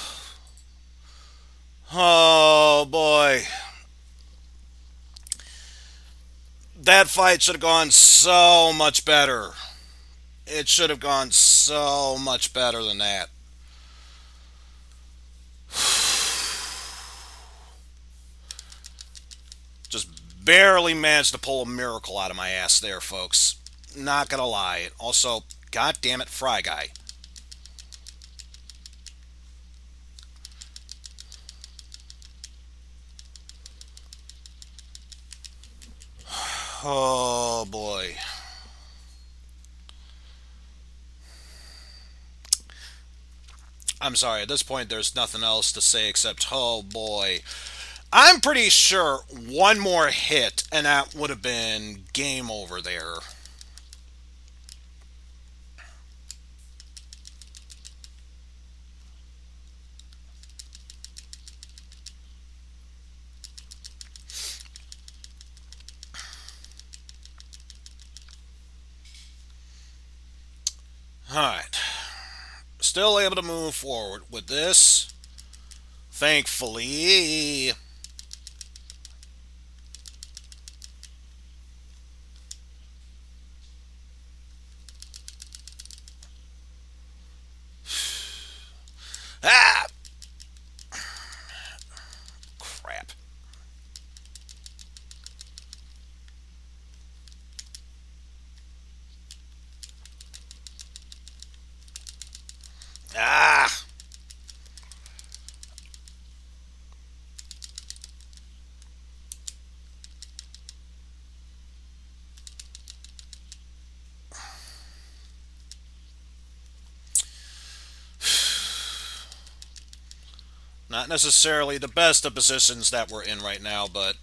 Oh, boy. That fight should have gone so much better. It should have gone so much better than that. Just barely managed to pull a miracle out of my ass there, folks. Not gonna lie. Also, god damn it, Fry Guy. Oh boy. I'm sorry, at this point there's nothing else to say except, oh boy. I'm pretty sure one more hit and that would have been game over there. Alright. Still able to move forward with this. Thankfully. Ah! Crap. Ah! Not necessarily the best of positions that we're in right now, but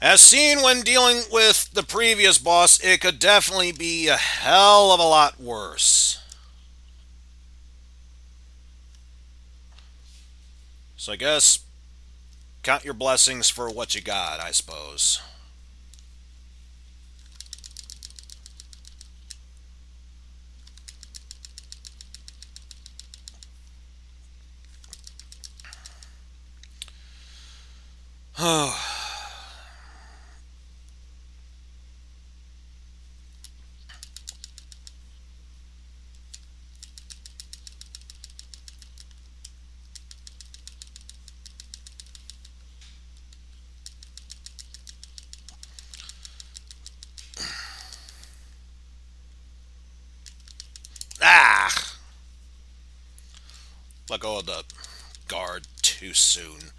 as seen when dealing with the previous boss, it could definitely be a hell of a lot worse. So I guess count your blessings for what you got, I suppose. let go of the guard too soon.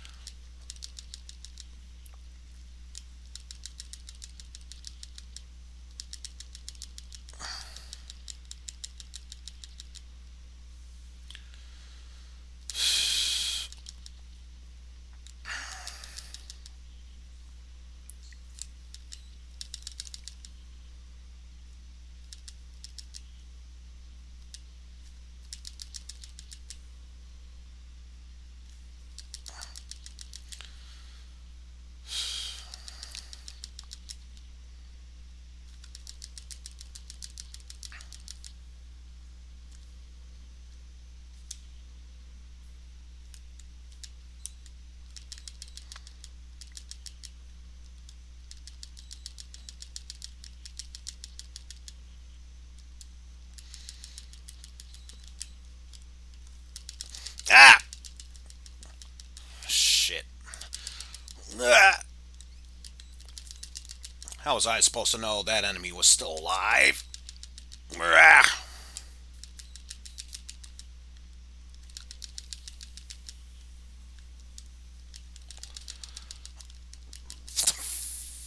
Ah! Shit. Ah! How was I supposed to know that enemy was still alive? Ah!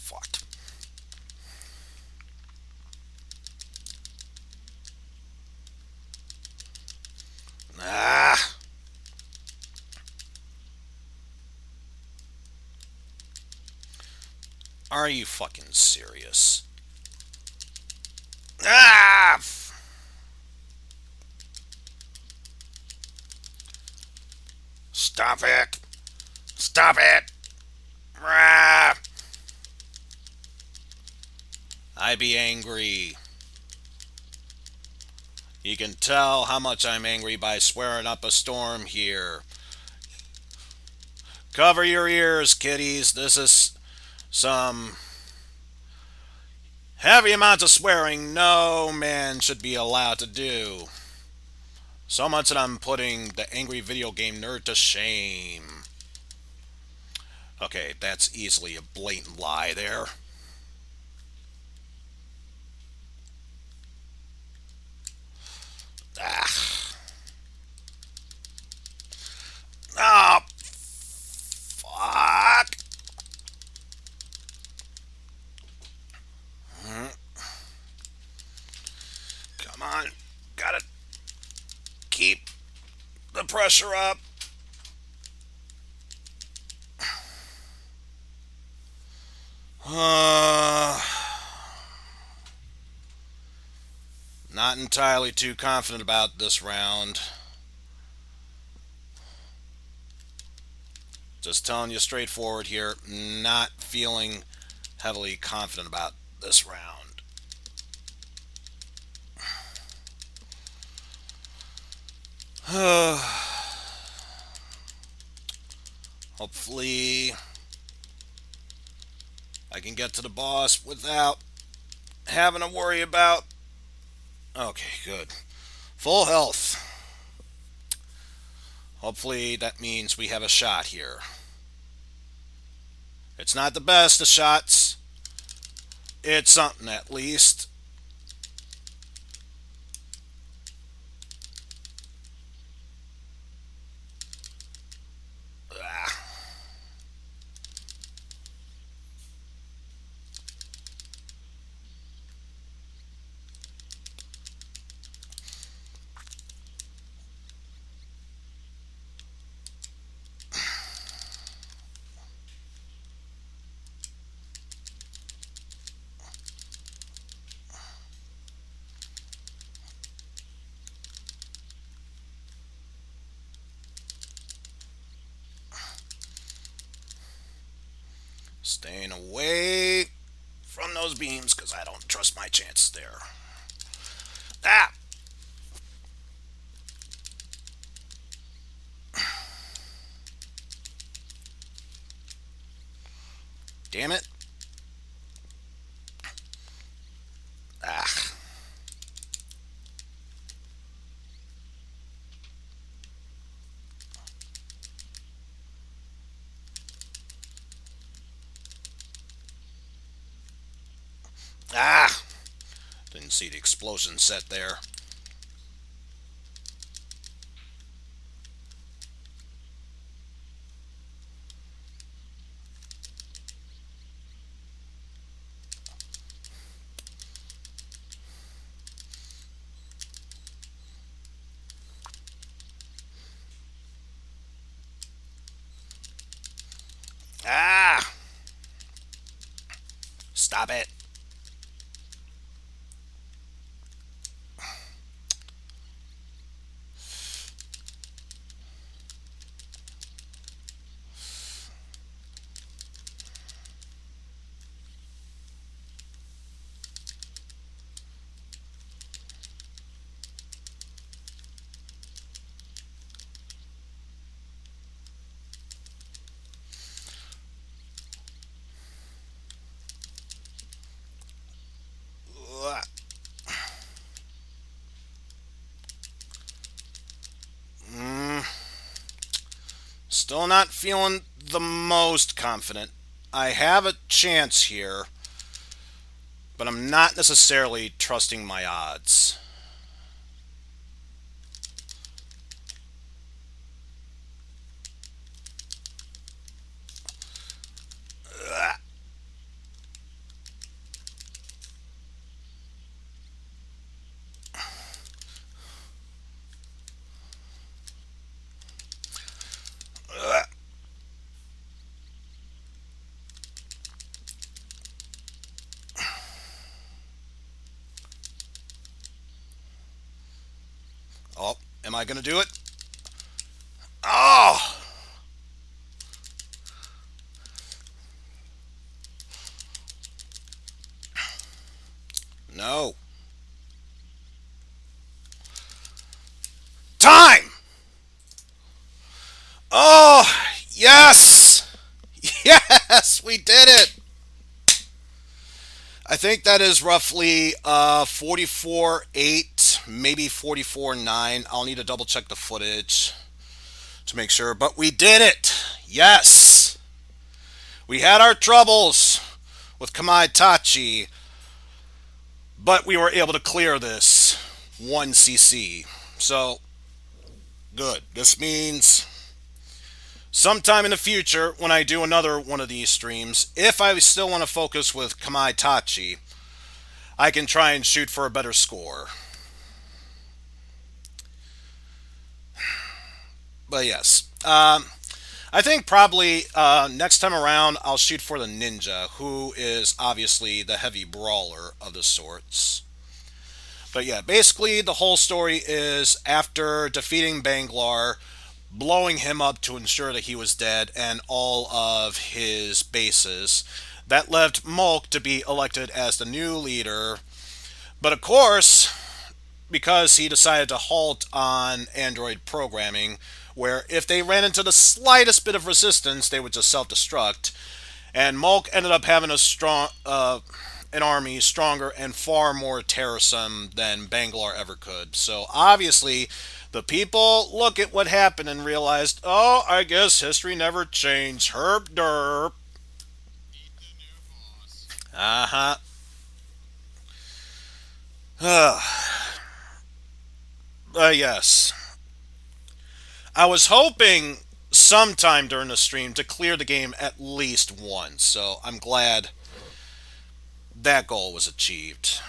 Fuck. Ah! Are you fucking serious? Ah! Stop it! Stop it! Ah! I be angry. You can tell how much I'm angry by swearing up a storm here. Cover your ears, kiddies. This is some heavy amounts of swearing no man should be allowed to do. So much that I'm putting the angry video game nerd to shame. Okay, that's easily a blatant lie there. Ah. Oh, fuck. Come on. Gotta keep the pressure up. Uh, Not entirely too confident about this round. Just telling you straightforward here, not feeling heavily confident about this round. Hopefully, I can get to the boss without having to worry about. Okay, good. Full health. Hopefully, that means we have a shot here. It's not the best of shots. It's something at least. Ah. Staying away from those beams because I don't trust my chances there. Ah! Damn it. Ah. Ah! Didn't see the explosion set there. Stop it. Mm, still not feeling the most confident. I have a chance here, but I'm not necessarily trusting my odds. Oh, am I going to do it? Oh, no. Time! Oh, yes! Yes, we did it! I think that is roughly 44-8, maybe 44-9. I'll need to double check the footage to make sure, but we did it! Yes! We had our troubles with Kamaitachi, but we were able to clear this 1cc. So, good. This means sometime in the future, when I do another one of these streams, if I still want to focus with Kamaitachi, I can try and shoot for a better score. But yes, I think probably next time around I'll shoot for the ninja, who is obviously the heavy brawler of the sorts. But yeah, basically the whole story is after defeating Banglar, blowing him up to ensure that he was dead and all of his bases. That left Mulk to be elected as the new leader. But of course, because he decided to halt on Android programming, where if they ran into the slightest bit of resistance, they would just self-destruct. And Mulk ended up having an army stronger and far more terrorsome than Banglar ever could. So obviously, the people look at what happened and realized, oh, I guess history never changed. Herp derp. Uh huh. Yes. I was hoping sometime during the stream to clear the game at least once, so I'm glad that goal was achieved.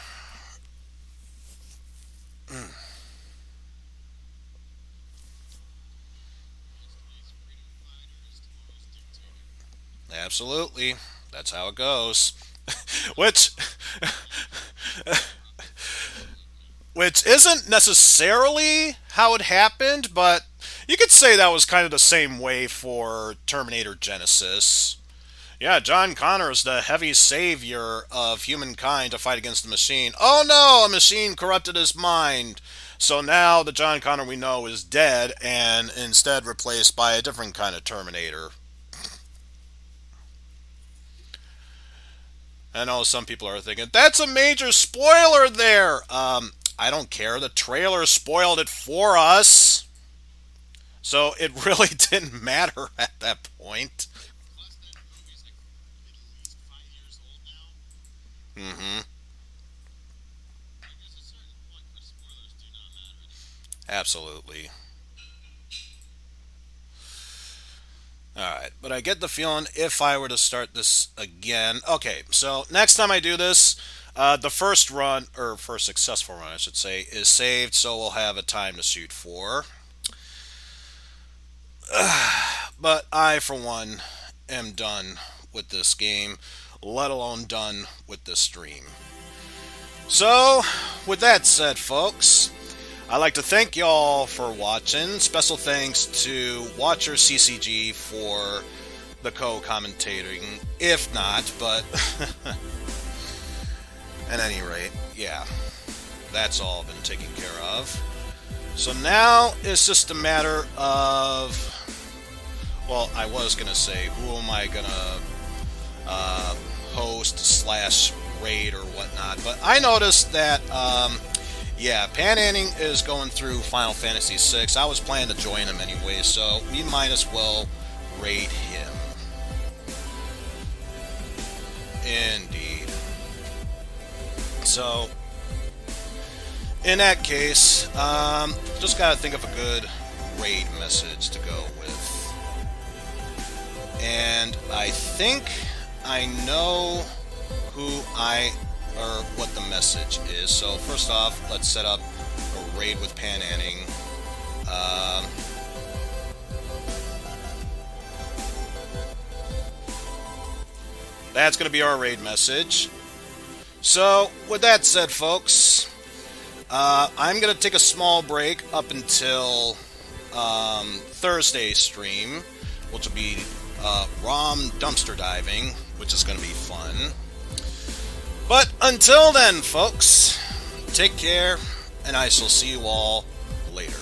Absolutely. That's how it goes. which which isn't necessarily how it happened, but you could say that was kind of the same way for Terminator Genesis. Yeah, John Connor is the heavy savior of humankind to fight against the machine. Oh no, a machine corrupted his mind. So now the John Connor we know is dead and instead replaced by a different kind of Terminator. I know some people are thinking, that's a major spoiler there. I don't care. The trailer spoiled it for us. So it really didn't matter at that point. Mm-hmm. Absolutely. Alright, but I get the feeling if I were to start this again. Okay, so next time I do this, the first run, or first successful run, I should say, is saved, so we'll have a time to shoot for. But I, for one, am done with this game. let alone done with this stream. So, with that said, folks, I'd like to thank y'all for watching. Special thanks to Watcher CCG for the co-commentating, if not, but at any rate, yeah, that's all been taken care of. So now it's just a matter of, well, I was gonna say, who am I gonna host slash raid or whatnot, but I noticed that yeah, Pan Anning is going through Final Fantasy VI. I was planning to join him anyway, so we might as well raid him. Indeed. So, in that case, just gotta think of a good raid message to go with. And I think I know what the message is. So first off, let's set up a raid with Pan Anning. That's going to be our raid message. So with that said, folks, I'm going to take a small break up until Thursday's stream, which will be ROM dumpster diving, which is going to be fun. But until then, folks, take care, and I shall see you all later.